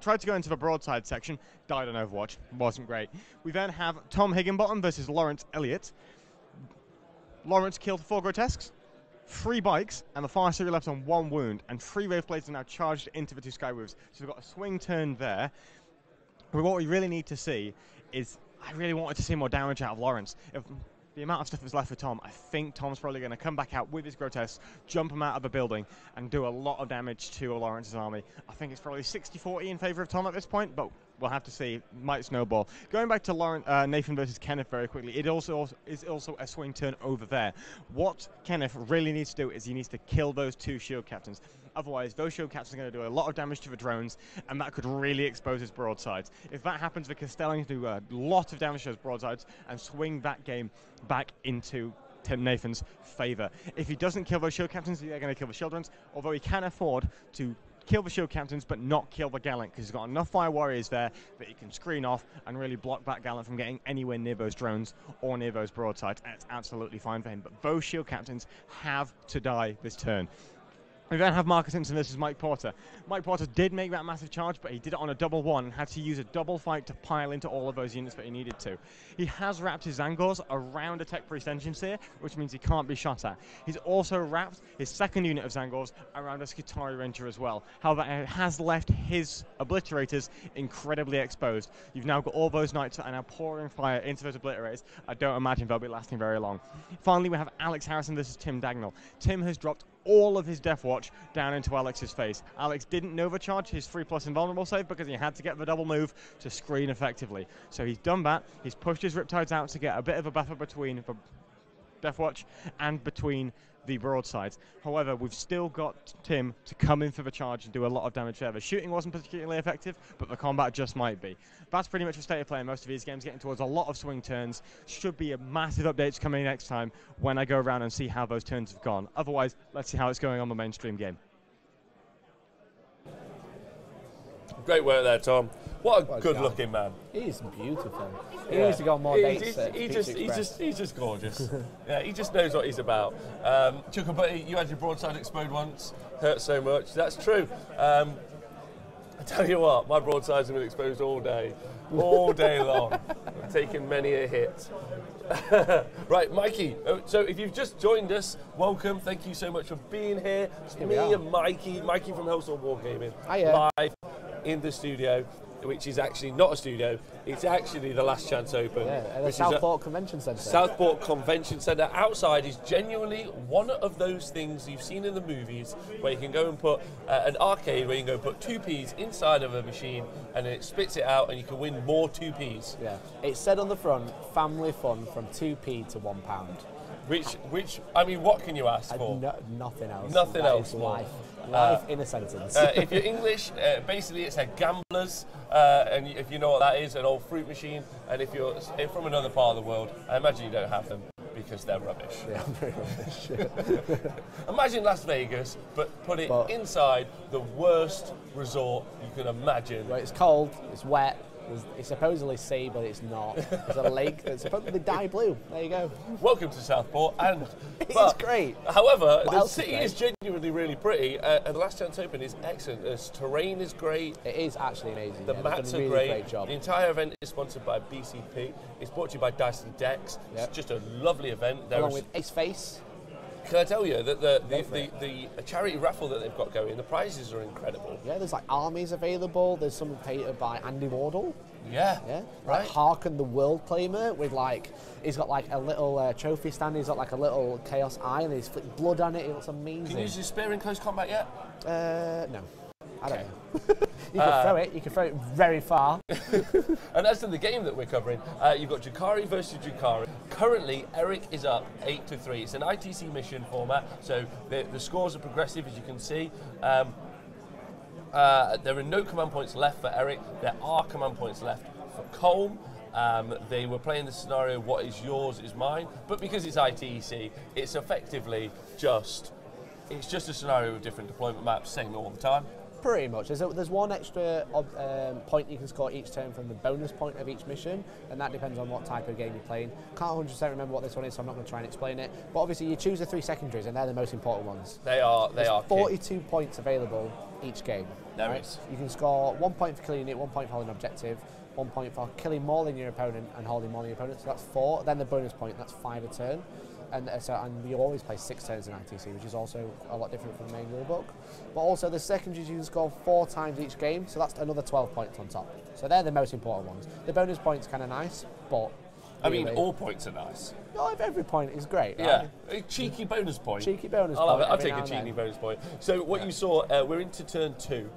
Tried to go into the broadside section, died on Overwatch, wasn't great. We then have Tom Higginbottom versus Lawrence Elliott. Lawrence killed 4 Grotesques, 3 bikes, and the Fire Seer left on 1 wound, and 3 Wraith Blades are now charged into the 2 Skyweavers. So we've got a swing turn there. But what we really need to see is, I really wanted to see more damage out of Lawrence. If the amount of stuff that's left for Tom, I think Tom's probably going to come back out with his Grotesques, jump him out of the building, and do a lot of damage to Lawrence's army. I think it's probably 60-40 in favor of Tom at this point, but we'll have to see. It might snowball. Going back to Nathan versus Kenneth very quickly, it also is a swing turn over there. What Kenneth really needs to do is he needs to kill those 2 Shield Captains. Otherwise, those Shield Captains are going to do a lot of damage to the drones, and that could really expose his broadsides. If that happens, the Castellans do a lot of damage to those broadsides and swing that game back into Tim Nathan's favour. If he doesn't kill those Shield Captains, they're going to kill the Children's, although he can afford to kill the Shield Captains but not kill the Gallant, because he's got enough Fire Warriors there that he can screen off and really block that Gallant from getting anywhere near those drones or near those broadsides. And it's absolutely fine for him, but those Shield Captains have to die this turn. We then have Marcus Simpson versus Mike Porter. Mike Porter did make that massive charge, but he did it on a double 1 and had to use a double fight to pile into all of those units that he needed to. He has wrapped his Zangors around a Tech Priest Engine Seer, which means he can't be shot at. He's also wrapped his second unit of Zangors around a Skitarii Ranger as well. However, it has left his Obliterators incredibly exposed. You've now got all those Knights that are now pouring fire into those Obliterators. I don't imagine they'll be lasting very long. Finally, we have Alex Harrison versus Tim Dagnall. Tim has dropped all of his Death Watch down into Alex's face. Alex didn't overcharge his 3+ invulnerable save because he had to get the double move to screen effectively. So he's done that. He's pushed his Riptides out to get a bit of a buffer between the Death Watch and between the broadsides. However, we've still got Tim to come in for the charge and do a lot of damage there. The shooting wasn't particularly effective, but the combat just might be. That's pretty much the state of play in most of these games, getting towards a lot of swing turns. Should be a massive updates coming next time when I go around and see how those turns have gone. Otherwise, let's see how it's going on the mainstream game. Great work there, Tom. What a good-looking man. He's beautiful. He needs to go on more dates. He's just gorgeous. Yeah, he just knows what he's about. Chuckle Buddy, you had your broadside explode once. Hurt so much. That's true. I tell you what, my broadsides have been exposed all day long. I've taken many a hit. Right, Mikey. So if you've just joined us, welcome. Thank you so much for being here. It's me and Mikey from honest-wargamer, live in the studio, which is actually not a studio, it's actually the Last Chance Open. Yeah, at the Southport Convention Centre. Southport Convention Centre. Outside is genuinely one of those things you've seen in the movies where you can go and put an arcade where you can go and put 2p's inside of a machine and then it spits it out and you can win more 2p's. Yeah, it said on the front, family fun from 2p to £1. Which I mean, what can you ask for? Nothing else. Nothing else. Life in a sentence. If you're English, basically it's a gambler's, and if you know what that is, an old fruit machine. And if you're from another part of the world, I imagine you don't have them because they're rubbish. Yeah, very rubbish. Imagine Las Vegas, but put it inside the worst resort you can imagine. Well, it's cold, it's wet, It's supposedly sea, but it's not. There's a lake that's supposedly dye blue. There you go. Welcome to Southport, and It's great. However, What the else is city great? is genuinely really pretty, and the Last Chance Open is excellent. The terrain is great. It is actually amazing. The yeah, mats they've are done a really great. job. The entire event is sponsored by BCP. It's brought to you by Dyson Decks. Yep. It's just a lovely event. Along with Ace Face. Can I tell you that the charity raffle that they've got going, the prizes are incredible. Yeah, there's like armies available. There's some painted by Andy Wardle. Yeah, Yeah, right. like Harken the World Claimer with like, he's got like a little trophy stand. He's got like a little Chaos Eye and he's flicked blood on it. It looks amazing. Can you use your spear in close combat yet? No, I don't know. You can throw it. You can throw it very far. And as to the game that we're covering, you've got Jukari versus Jukari. Currently, Eric is up 8-3. It's an ITC mission format, so the scores are progressive, as you can see. There are no command points left for Eric. There are command points left for Colm. They were playing the scenario, what is yours is mine. But because it's ITC, it's effectively just a scenario with different deployment maps, same all the time. Pretty much. There's one extra point you can score each turn from the bonus point of each mission, and that depends on what type of game you're playing. Can't 100% remember what this one is, so I'm not going to try and explain it. But obviously, you choose the 3 secondaries, and they're the most important ones. They are. There's Key. 42 points available each game. There is. You can score 1 point for killing it, 1 point for holding an objective, 1 point for killing more than your opponent and holding more than your opponent. So that's 4. Then the bonus point, that's 5 a turn. And you always play 6 turns in ITC, which is also a lot different from the main rulebook. But also the secondaries you can score 4 times each game, so that's another 12 points on top. So they're the most important ones. The bonus point's kind of nice, but I mean, all points are nice. No, every point is great. Yeah, Right? a cheeky bonus point. Cheeky bonus I love point it. I'll every take now a and cheeky then. bonus point. So what you saw, we're into turn 2.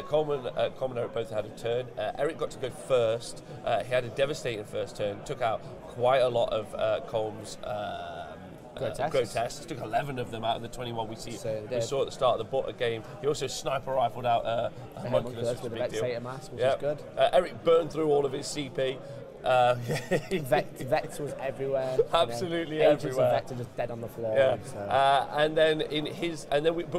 Coleman and Eric both had a turn. Eric got to go first. He had a devastating first turn. Took out quite a lot of Colm's grotesques. Took 11 of them out of the 21 we saw at the start of the game. He also sniper rifled out a homunculus, with which the is a big deal. Vexator mask, which is good. Eric burned through all of his CP. Vex was everywhere. Absolutely Agents everywhere. of Vex are just dead on the floor. Yeah. So. And then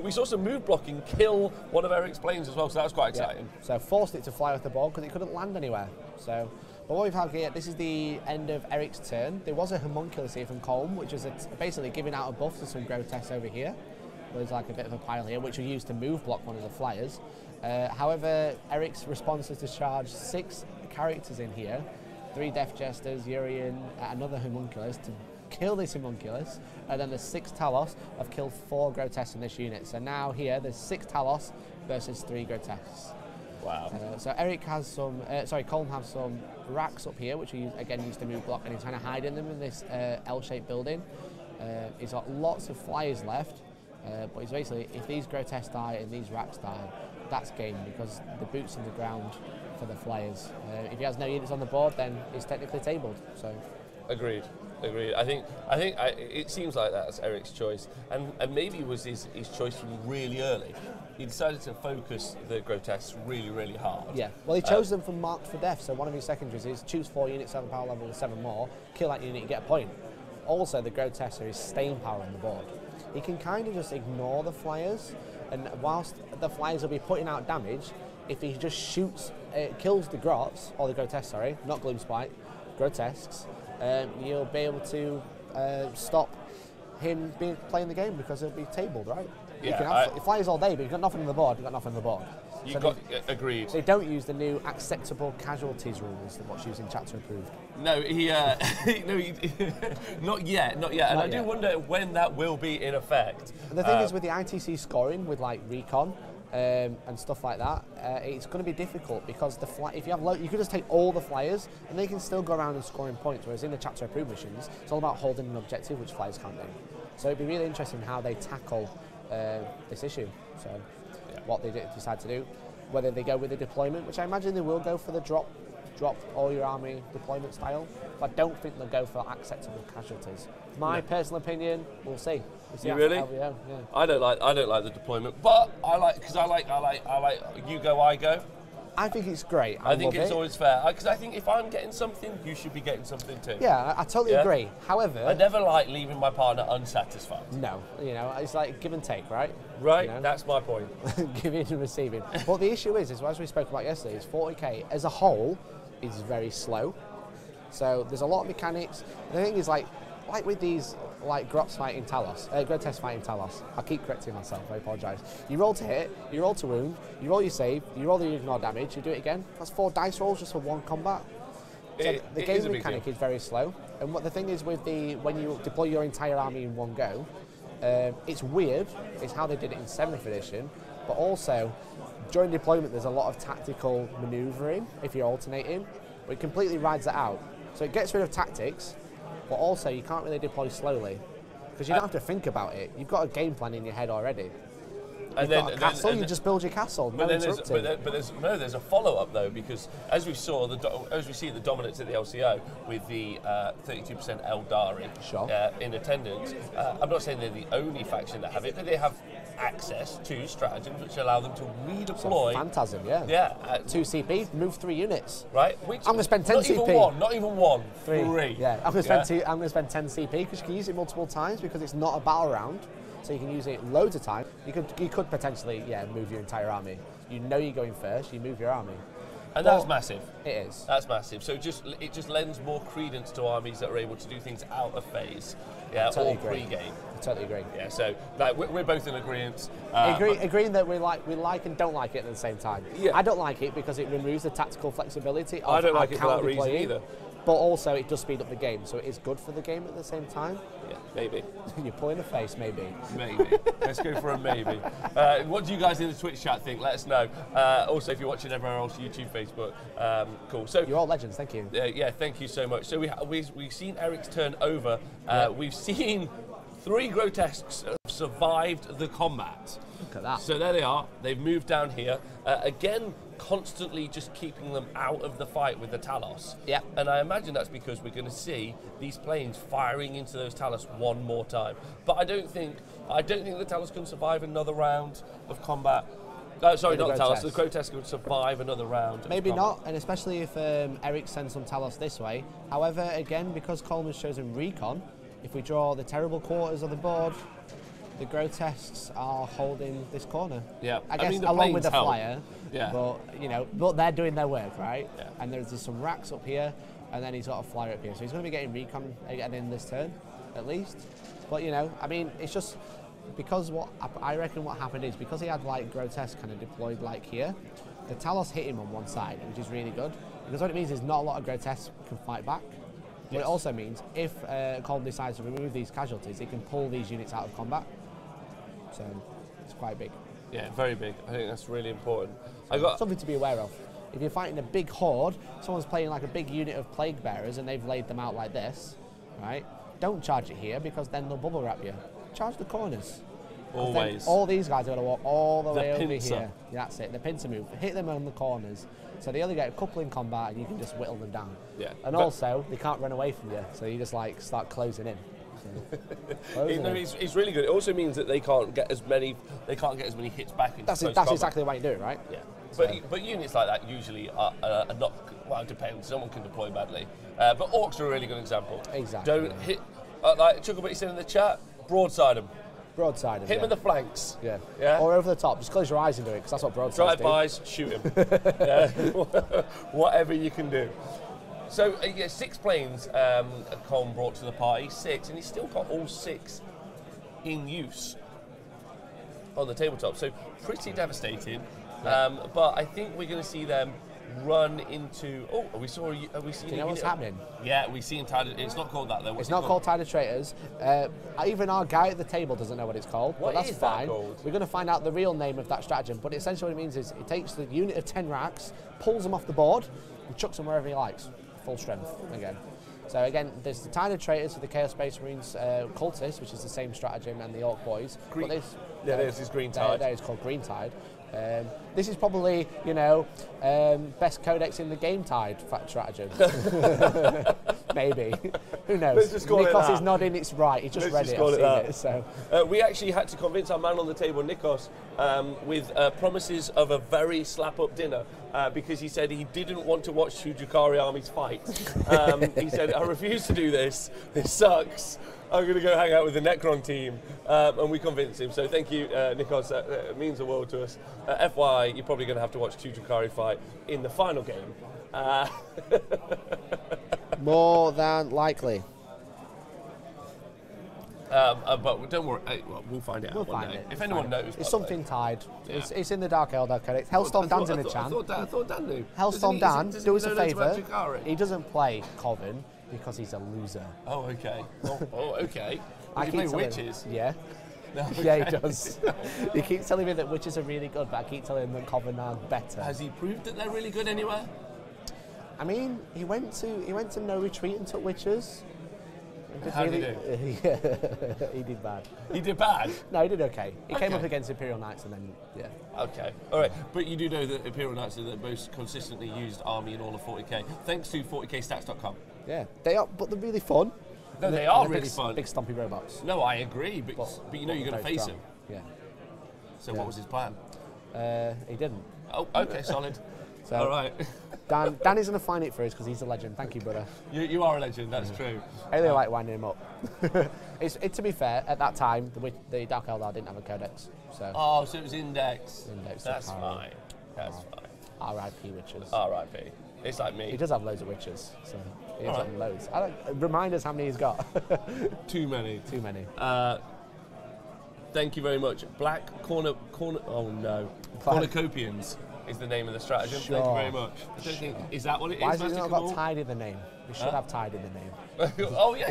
we saw some move blocking kill one of Eric's planes as well, so that was quite exciting. Yeah. So forced it to fly off the board because it couldn't land anywhere. So, but what we've had here, this is the end of Eric's turn. There was a homunculus here from Colm, which is basically giving out a buff to some grotesques over here. There's like a bit of a pile here, which we used to move block one of the flyers. However, Eric's response is to charge 6 characters in here. 3 Death Jesters, Urian, another homunculus to kill this homunculus, and then the 6 Talos have killed 4 grotesques in this unit. So now here there's 6 Talos versus 3 grotesques. Wow. So Eric has some, Colm has some racks up here, which he again used to move block, and he's trying to hide in them in this L-shaped building. He's got lots of flyers left, but he's basically, if these grotesques die and these racks die, that's game because the boot's in the ground for the flyers. If he has no units on the board, then he's technically tabled. So, agreed. I think it seems like that's Eric's choice, and maybe it was his choice from really early. He decided to focus the grotesques really hard. Yeah. Well, he chose them from marked for death. So one of his secondaries is choose 4 units, 7 power level, with 7 more, kill that unit, you get a point. Also, the grotesques are his staying power on the board. He can kind of just ignore the flyers, and whilst the flyers will be putting out damage, if he just shoots, kills the grots, or the grotesques, sorry, not Gloomspite, grotesques, you'll be able to stop him playing the game because he'll be tabled, right? Yeah, you can have flyers all day, but you've got nothing on the board, Agreed. They don't use the new acceptable casualties rules that what's using chapter approved. No, not yet. And I do wonder when that will be in effect. And the thing is, with the ITC scoring, with like recon and stuff like that, it's going to be difficult because if you have you could just take all the flyers and they can still go around and scoring points. Whereas in the chapter approved missions, it's all about holding an objective, which flyers can't do. So it'd be really interesting how they tackle this issue. So what they decide to do, whether they go with the deployment, which I imagine they will go for the drop all your army deployment style, but I don't think they'll go for acceptable casualties. My personal opinion, we'll see. You really? Yeah. I don't like the deployment, but I like you go, I go. I think it's great. I think it's always fair because I think if I'm getting something, you should be getting something too. Yeah, I totally agree. However, I never like leaving my partner unsatisfied. No, it's like give and take, right? Right, that's my point. Giving and receiving. But the issue is, as we spoke about yesterday, is 40k as a whole is very slow. So there's a lot of mechanics. The thing is, like with these, like grotesque fighting Talos, I keep correcting myself, I apologise. You roll to hit, you roll to wound, you roll your save, you roll your ignore damage, you do it again. That's 4 dice rolls just for one combat. So the game mechanic is very slow. And what the thing is with when you deploy your entire army in one go, it's weird. It's how they did it in 7th edition, but also during deployment there's a lot of tactical manoeuvring if you're alternating, but it completely rides that out. So it gets rid of tactics, but also you can't really deploy slowly because you don't have to think about it. You've got a game plan in your head already. You've got a castle, you just build your castle. But there's a follow-up though, because as we see the dominance at the LCO with the 32% Eldari in attendance. I'm not saying they're the only faction that have it, but they have access to stratagems which allow them to redeploy. Phantasm, yeah. 2 CP, move 3 units. Right. I'm going to spend 10 CP. Not even one. 3. Yeah. I'm going to spend 10 CP because you can use it multiple times because it's not a battle round. So you can use it loads of times. You could potentially, move your entire army. You know you're going first, you move your army. And that's massive. It is. That's massive. So it just lends more credence to armies that are able to do things out of phase, or pre-game. I totally agree. Yeah. So we're both in agreement. Agreeing that we like and don't like it at the same time. Yeah. I don't like it because it removes the tactical flexibility. I don't like it for that reason either. But also it does speed up the game, so it is good for the game at the same time. Yeah, maybe. You're pulling a face, maybe. Maybe. Let's go for a maybe. What do you guys in the Twitch chat think? Let us know. Also, if you're watching everywhere else, YouTube, Facebook, cool. So you're all legends. Thank you. Yeah, thank you so much. So we've seen Eric's turn over. We've seen 3 grotesques have survived the combat. Look at that. So there they are. They've moved down here. Again, constantly just keeping them out of the fight with the Talos. Yeah. And I imagine that's because we're going to see these planes firing into those Talos one more time. But I don't think the Talos can survive another round of combat. Sorry, not the Talos. The grotesque would survive another round. Maybe not, and especially if Eric sends some Talos this way. However, again, because Coleman's chosen recon, if we draw the terrible quarters of the board, the grotesques are holding this corner. Yeah, I guess along with the flyer. Yeah. But they're doing their work, right? Yeah. And there's some racks up here, and then he's got a flyer up here, so he's going to be getting recon again in this turn, at least. But it's just because I reckon what happened is because he had like grotesque kind of deployed like here, the Talos hit him on one side, which is really good because what it means is not a lot of grotesque can fight back. But it also means if Colm decides to remove these casualties, he can pull these units out of combat. So it's quite big. Yeah, very big. I think that's really important. Something to be aware of. If you're fighting a big horde, someone's playing like a big unit of plague bearers and they've laid them out like this, right? Don't charge it here because then they'll bubble wrap you. Charge the corners. Always. All these guys are going to walk all the way over here. Yeah, that's it. The pincer move. Hit them on the corners. So they only get a couple in combat and you can just whittle them down. Yeah. And also, they can't run away from you. So you just like start closing in. It's really good. It also means that they can't get as many hits back into That's exactly why you do it, right? Yeah. But units like that usually are not. Well, it depends. Someone can deploy badly. But orcs are a really good example. Exactly. Don't hit like Chucklebutt said in the chat. Broadside them. Broadside them. Hit them in the flanks. Yeah. Yeah. Or over the top. Just close your eyes and do it because that's what broadsides do. Drive-bys, shoot him. Whatever you can do. So, 6 planes Colm brought to the party, 6, and he's still got all 6 in use on the tabletop. So, pretty devastating. But I think we're going to see them run into... Oh, are we seeing... Do you know what's happening? Yeah, we've seen Tide... It's not called that, though. It's not called Tide of Traitors. Even our guy at the table doesn't know what it's called, but that's fine. We're going to find out the real name of that stratagem, but essentially what it means is it takes the unit of 10 racks, pulls them off the board, and chucks them wherever he likes. Full strength again. So again, there's the Tide of Traitors for the Chaos Space Marines cultists, which is the same stratagem, and the Orc Boys. There's this Green Tide. There is called Green Tide. This is probably, best codex in the game Tide stratagem. Maybe. Who knows? Nikos is nodding, it's right. He just read it, I've seen it. So. We actually had to convince our man on the table, Nikos, with promises of a very slap-up dinner because he said he didn't want to watch two Drukhari armies fight. He said, I refuse to do this. This sucks. I'm going to go hang out with the Necron team. And we convinced him. So thank you, Nikos. That means the world to us. FYI, you're probably going to have to watch two Drukhari fight in the final game More than likely. But don't worry, well, we'll find it out one day. If anyone knows. It's something tied. Yeah. It's in the Dark Elder Codex. Hellstorm Dan's in the chat. I thought Dan knew. Hellstorm Dan, do us a favour. Drukhari? He doesn't play Coven because he's a loser. Oh, okay. Oh, okay. I He play witches. Yeah. No, okay. Yeah, he does. He keeps telling me that witches are really good, but I keep telling him that Coven are better. Has he proved that they're really good anywhere? I mean, he went to No Retreat and took witches. How did he do? He did bad. He did bad? No, he did okay. He came up against Imperial Knights and then, yeah. Okay, all right. But you do know that Imperial Knights are the most consistently used army in all of 40k, thanks to 40kstats.com. Yeah, they are, but they're really fun. No, they are really fun. Big stompy robots. No, I agree, but you know you're going to face him. Yeah. So what was his plan? He didn't. Oh, okay, solid. So, all right. Dan is going to find it for us because he's a legend. Thank you, brother. You are a legend, that's true. I really like winding him up. To be fair, at that time, the Dark Eldar didn't have a codex. So. Oh, so it was Index. That's fine. That's fine. R.I.P. witches. R.I.P. It's like me. He does have loads of witches, so he has loads. Remind us how many he's got. Too many. Too many. Thank you very much. Black corner. Oh no. Cornucopians is the name of the stratagem. Sure. Thank you very much. I don't think, is that what it is? Why has it not got Tide in the name? We should have Tide in the name. Oh yeah.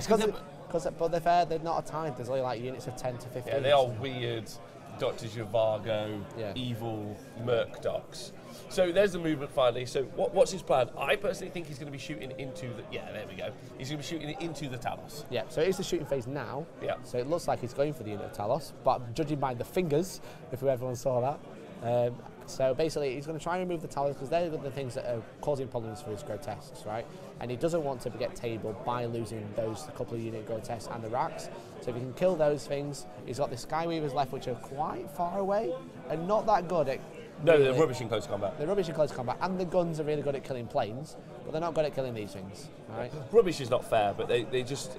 But they're fair. They're not a Tide. There's only like units of 10 to 15. Yeah, they are weird. Dr. Zhivago, evil Merc docs. So there's the movement finally. So what's his plan? I personally think he's going to be shooting into the... Yeah, there we go. He's going to be shooting it into the Talos. Yeah, so it is the shooting phase now. Yeah. So it looks like he's going for the unit of Talos, but judging by the fingers, if everyone saw that. So basically, he's going to try and remove the Talos because they're the things that are causing problems for his grotesques, right? And he doesn't want to get tabled by losing those couple of unit grotesques and the racks. So if he can kill those things, he's got the Skyweavers left, which are quite far away and not that good at... No, they're rubbish in close combat. They're rubbish in close combat, and the guns are really good at killing planes, but they're not good at killing these things, right? Rubbish is not fair, but they just...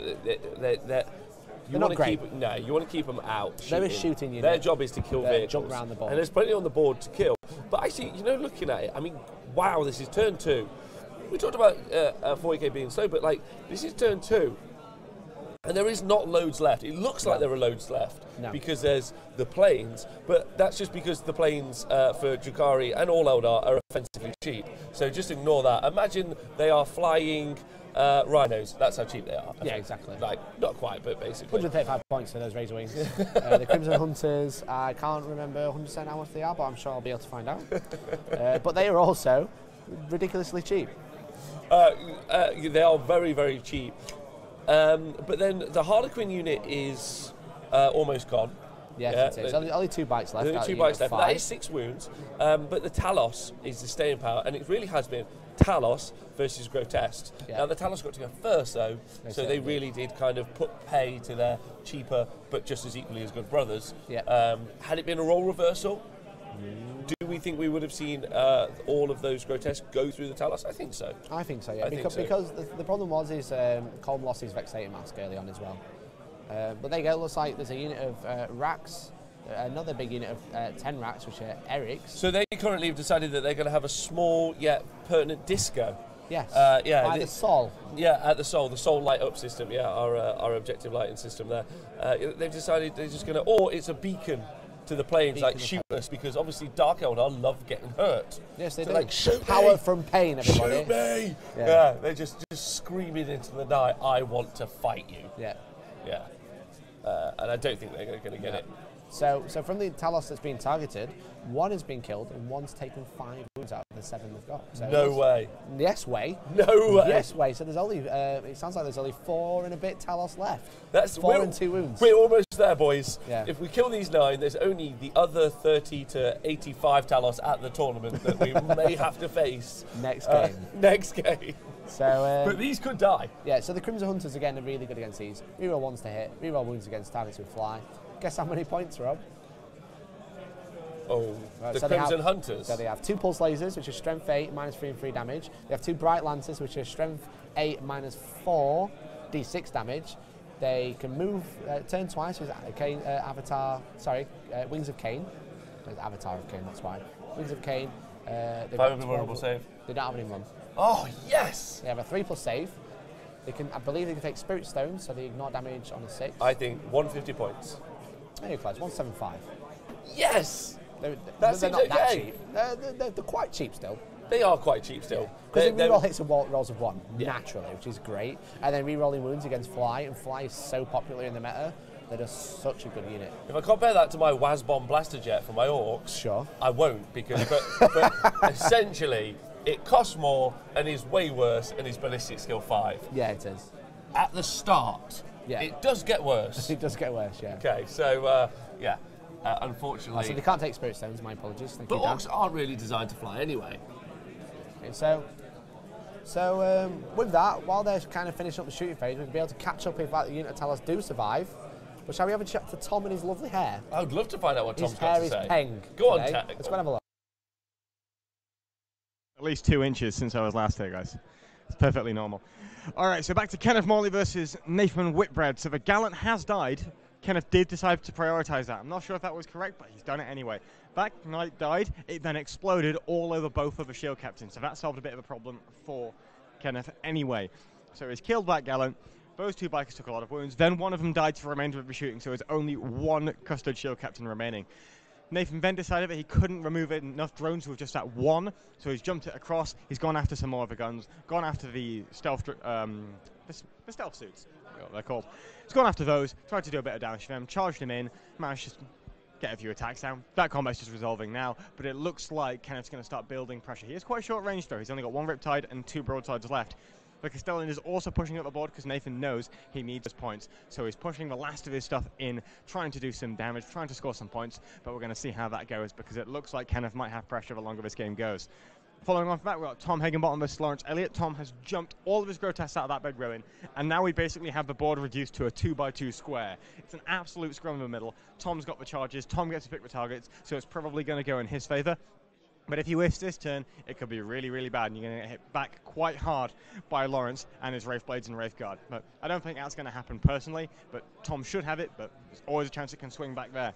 They're not great. You want to keep them out. They're a shooting unit. Their job is to kill vehicles. Jump around the board. And there's plenty on the board to kill. But actually, looking at it, I mean, wow, this is turn 2. We talked about 40k being slow, but like, this is turn 2. And there is not loads left. It looks like there are loads left because there's the planes, but that's just because the planes for Drukhari and all Eldar are offensively cheap. So just ignore that. Imagine they are flying rhinos. That's how cheap they are. Yeah, exactly. Like, not quite, but basically. 135 points for those Razor Wings. The Crimson Hunters, I can't remember 100% how much they are, but I'm sure I'll be able to find out. But they are also ridiculously cheap. They are very, very cheap. But then the Harlequin unit is almost gone. Yes, it is. Only 2 bites left. Only 2 bites left. That is 6 wounds. But the Talos is the staying power, and it really has been Talos versus Grotesque. Yeah. Now the Talos got to go first, though, so they really did kind of put pay to their cheaper but just as equally as good brothers. Yeah. Had it been a role reversal, do we think we would have seen all of those Grotesques go through the Talos? I think so. I think so, yeah. Because the problem was Colm lost his Vexator Mask early on as well. But there you go, looks like there's a unit of racks, another big unit of 10 racks, which are Eric's. So they currently have decided that they're going to have a small yet pertinent disco. Yes, by the Sol. Yeah, at the Sol light up system, our objective lighting system there. They've decided they're just going to, or it's a beacon to the planes, like shoot us, because obviously Dark Eldar love getting hurt. Yes, they do. Like, shoot power me! From pain, everybody. Shoot me! Yeah, they're just screaming into the night, I want to fight you. Yeah. Yeah. And I don't think they're going to get it. So from the Talos that's been targeted, 1 has been killed and 1's taken 5 wounds out of the 7 they've got. So no way. Yes way. No way. Yes way. So there's only, it sounds like there's only 4 and a bit Talos left. That's 4 and 2 wounds. We're almost there, boys. Yeah. If we kill these 9, there's only the other 30 to 85 Talos at the tournament that we may have to face. Next game. Next game. So, but these could die. Yeah, so the Crimson Hunters, again, are really good against these. Reroll 1s to hit, reroll wounds against targets with fly. Guess how many points, Rob? Oh, right, the Crimson Hunters. So they have 2 Pulse Lasers, which are Strength 8, -3 and 3 damage. They have 2 Bright Lancers, which are Strength 8, -4, D6 damage. They can move, turn twice with Wings of Cain. There's Avatar of Cain, that's why. Wings of Cain. 5 vulnerable save. They don't have any run. Oh, yes! They have a 3+ save. They can, I believe they can take Spirit Stones, so they ignore damage on a 6. I think 150 points. There you go, 175. Yes! They're That not that okay. cheap. They're quite cheap still. They are quite cheap still. Because they reroll hits and rolls of 1, naturally, which is great. And then rerolling wounds against Fly, and Fly is so popular in the meta. They're just such a good unit. If I compare that to my Wazbomb Blaster Jet for my Orcs, Sure. I won't, because but essentially it costs more and is way worse and is ballistic skill 5. Yeah, it is. At the start, it does get worse. It does get worse, yeah. Okay, so unfortunately. So they can't take Spirit Stones, my apologies. Thank but you, Dan. Orcs aren't really designed to fly anyway. Okay, so with that, while they're kind of finishing up the shooting phase, we'll be able to catch up if the unit Talos do survive. But shall we have a chat to Tom and his lovely hair? I would love to find out what Tom's got to say. His hair is peng. Go on, Let's go and have a look. At least 2 inches since I was last here, guys. It's perfectly normal. All right, so back to Kenneth Morley versus Nathan Whitbread. So the Gallant has died. Kenneth did decide to prioritize that. I'm not sure if that was correct, but he's done it anyway. That knight died. It then exploded all over both of the shield captains. So that solved a bit of a problem for Kenneth anyway. So he's killed that Gallant. Those 2 bikers took a lot of wounds. Then one of them died for the remainder of the shooting, so there's only 1 custard shield captain remaining. Nathan then decided that he couldn't remove enough drones with just that 1, so he's jumped it across. He's gone after some more of the guns, gone after the stealth, the stealth suits, what they're called. He's gone after those, tried to do a bit of damage to them, charged him in, managed to get a few attacks down. That combat's just resolving now, but it looks like Kenneth's going to start building pressure. He is quite short range though. He's only got 1 Riptide and 2 broadsides left. But Castellan is also pushing up the board because Nathan knows he needs those points. So he's pushing the last of his stuff in, trying to do some damage, trying to score some points. But we're going to see how that goes because it looks like Kenneth might have pressure the longer this game goes. Following on from that, we've got Tom Higginbottom versus Lawrence Elliott. Tom has jumped all of his grotesques out of that bed ruin, and now we basically have the board reduced to a 2x2 square. It's an absolute scrum in the middle. Tom's got the charges, Tom gets to pick the targets, so it's probably going to go in his favour. But if he whiffs this turn, it could be really, really bad, and you're going to get hit back quite hard by Lawrence and his Wraith Blades and Wraith Guard. But I don't think that's going to happen personally, but Tom should have it, but there's always a chance it can swing back there.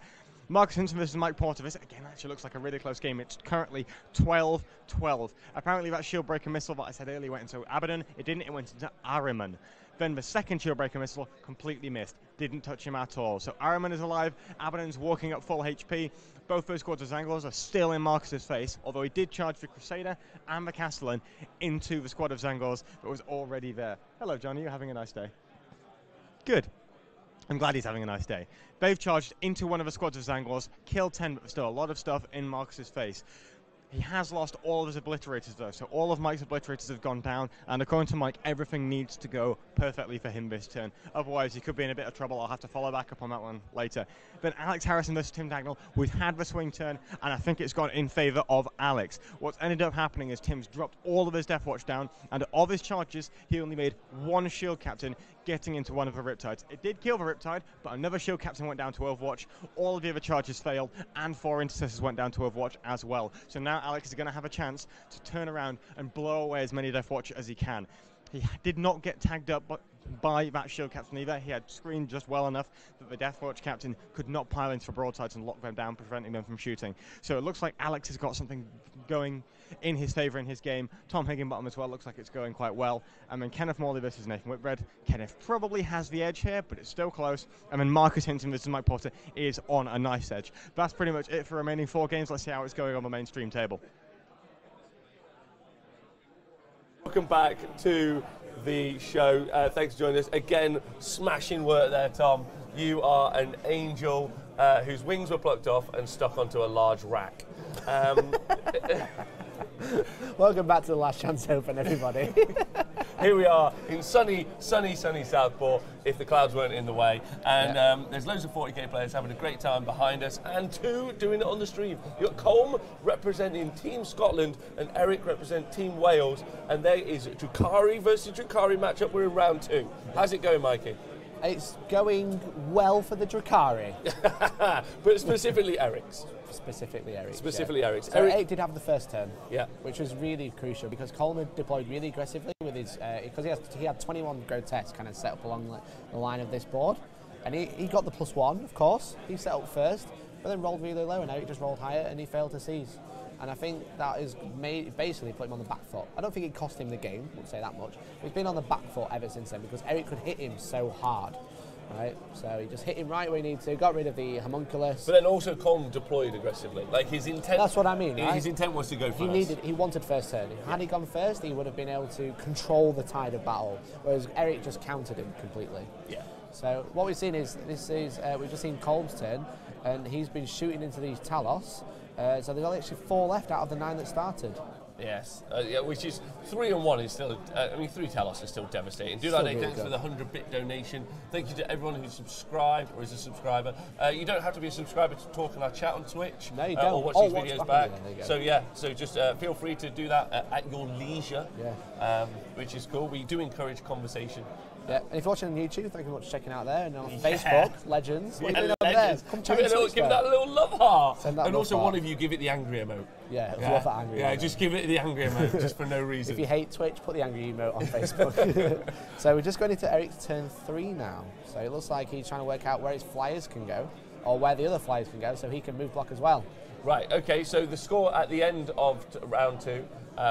Marcus Hinton versus Mike Porter. This, again, actually looks like a really close game. It's currently 12-12. Apparently that Shield Breaker missile that I said earlier went into Abaddon. It didn't, it went into Ahriman. Then the second Shield Breaker missile completely missed. Didn't touch him at all. So Ahriman is alive. Abaddon's walking up full HP. Both those squads of Zangors are still in Marcus's face, although he did charge the Crusader and the Castellan into the squad of Zangors that was already there. Hello, Johnny. You're having a nice day. Good. I'm glad he's having a nice day. They've charged into one of the squads of Zangors, killed 10, but still a lot of stuff in Marcus's face. He has lost all of his obliterators though, so all of Mike's obliterators have gone down, and according to Mike, everything needs to go perfectly for him this turn. Otherwise, he could be in a bit of trouble. I'll have to follow back up on that one later. Then Alex Harrison versus Tim Dagnall. We've had the swing turn, and I think it's gone in favour of Alex. What's ended up happening is Tim's dropped all of his Death Watch down, and of his charges, he only made 1 shield captain getting into one of the Riptides. It did kill the Riptide, but another shield captain went down to Overwatch. All of the other charges failed, and 4 intercessors went down to Overwatch as well. So now Alex is going to have a chance to turn around and blow away as many Death Watch as he can. He did not get tagged up by that shield captain either. He had screened just well enough that the Death Watch captain could not pile into the broadsides and lock them down, preventing them from shooting. So it looks like Alex has got something going in his favour in his game. Tom Higginbottom as well looks like it's going quite well. And then Kenneth Morley versus Nathan Whitbread. Kenneth probably has the edge here, but it's still close. And then Marcus Hinton versus Mike Porter is on a nice edge. That's pretty much it for remaining 4 games. Let's see how it's going on the mainstream table. Welcome back to the show. Thanks for joining us. Again, smashing work there, Tom. You are an angel whose wings were plucked off and stuck onto a large rack. Welcome back to the Last Chance Open, everybody. Here we are in sunny Southport, if the clouds weren't in the way. And there's loads of 40k players having a great time behind us, and 2 doing it on the stream. You've got Colm representing Team Scotland and Eric representing Team Wales. And there is Drukhari versus Drukhari matchup. We're in round 2. How's it going, Mikey? It's going well for the Drukhari. But specifically Eric's. Specifically Eric's. Specifically yeah. Eric's. So Eric did have the first turn, which was really crucial because Coleman deployed really aggressively with his because he had 21 grotesques kind of set up along the line of this board, and he got the +1, of course. He set up first, but then rolled really low, and Eric just rolled higher, and he failed to seize. And I think that is basically put him on the back foot. I don't think it cost him the game, wouldn't say that much. He's been on the back foot ever since then because Eric could hit him so hard. Right, so he just hit him right where he needed to, got rid of the homunculus. But then also Colm deployed aggressively. Like his intent. That's what I mean, right? His intent was to go first. He wanted first turn. Had he gone first, he would have been able to control the tide of battle, whereas Eric just countered him completely. Yeah. So what we've seen is, we've just seen Colm's turn, and he's been shooting into these Talos. So there's actually 4 left out of the 9 that started. Yes, which is 3 and 1 is still. 3 Talos is still devastating. Do like thanks for the 100-bit donation. Thank you to everyone who's subscribed or is a subscriber. You don't have to be a subscriber to talk in our chat on Twitch. No, you don't. Or watch these videos back. So just feel free to do that at your leisure. Yeah. Which is cool. We do encourage conversation. Yeah, and if you're watching on YouTube, thank you very much for checking out there. And on Facebook, Legends. What are you doing over there? Come give it that little love heart. And also one of you give it the angry emote. Yeah, love that angry emote. Yeah, just give it the angry emote, just for no reason. If you hate Twitch, put the angry emote on Facebook. So we're just going into Eric's turn 3 now. So it looks like he's trying to work out where his flyers can go, or where the other flyers can go, so he can move block as well. Right, okay, so the score at the end of round 2,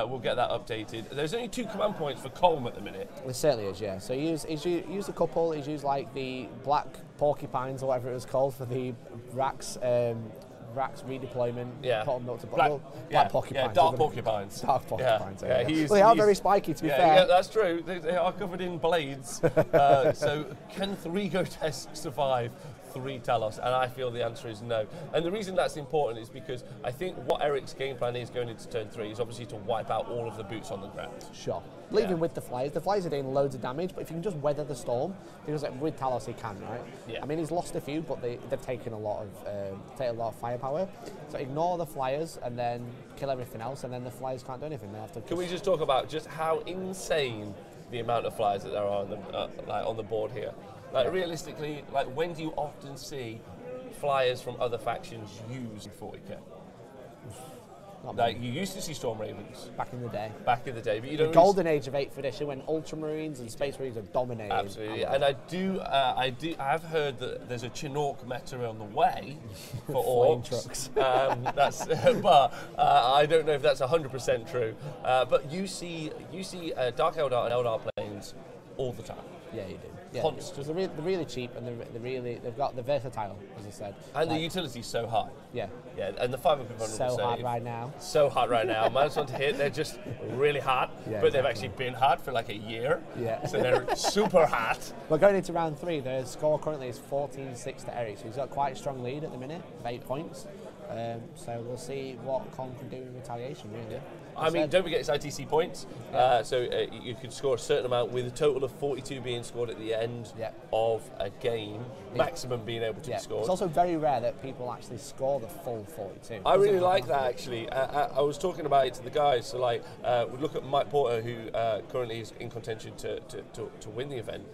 we'll get that updated. There's only 2 command points for Colm at the minute. It certainly is, yeah. So he's used a couple. He's used like the black porcupines or whatever it was called for the Rax redeployment. Yeah. Put them up to black porcupines. Yeah, dark porcupines. Dark porcupines. Yeah. Well, they are very spiky, to be fair. Yeah, that's true. They are covered in blades. So can 3 Grotesques survive 3 Talos? And I feel the answer is no. And the reason that's important is because I think what Eric's game plan is going into turn 3 is obviously to wipe out all of the boots on the ground. Sure. Leaving with the flyers are doing loads of damage, but if you can just weather the storm, because like, with Talos he can, right? Yeah. I mean, he's lost a few, but they've taken a lot of firepower. So ignore the flyers and then kill everything else, and then the flyers can't do anything. They have to. Can we just talk about just how insane the amount of flyers that there are on the board here? Like realistically, like when do you often see flyers from other factions use 40k? Like you used to see Storm Ravens back in the day. But you don't. The golden age of 8th edition when Ultramarines and Space Marines are dominating. Absolutely, and I've heard that there's a Chinook meta on the way for orcs. Trucks. But I don't know if that's 100% true. But you see Dark Eldar and Eldar planes all the time. Yeah, you do. Yeah, because they're really cheap and they've got the versatile, as I said. And the utility's so high. Yeah. Yeah, and the 5 vulnerable so hard right now. So hard right now. Managed one to hit, they're just really hot, but they've actually been hot for like a year. Yeah. So they're super hot. Well, going into round 3, the score currently is 14-6 to Eric, so he's got quite a strong lead at the minute, of 8 points. So we'll see what Colm can do in retaliation, really. I mean, don't forget it's ITC points, so you could score a certain amount with a total of 42 being scored at the end of a game, maximum being able to be scored. It's also very rare that people actually score the full 42. I really like that, actually. I was talking about it to the guys, so like, we look at Mike Porter, who currently is in contention to win the event.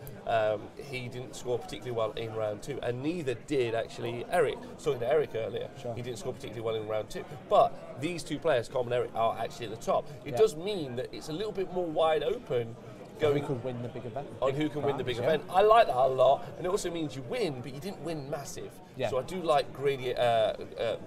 He didn't score particularly well in round 2, and neither did actually Eric. I was talking to Eric earlier. Sure. He didn't score particularly well in round 2. But these 2 players, Colm and Eric, are actually at the top. It does mean that it's a little bit more wide open going who could win the big event. On who can win the big event. I like that a lot, and it also means you win, but you didn't win massive. Yeah. So I do like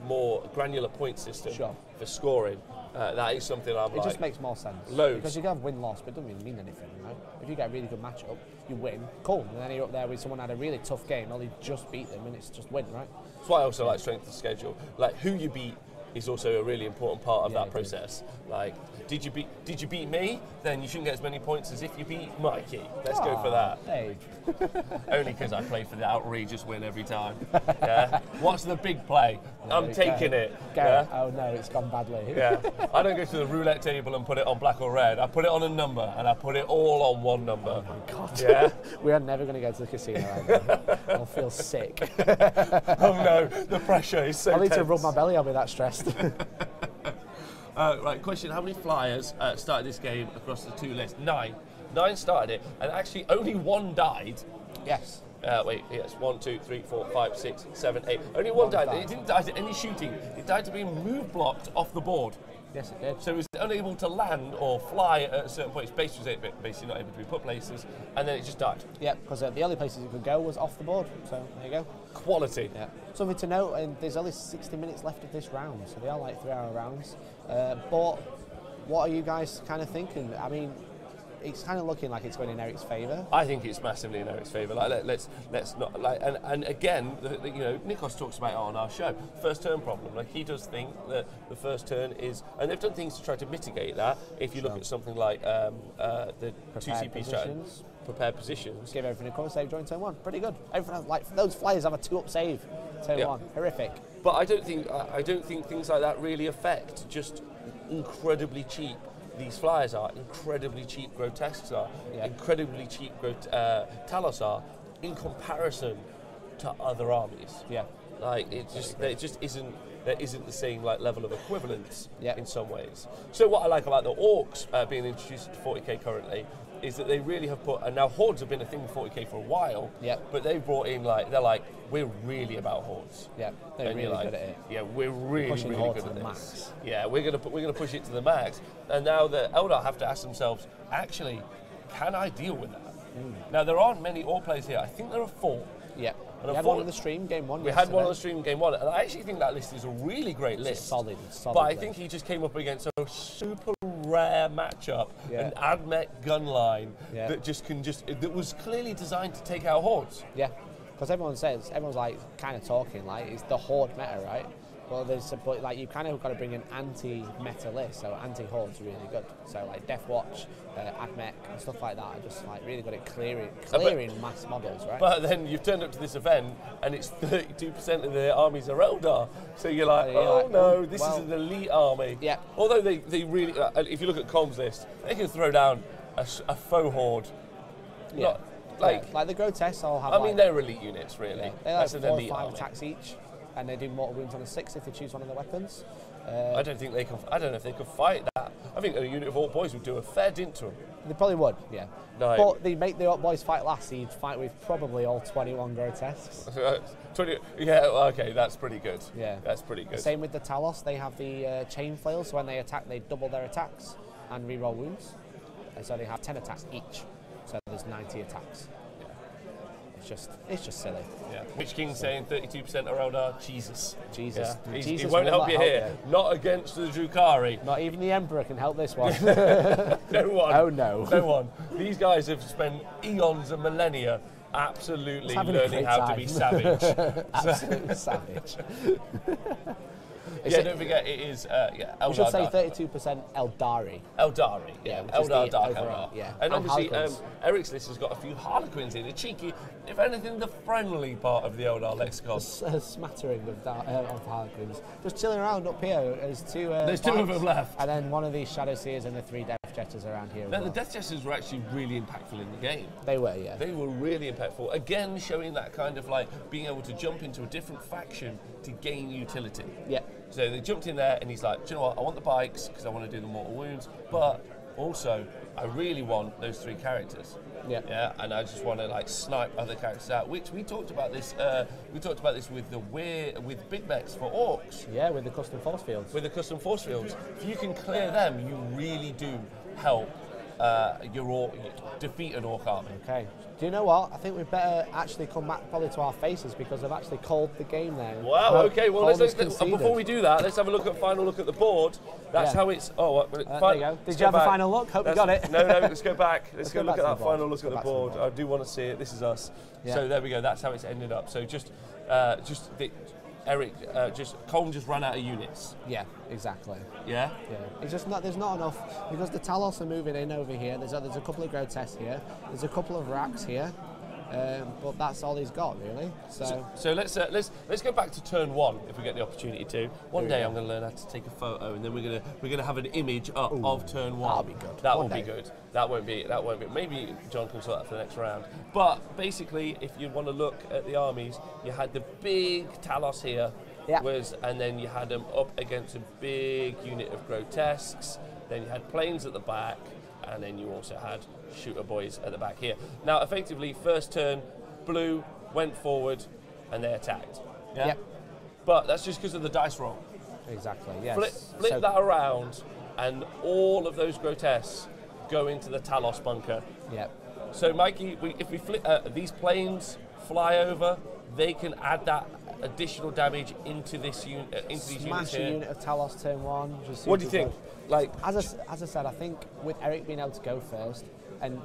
more granular point system for scoring. That is something I'm It just makes more sense. Loads. Because you can have win-loss, but it doesn't really mean anything, right? If you get a really good matchup, you win, cool. And then you're up there with someone who had a really tough game, well, you just beat them, and it's just win, right? That's why I also like strength of schedule. Like, who you beat is also a really important part of that process. Like, did you beat me? Then you shouldn't get as many points as if you beat Mikey. Let's go for that. Hey. Only because I play for the outrageous win every time. Yeah. What's the big play? I'm taking it. Yeah? Oh no, it's gone badly. Yeah. I don't go to the roulette table and put it on black or red. I put it on a number, and I put it all on one number. Oh my God. Yeah. We are never going to go to the casino ever. I'll feel sick. Oh no, the pressure is so I need tense. to rub my belly. I'll be that stressed. Right, question, how many flyers started this game across the 2 lists? 9. 9 started it, and actually only 1 died. Yes. Wait, yes, 1, 2, 3, 4, 5, 6, 7, 8. Only one died. It didn't die to any shooting. It died to being move blocked off the board. Yes, it did. So it was unable to land or fly at a certain point. Its base was basically not able to be put places, and then it just died. Yeah, because the only places it could go was off the board. So there you go. Quality. Yeah. Something to note, and there's only 60 minutes left of this round, so they are like 3-hour rounds. But what are you guys kind of thinking? I mean, it's kind of looking like it's going in Eric's favour. I think it's massively in Eric's favour. Like, let's not like, and again, you know, Nikos talks about it on our show. First turn problem. Like, he does think that the first turn is, and they've done things to try to mitigate that. If you look at something like the 2CP strategy, prepared positions, give everything a cover save during turn 1. Pretty good. Everything, like those flyers have a 2-up save turn 1. Horrific. But I don't think things like that really affect just incredibly cheap. These flyers are incredibly cheap. Grotesques are incredibly cheap. Talos are in comparison to other armies. Yeah, like it just isn't. There isn't the same like level of equivalence in some ways. So what I like about the Orcs being introduced to 40k currently is that they really have put, and now Hordes have been a thing with 40k for a while, but they've brought in we're really about Hordes. Yeah, they're really good at it. Yeah, we're really pushing really good at to the this. max. Yeah, we're gonna push it to the max, and now the Eldar have to ask themselves, actually, can I deal with that? Now there aren't many Orc players here. I think there are 4. Yeah. We had one on the stream, game 1. We had one on the stream, game 1, and I actually think that list is a really great list. Solid but I think he just came up against a super rare matchup, an Admech gun line that was clearly designed to take out Hordes. Yeah, because everyone's like kind of talking like it's the Horde meta, right? Well, but like you kind of got to bring an anti-meta list, so anti-Horde's really good. So like Death Watch, Admech, and stuff like that are just like really good at clearing mass models, right? But then you've turned up to this event and it's 32% of the armies are Eldar, so you're like, no, this is an elite army. Yeah. Although they really, if you look at Com's list, they can throw down a faux Horde. Yeah. Like the Grotesques all have. I mean, they're elite units, really. Yeah. They have 4 or 5 army. attacks each. And they do mortal wounds on a 6 if they choose one of the weapons. I don't think they can. I don't know if they could fight that. I think a unit of Orc boys would do a fair dint to them. They probably would, yeah. No. But they make the Orc boys fight last, so you'd fight with probably all 21 Grotesques. 20. Yeah, okay, that's pretty good. Yeah, that's pretty good. Same with the Talos. They have the chain flails, so when they attack, they double their attacks and reroll wounds. And so they have 10 attacks each. So there's 90 attacks. It's just silly. Yeah. Witch King saying 32% are Eldar. Jesus. Yeah. He won't help you here. Not against the Drukhari. Not even the Emperor can help this one. No one. Oh no. No one. These guys have spent eons and millennia absolutely learning how to be savage. Absolutely savage. Don't forget it is Eldar. We should say 32% Eldari. Eldari, Eldar Dark overall, Eldar. And obviously Eric's list has got a few Harlequins in, a cheeky, if anything, the friendly part of the Eldar lexicon. A smattering of Harlequins. Just chilling around up here. There's 2 There's 2 of them left. And then one of these Shadow Seers and the 3 Death Jetters around here. Now, the Death Jetters were actually really impactful in the game. They were, yeah. They were really impactful. Again, showing that kind of like being able to jump into a different faction to gain utility. Yeah. So they jumped in there and he's like, do you know what, I want the bikes because I want to do the mortal wounds, but also I really want those 3 characters. Yeah. And I just want to like snipe other characters out, which we talked about this. With Big Mechs for Orcs. Yeah, with the custom force fields. With the custom force fields, if you can clear them, you really do help your Orc defeat an Orc army. Okay. Do you know what? I think we'd better actually come back probably to our faces because I've actually called the game there. Wow, okay, well, let's before we do that, let's have a final look at the board. That's how it's... Oh, there you go. Did you have a final look? Hope you got it. No, let's go back. Let's go look at that final look at the board. I do want to see it. This is us. Yeah. So there we go. That's how it's ended up. So Eric, Colm just ran out of units. Yeah, exactly. Yeah? Yeah. It's just not, there's not enough, because the Talos are moving in over here. There's a couple of Grotesques here. There's a couple of Racks here. But that's all he's got, really. So let's go back to turn 1 if we get the opportunity to. One day I'm going to learn how to take a photo, and then we're going to have an image up of turn 1. That'll be good. That will be good. That won't be. Maybe John can sort that for the next round. But basically, if you want to look at the armies, you had the big Talos here. Yeah. And then you had them up against a big unit of Grotesques. Then you had planes at the back, and then you also had shooter boys at the back here. Now, effectively, first turn, blue went forward and they attacked. Yeah? Yep. But that's just because of the dice roll. Exactly, yes. Flip that around, and all of those grotesques go into the Talos bunker. Yep. So, Mikey, if we flip these planes fly over, they can add that additional damage into this unit. Into these units Smash a here. unit of Talos turn 1. What do you think? Like, as I said, I think with Eric being able to go first, and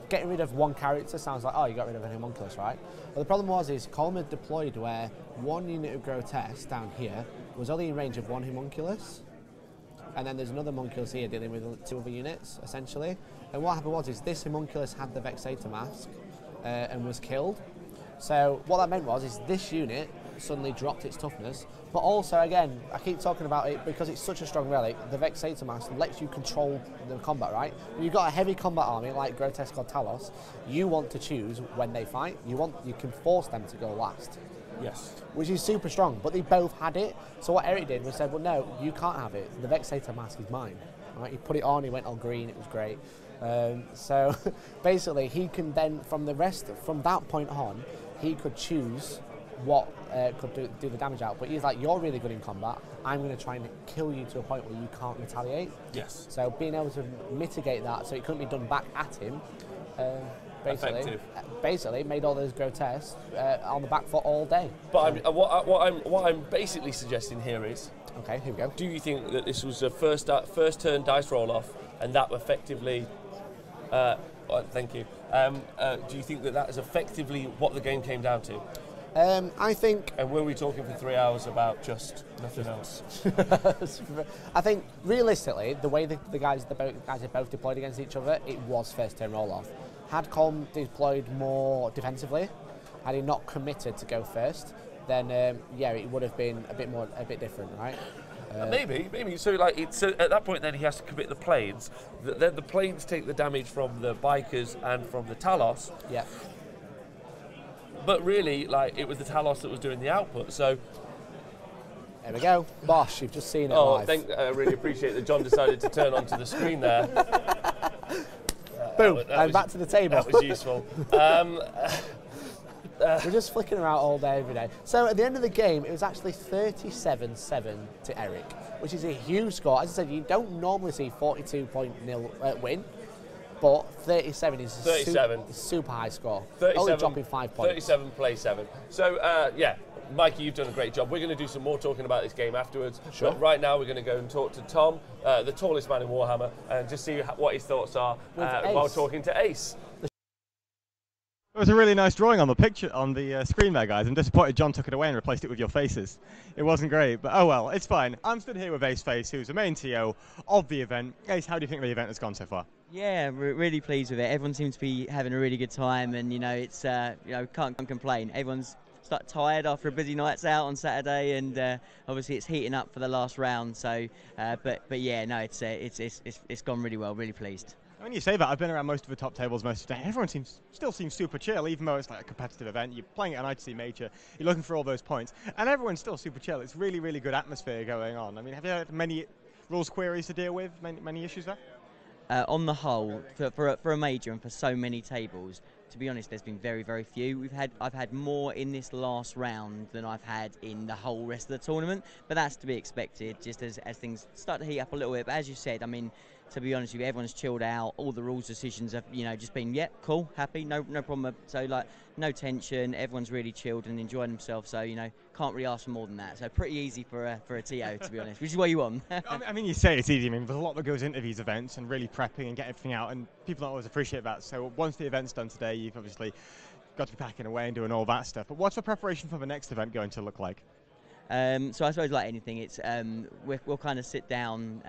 getting rid of one character sounds like, oh, you got rid of an homunculus, right? But the problem is Colm had deployed where one unit of grotesque down here was only in range of one homunculus, and then there's another homunculus here dealing with 2 other units, essentially. And what happened was this homunculus had the Vexator mask and was killed. So what that meant was this unit suddenly dropped its toughness, but also, again, I keep talking about it because it's such a strong relic, the Vexator mask lets you control the combat, right? When you've got a heavy combat army like Grotesque or Talos, you want to choose when they fight. You can force them to go last. yes. Which is super strong, but they both had it. So what Eric did was said, well, no, you can't have it. The Vexator mask is mine. Right? He put it on, he went all green, it was great. So basically, he can then, from that point on, he could choose what could do the damage out. But he's like, you're really good in combat. I'm going to try and kill you to a point where you can't retaliate. Yes. So being able to mitigate that so it couldn't be done back at him, basically made all those grotesques on the back foot all day. But what I'm basically suggesting here is, okay, here we go. do you think that this was a first turn dice roll off, and that effectively? Thank you. Do you think that is effectively what the game came down to? I think... And were we talking for 3 hours about just nothing else? I think, realistically, the way the guys are both deployed against each other, it was first turn roll-off. Had Colm deployed more defensively, had he not committed to go first, then, it would have been a bit different, right? Maybe. So at that point, then he has to commit the planes. Then the planes take the damage from the bikers and from the Talos. Yeah. But really, it was the Talos that was doing the output. So there we go. Bosh, you've just seen it live. I really appreciate that John decided to turn onto the screen there. Boom, I'm back to the table. That was useful. We're just flicking around all day, every day. So at the end of the game, it was actually 37-7 to Eric, which is a huge score. As I said, you don't normally see 42.0 win, but 37 is 37. Super high score. 37, only dropping 5 points. 37 play 7. So, Mikey, you've done a great job. We're going to do some more talking about this game afterwards. Sure. But right now, we're going to go and talk to Tom, the tallest man in Warhammer, and just see what his thoughts are while talking to Ace. It was a really nice drawing on the picture, on the screen there, guys. I'm disappointed John took it away and replaced it with your faces. It wasn't great, but oh well, it's fine. I'm stood here with Ace Face, who's the main TO of the event. Ace, how do you think the event has gone so far? Yeah, really pleased with it. Everyone seems to be having a really good time, and it's can't complain. Everyone's tired after a busy night's out on Saturday, and obviously it's heating up for the last round. So, but yeah, no, it's gone really well. Really pleased. When you say that, I've been around most of the top tables most of the day. Everyone still seems super chill, even though it's like a competitive event. You're playing at an ITC major, you're looking for all those points, and everyone's still super chill. It's really, really good atmosphere going on. I mean, have you had many rules queries to deal with? Many issues there? On the whole, for a major and for so many tables, to be honest, there's been very, very few. I've had more in this last round than I've had in the whole rest of the tournament, but that's to be expected, just as things start to heat up a little bit. But as you said, I mean, to be honest with you, everyone's chilled out. All the rules decisions have, just been, cool, happy, no problem. So, no tension. Everyone's really chilled and enjoying themselves. So, can't really ask for more than that. So, pretty easy for a TO, to be honest, which is what you want. I mean, you say it's easy. I mean, there's a lot that goes into these events and really prepping and getting everything out, and people don't always appreciate that. So, once the event's done today, you've obviously got to be packing away and doing all that stuff. But what's the preparation for the next event going to look like? So I suppose, like anything, it's we'll kind of sit down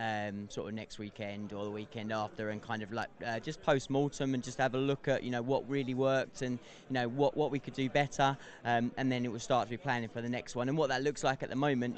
sort of next weekend or the weekend after and kind of just post-mortem and just have a look at what really worked and what we could do better, and then it will start to be planning for the next one. And what that looks like at the moment,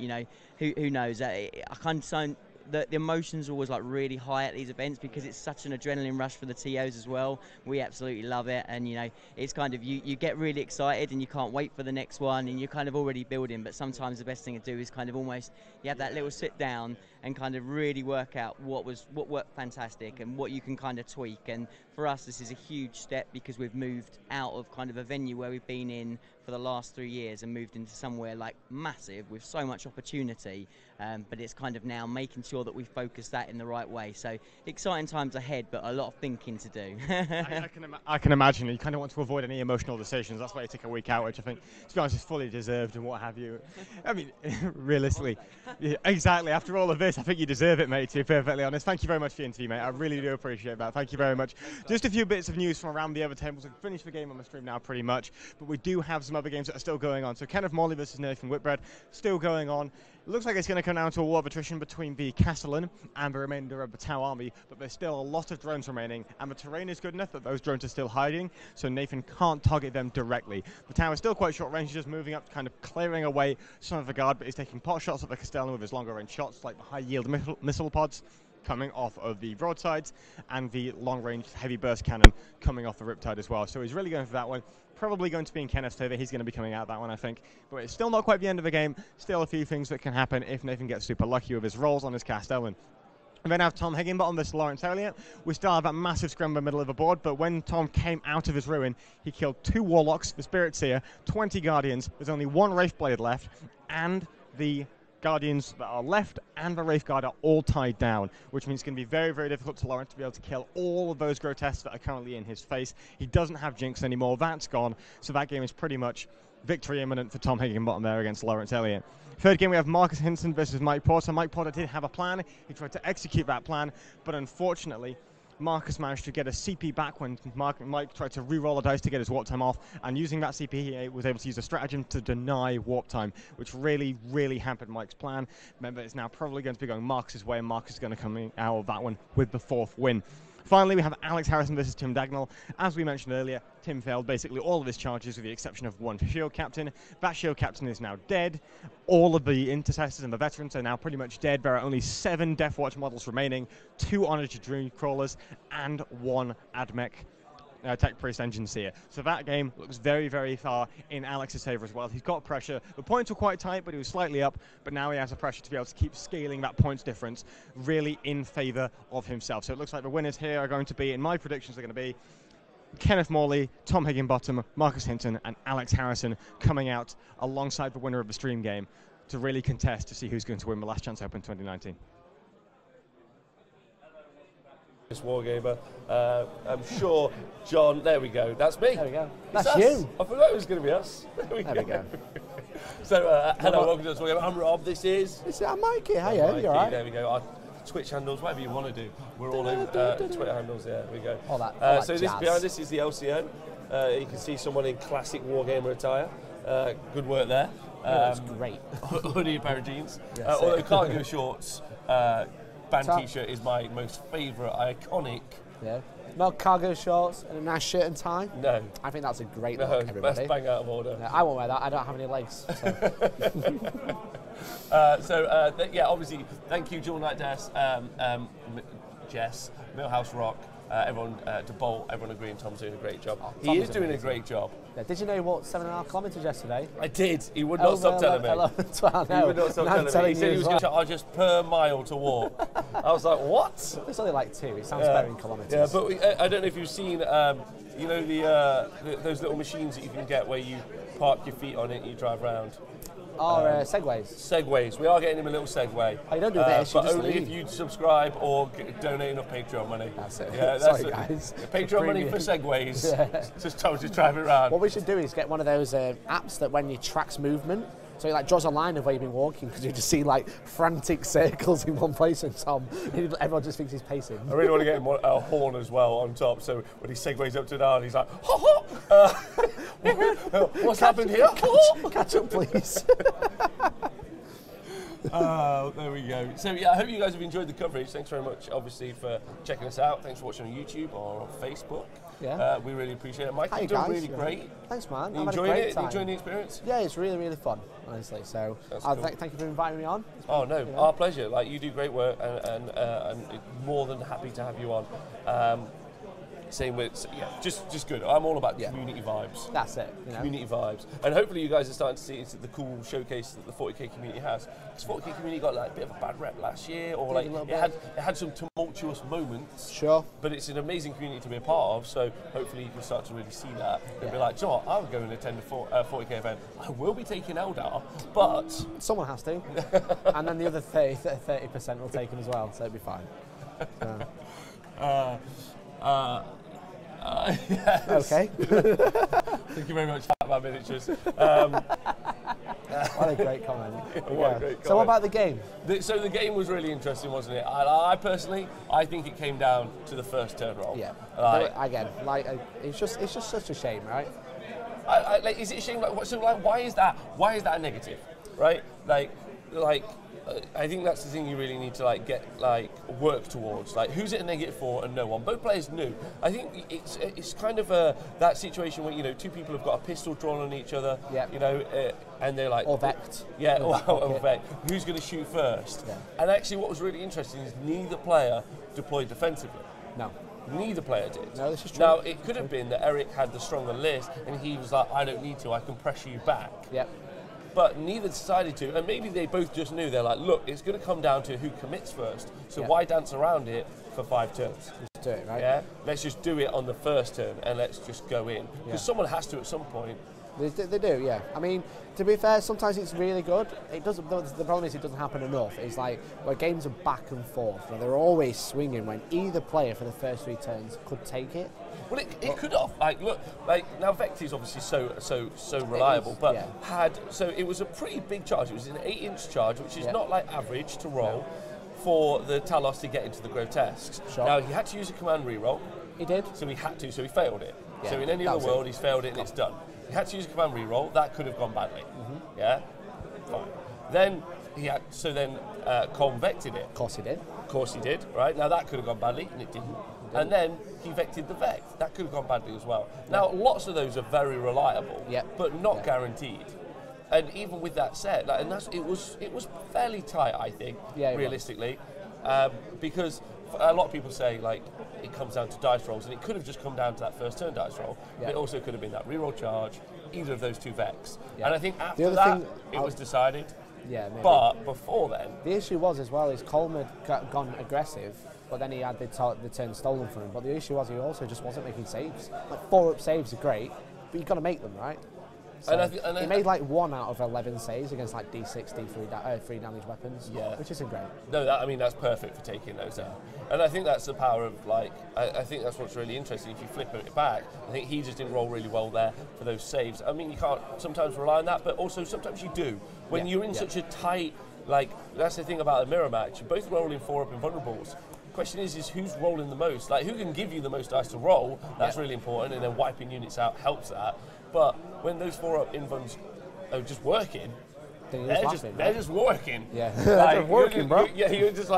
who knows? I kind of the emotions are always really high at these events because it's such an adrenaline rush for the TOs as well. We absolutely love it, and it's kind of you get really excited and you can't wait for the next one, and you're kind of already building. But sometimes the best thing to do is kind of almost you have that little sit down and kind of really work out what worked fantastic and what you can kind of tweak. And for us, this is a huge step because we've moved out of kind of a venue where we've been in for the last 3 years and moved into somewhere like massive with so much opportunity, but it's kind of now making sure that we focus that in the right way. So exciting times ahead, but a lot of thinking to do. I can imagine you kind of want to avoid any emotional decisions. That's why you take a week out, which I think, to be honest, is fully deserved and what have you. I mean, realistically, yeah, exactly. After all of this, I think you deserve it, mate, to be perfectly honest. Thank you very much for the interview, mate. I really do appreciate that. Thank you very much. Just a few bits of news from around the other tables. We've finished the game on the stream now pretty much, but we do have some other games that are still going on. So Kenneth Morley versus Nathan Whitbread, still going on. It looks like it's going to come down to a war of attrition between the Castellan and the remainder of the Tau army, but there's still a lot of drones remaining, and the terrain is good enough that those drones are still hiding, so Nathan can't target them directly. The Tau is still quite short range, just moving up, kind of clearing away some of the guard, but he's taking pot shots at the Castellan with his longer range shots, like the high-yield missile pods coming off of the broadsides, and the long-range heavy burst cannon coming off the Riptide as well. So he's really going for that one. Probably going to be in Kenneth's favour. He's going to be coming out that one, I think. But it's still not quite the end of the game. Still a few things that can happen if Nathan gets super lucky with his rolls on his Castellan. We then have Tom Higginbottom versus Lawrence Elliott. We still have that massive scrum in the middle of the board, but when Tom came out of his ruin, he killed 2 Warlocks, the Spirit Seer, 20 Guardians. There's only 1 Wraithblade left, and the Guardians that are left and the Wraithguard are all tied down, which means it's going to be very, very difficult to Lawrence to be able to kill all of those grotesques that are currently in his face. He doesn't have Jinx anymore. That's gone. So that game is pretty much victory imminent for Tom Higginbottom there against Lawrence Elliott. Third game, we have Marcus Hinson versus Mike Porter. Mike Porter did have a plan. He tried to execute that plan, but unfortunately, Marcus managed to get a CP back when Mike tried to re-roll a dice to get his warp time off, and using that CP he was able to use a stratagem to deny warp time, which really, really hampered Mike's plan. Remember, it's now probably going to be going Marcus's way, and Marcus is going to come out of that one with the 4th win. Finally, we have Alex Harrison versus Tim Dagnall. As we mentioned earlier, Tim failed basically all of his charges with the exception of 1 shield captain. That shield captain is now dead. All of the intercessors and the veterans are now pretty much dead. There are only 7 Death Watch models remaining, 2 Honor to Dream Crawlers, and 1 AdMech Tech Priest Engine Seer. So that game looks very, very far in Alex's favour as well. He's got pressure. The points were quite tight, but he was slightly up. But now he has the pressure to be able to keep scaling that points difference really in favour of himself. So it looks like the winners here are going to be, in my predictions, are going to be Kenneth Morley, Tom Higginbottom, Marcus Hinton, and Alex Harrison coming out alongside the winner of the stream game to really contest to see who's going to win the Last Chance Open 2019. Wargamer. I'm sure John, there we go, that's me. There we go. That's That's us. you. I forgot it was going to be us. There we go. So, hello, welcome to the Wargamer. I'm Rob, this is... I'm Mikey, hiya, Mikey, you alright? there we go. Our Twitch handles, whatever you want to do. We're all over Twitter handles, yeah, there we go. All that so this behind us is the LCO. You can see someone in classic Wargamer attire. Good work there. That's great. Hoodie, a pair of jeans. Yes, Although cargo shorts, band Top. t-shirt is my most favourite, iconic. Yeah. Not cargo shorts and a nice shirt and tie. No. I think that's a great No, look, everybody. best bang out of order. No, I won't wear that. I don't have any legs. So. Yeah, obviously, thank you, Jewel Knight Jess, Millhouse Rock, everyone, to Bolt, everyone agreeing Tom's doing a great job. He Tom is is doing a amazing. great job. Yeah, did you know he walked 7.5 kilometres yesterday? I did. He would not stop telling me. He would not stop telling me. He said he was going to charge us per mile to walk. I was like, what? It's only like 2. It sounds better in kilometres. Yeah, but I don't know if you've seen, you know, those little machines that you can get where you park your feet on it and you drive around. Segways. Segways. We are getting him a little Segway. Oh, you don't do this, you but just only leave. if you subscribe or donate enough Patreon money. That's it. Yeah, Sorry, it. guys. Patreon money for Segways. Yeah. Just told you to drive it around. What we should do is get one of those apps that when you tracks movement, so it like draws a line of where you've been walking because you just see like frantic circles in one place and Tom, everyone just thinks he's pacing. I really want to get him a horn as well on top, so when he segues up to down, he's like, ho ho! What's happened here? Catch up, please. There we go. So yeah, I hope you guys have enjoyed the coverage. Thanks very much, obviously, for checking us out. Thanks for watching on YouTube or on Facebook. Yeah. We really appreciate it. Mike, Hi, you're doing guys. really great. Thanks, man. You I've had a enjoying great it? time. You enjoying the experience? Yeah, it's really, really fun, honestly. So Cool. thank you for inviting me on. Oh no, our pleasure. Like, you do great work, and more than happy to have you on. Same with, just good. I'm all about community vibes. That's it. Community vibes. And hopefully you guys are starting to see the cool showcase that the 40k community has. Because 40k community got like a bit of a bad rep last year, or like it had some tumultuous moments. Sure. But it's an amazing community to be a part of, so hopefully you can start to really see that. And be like, Joe, I'll go and attend a 40k event. I will be taking Eldar, but... Someone has to. And then the other 30% will take him as well, so it'll be fine. Yes. Okay. Thank you very much, Fatman Miniatures. What a great comment. What a great comment. So what about the game? So the game was really interesting, wasn't it? I personally, I think it came down to the first turn roll. Yeah. Again, it's just such a shame, right? Like, is it a shame? Like, why is that? Why is that a negative? Right? I think that's the thing you really need to get work towards. Like, who's it a negative for and no one? Both players knew. I think it's kind of that situation where two people have got a pistol drawn on each other. Yeah. And they're like, or vect. Yeah, or vect. Who's going to shoot first? Yeah. And actually, what was really interesting is neither player deployed defensively. No. Neither player did. No, this is true. Now, it could have been that Eric had the stronger list and he was like, I don't need to, I can pressure you back. Yep. But neither decided to, and maybe they both just knew. They're like, look, it's going to come down to who commits first, so why dance around it for 5 turns? Just do it, right? Yeah, let's just do it on the first turn and let's just go in. Because someone has to at some point. They do, yeah. I mean, to be fair, sometimes it's really good. It doesn't. The problem is it doesn't happen enough. It's like where games are back and forth. They're always swinging when either player for the first 3 turns could take it. Well, it could have. Look, now Vect is obviously so reliable, but it was a pretty big charge. It was an 8-inch charge, which is not average to roll for the Talos to get into the grotesques. Sure. Now he had to use a command reroll. He did. So he had to. So he failed it. Yeah, so in any other world, he's failed it and it's done. He had to use a command reroll. That could have gone badly. Mm-hmm. Yeah. Fine. Then Colm vected it. Of course he did. Of course he did. Right. Now that could have gone badly and it didn't. And then he vected the Vect. That could have gone badly as well. Now, lots of those are very reliable, but not guaranteed. And even with that said, it was fairly tight, I think, realistically, because a lot of people say it comes down to dice rolls, and it could have just come down to that first turn dice roll. But it also could have been that reroll charge, either of those 2 Vects. And I think after that, it was decided. Yeah, maybe. But before then, the issue was as well is Colm had gone aggressive. But then he had the turn stolen from him. But the issue was he also just wasn't making saves. 4-up saves are great, but you've got to make them, right? So he made 1 out of 11 saves against D6, D3, 3 damage weapons, which isn't great. No, that's perfect for taking those out. And I think that's the power of I think that's what's really interesting. If you flip it back, I think he just didn't roll really well there for those saves. I mean, you can't sometimes rely on that, but also sometimes you do. When you're in such a tight, that's the thing about a mirror match. You're both rolling 4-up invulnerables. Question is who's rolling the most? Who can give you the most dice to roll? That's really important, and then wiping units out helps that. But when those 4-up invuns are just working, they're just working. Yeah, they're just working, bro. You're just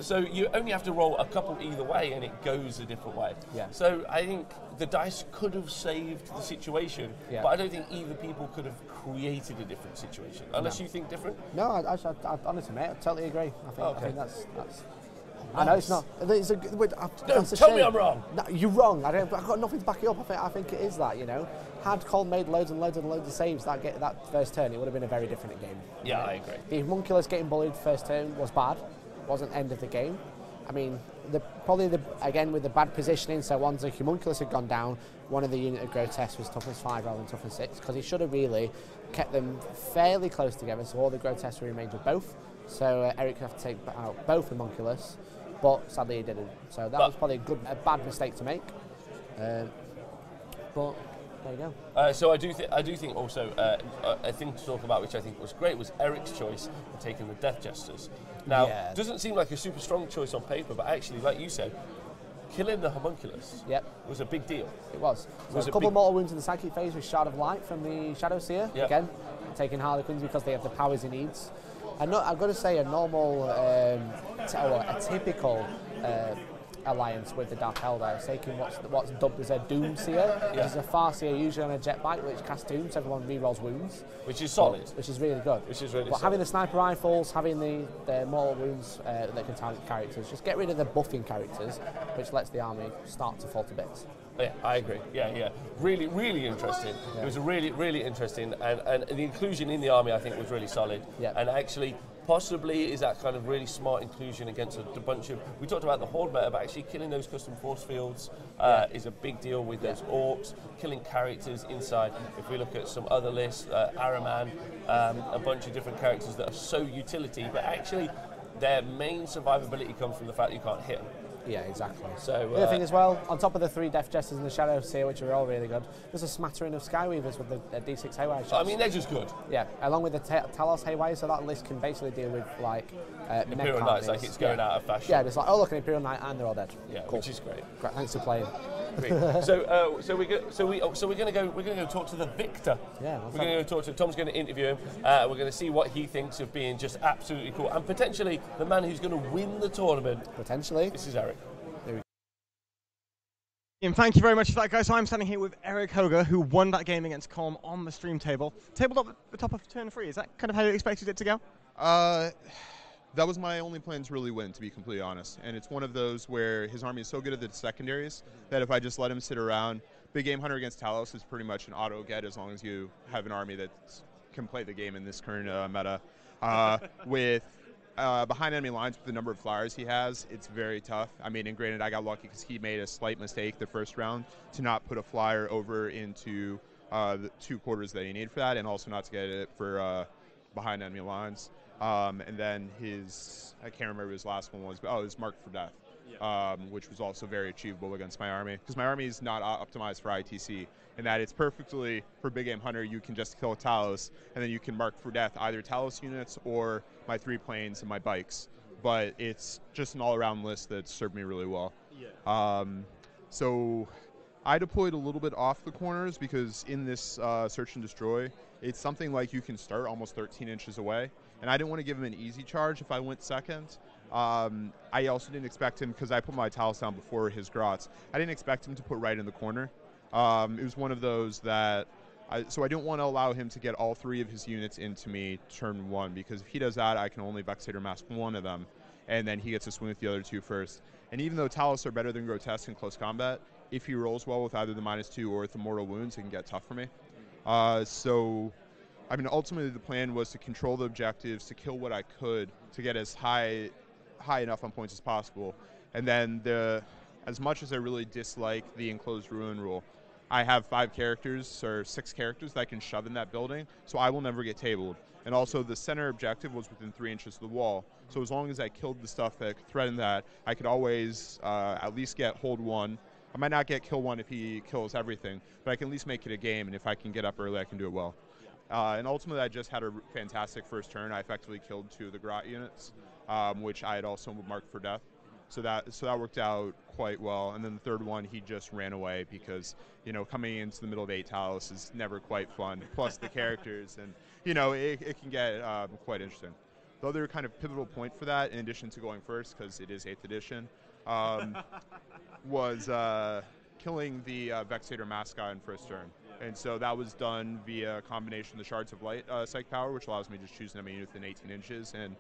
so you only have to roll a couple either way, and it goes a different way. Yeah. So I think the dice could have saved the situation, but I don't think either people could have created a different situation, unless you think different. No, I honestly, mate, I totally agree. I think that's. I know it's not. It's tell me I'm wrong. No, you're wrong. I've got nothing to back it up. I think it is that. Had Colm made loads and loads of saves that first turn, it would have been a very different game. Yeah, I agree. The homunculus getting bullied first turn was bad. Wasn't end of the game. I mean, again with the bad positioning. So once the homunculus had gone down, one of the unit of grotesque was toughness 5 rather than toughness 6, because he should have really kept them fairly close together, so all the grotesque remained with both. So Eric would have to take out both homunculus. But sadly he didn't. So that was probably a bad mistake to make. But there you go. So I do think also a thing to talk about, which I think was great, was Eric's choice of taking the Death Jesters. Now, doesn't seem like a super strong choice on paper, but actually, like you said, killing the homunculus was a big deal. It was. So a couple of mortal wounds in the psychic phase with Shard of Light from the Shadow Seer. Again, taking Harlequins because they have the powers he needs. I've got to say, a normal, a typical alliance with the Dark Eldar, taking what's dubbed as a Doomseer, which is a Farseer usually on a jetbike, which casts Doom, so everyone rerolls wounds. Which is solid. Which is really good. Which is really But solid. having the sniper rifles, having the mortal wounds that can target characters, just get rid of the buffing characters, which lets the army start to fall to bits. Yeah, I agree. Yeah. Really, really interesting. Yeah. It was a really, really interesting, and the inclusion in the army, I think, was really solid. Yeah. And actually, possibly is that kind of really smart inclusion against a bunch of. We talked about the horde meta, but actually killing those custom force fields is a big deal with those orcs, killing characters inside. If we look at some other lists, Araman, a bunch of different characters that are so utility, but actually their main survivability comes from the fact that you can't hit them. Yeah, exactly. So the other thing as well, on top of the 3 Death Jesters and the Shadows here, which are all really good, there's a smattering of Skyweavers with the D6 Haywire shots. I mean, they're just good. Yeah, along with the Talos Haywire, so that list can basically deal with like Imperial Knights, like it's going out of fashion. Yeah, it's like, oh look, an Imperial Knight and they're all dead. Yeah, cool. Which is great. Great, thanks for playing. So we're going to go talk to the victor. Yeah, we're going to go talk to Tom's going to interview him. We're going to see what he thinks of being just absolutely cool, and potentially the man who's going to win the tournament. Potentially. This is Eric. And thank you very much for that, guys. So I'm standing here with Eric Hoger, who won that game against Colm on the stream table. Tabled up at the top of turn 3. Is that kind of how you expected it to go? That was my only plan to really win, to be completely honest. And it's one of those where his army is so good at the secondaries that if I just let him sit around, Big Game Hunter against Talos is pretty much an auto get as long as you have an army that can play the game in this current meta. With behind enemy lines with the number of flyers he has, it's very tough. I mean, and granted, I got lucky because he made a slight mistake the first round to not put a flyer over into the 2 quarters that he needed for that, and also not to get it for behind enemy lines. And then I can't remember his last one was, but it was Marked for Death, which was also very achievable against my army. Because my army is not optimized for ITC, in that it's perfectly, for Big Game Hunter, you can just kill Talos, and then you can mark for death either Talos units or my 3 planes and my bikes. But it's just an all-around list that served me really well. Yeah. So I deployed a little bit off the corners because in this Search and Destroy, it's something like you can start almost 13 inches away. And I didn't want to give him an easy charge if I went second. I also didn't expect him, because I put my Talos down before his Grots, I didn't expect him to put right in the corner. It was one of those that, so I didn't want to allow him to get all 3 of his units into me turn 1, because if he does that, I can only Vexator Mask 1 of them, and then he gets to swing with the other 2 first. And even though Talos are better than Grotesque in close combat, if he rolls well with either the -2 or with the mortal wounds, it can get tough for me. So, I mean, ultimately the plan was to control the objectives, to kill what I could, to get as high enough on points as possible. And then as much as I really dislike the enclosed ruin rule, I have 5 characters or 6 characters that I can shove in that building, so I will never get tabled. And also the center objective was within 3 inches of the wall, so as long as I killed the stuff that could threaten that, I could always at least get hold 1. I might not get kill 1 if he kills everything, but I can at least make it a game, and if I can get up early, I can do it well. And ultimately, I just had a fantastic first turn. I effectively killed 2 of the Grot units, which I had also marked for death. So that worked out quite well. And then the third one, he just ran away because, coming into the middle of 8 Talos is never quite fun. Plus the characters, and it can get quite interesting. The other kind of pivotal point for that, in addition to going first, because it is 8th edition, was killing the Vexator Mascot in first turn. And so that was done via a combination of the Shards of Light psych power, which allows me to choose an enemy unit within 18 inches and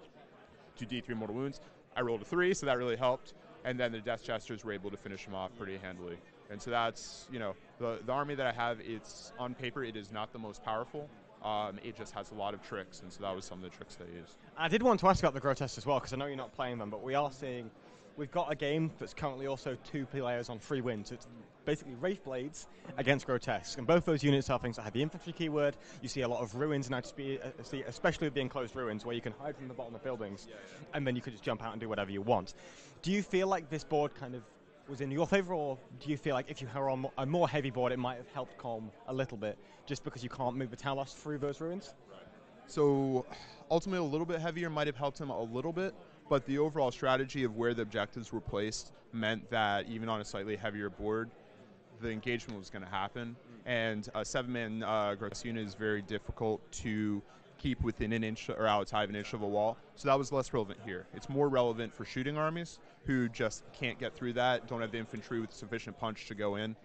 2 D3 mortal wounds. I rolled a 3, so that really helped. And then the Death Jesters were able to finish him off pretty handily. And so that's, the army that I have, it's on paper, it is not the most powerful. It just has a lot of tricks, and so that was some of the tricks they used. I did want to ask about the Grotesque as well, because I know you're not playing them, but we are seeing, we've got a game that's currently also 2 players on 3 wins. It's basically Wraith Blades against Grotesque, and both those units are things that have the infantry keyword. You see a lot of ruins in ITC, especially with the enclosed ruins, where you can hide from the bottom of buildings, and then you could just jump out and do whatever you want. Do you feel like this board kind of was in your favor, or do you feel like if you were on a more heavy board, it might have helped Colm a little bit, just because you can't move the Talos through those ruins? So ultimately, a little bit heavier might have helped him a little bit, but the overall strategy of where the objectives were placed meant that even on a slightly heavier board, the engagement was going to happen. And a 7-man Grotesque unit is very difficult to keep within an inch or outside of an inch of a wall. So that was less relevant here. It's more relevant for shooting armies who just can't get through that, don't have the infantry with sufficient punch to go in.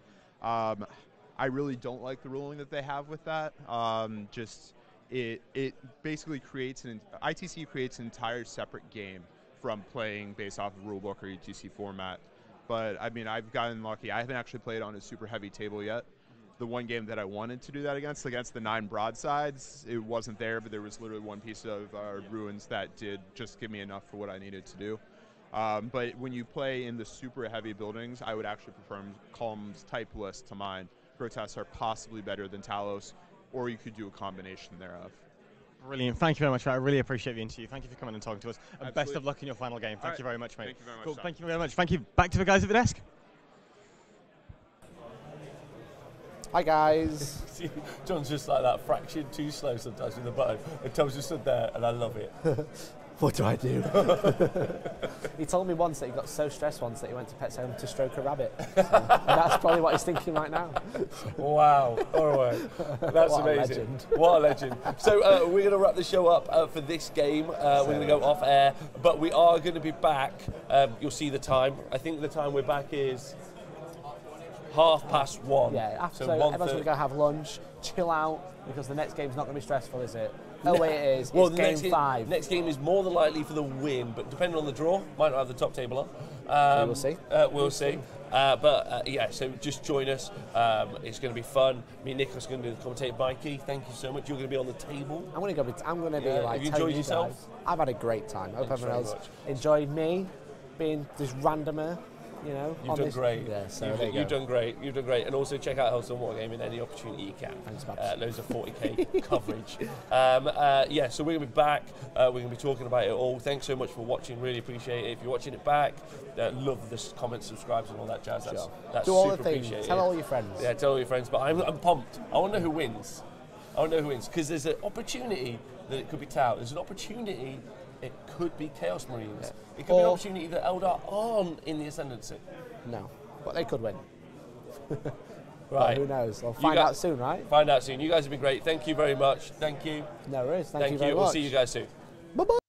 I really don't like the ruling that they have with that. It basically creates ITC creates an entire separate game from playing based off of rulebook or ETC format. But I mean, I've gotten lucky. I haven't actually played on a super heavy table yet. The one game that I wanted to do that against the 9 broadsides, it wasn't there, but there was literally one piece of ruins that did just give me enough for what I needed to do. But when you play in the super heavy buildings, I would actually prefer columns type list to mine. Protests are possibly better than Talos, or you could do a combination thereof. Brilliant. Thank you very much. I really appreciate the interview. Thank you for coming and talking to us. And best of luck in your final game. Thank you very much, mate. Thank you very much. Cool. Thank you very much. Thank you. Back to the guys at the desk. Hi guys. See, John's just like that, fraction too slow sometimes with the button. And Tom's just stood there, and I love it. What do I do? He told me once that he got so stressed once that he went to Pet's Home to stroke a rabbit. So, and that's probably what he's thinking right now. Wow. All right. That's What a amazing. legend. What a legend. So we're going to wrap the show up for this game. We're going to go off air, but we are going to be back. You'll see the time. I think the time we're back is 1:30. Yeah, after so everyone's going to go have lunch, chill out, because the next game's not going to be stressful, is it? Oh, wait, it is. Well, it's game 5. Next game is more than likely for the win, but depending on the draw, might not have the top table on. We will see. We'll see. Yeah, so just join us. It's going to be fun. Me and Nicholas are going to do the commentator. Mikey, thank you so much. You're going to be on the table. I'm going to be like, have you telling enjoyed yourself? guys, I've had a great time. I hope Thanks everyone very else much. enjoyed me being this randomer. You know, You've done great. Yeah, so You've done great. You've done great. And also check out honest-wargamer in any opportunity you can. Thanks, Babs. Loads of 40k coverage. Yeah, so we're going to be back. We're going to be talking about it all. Thanks so much for watching. Really appreciate it. If you're watching it back, love the comments, subscribes, and all that jazz. That's do all the super things. appreciated. Tell all your friends. Yeah, tell all your friends. But I'm pumped. I want to know who wins. Because there's an opportunity that it could be Tau. There's an opportunity it could be Chaos Marines. Yeah. It could be an opportunity that Eldar aren't in the Ascendancy. No, but they could win. Right. But who knows? We'll find out soon, right? Find out soon. You guys have been great. Thank you very much. Thank you. No worries. Thank you very We'll much. see you guys soon. Bye-bye.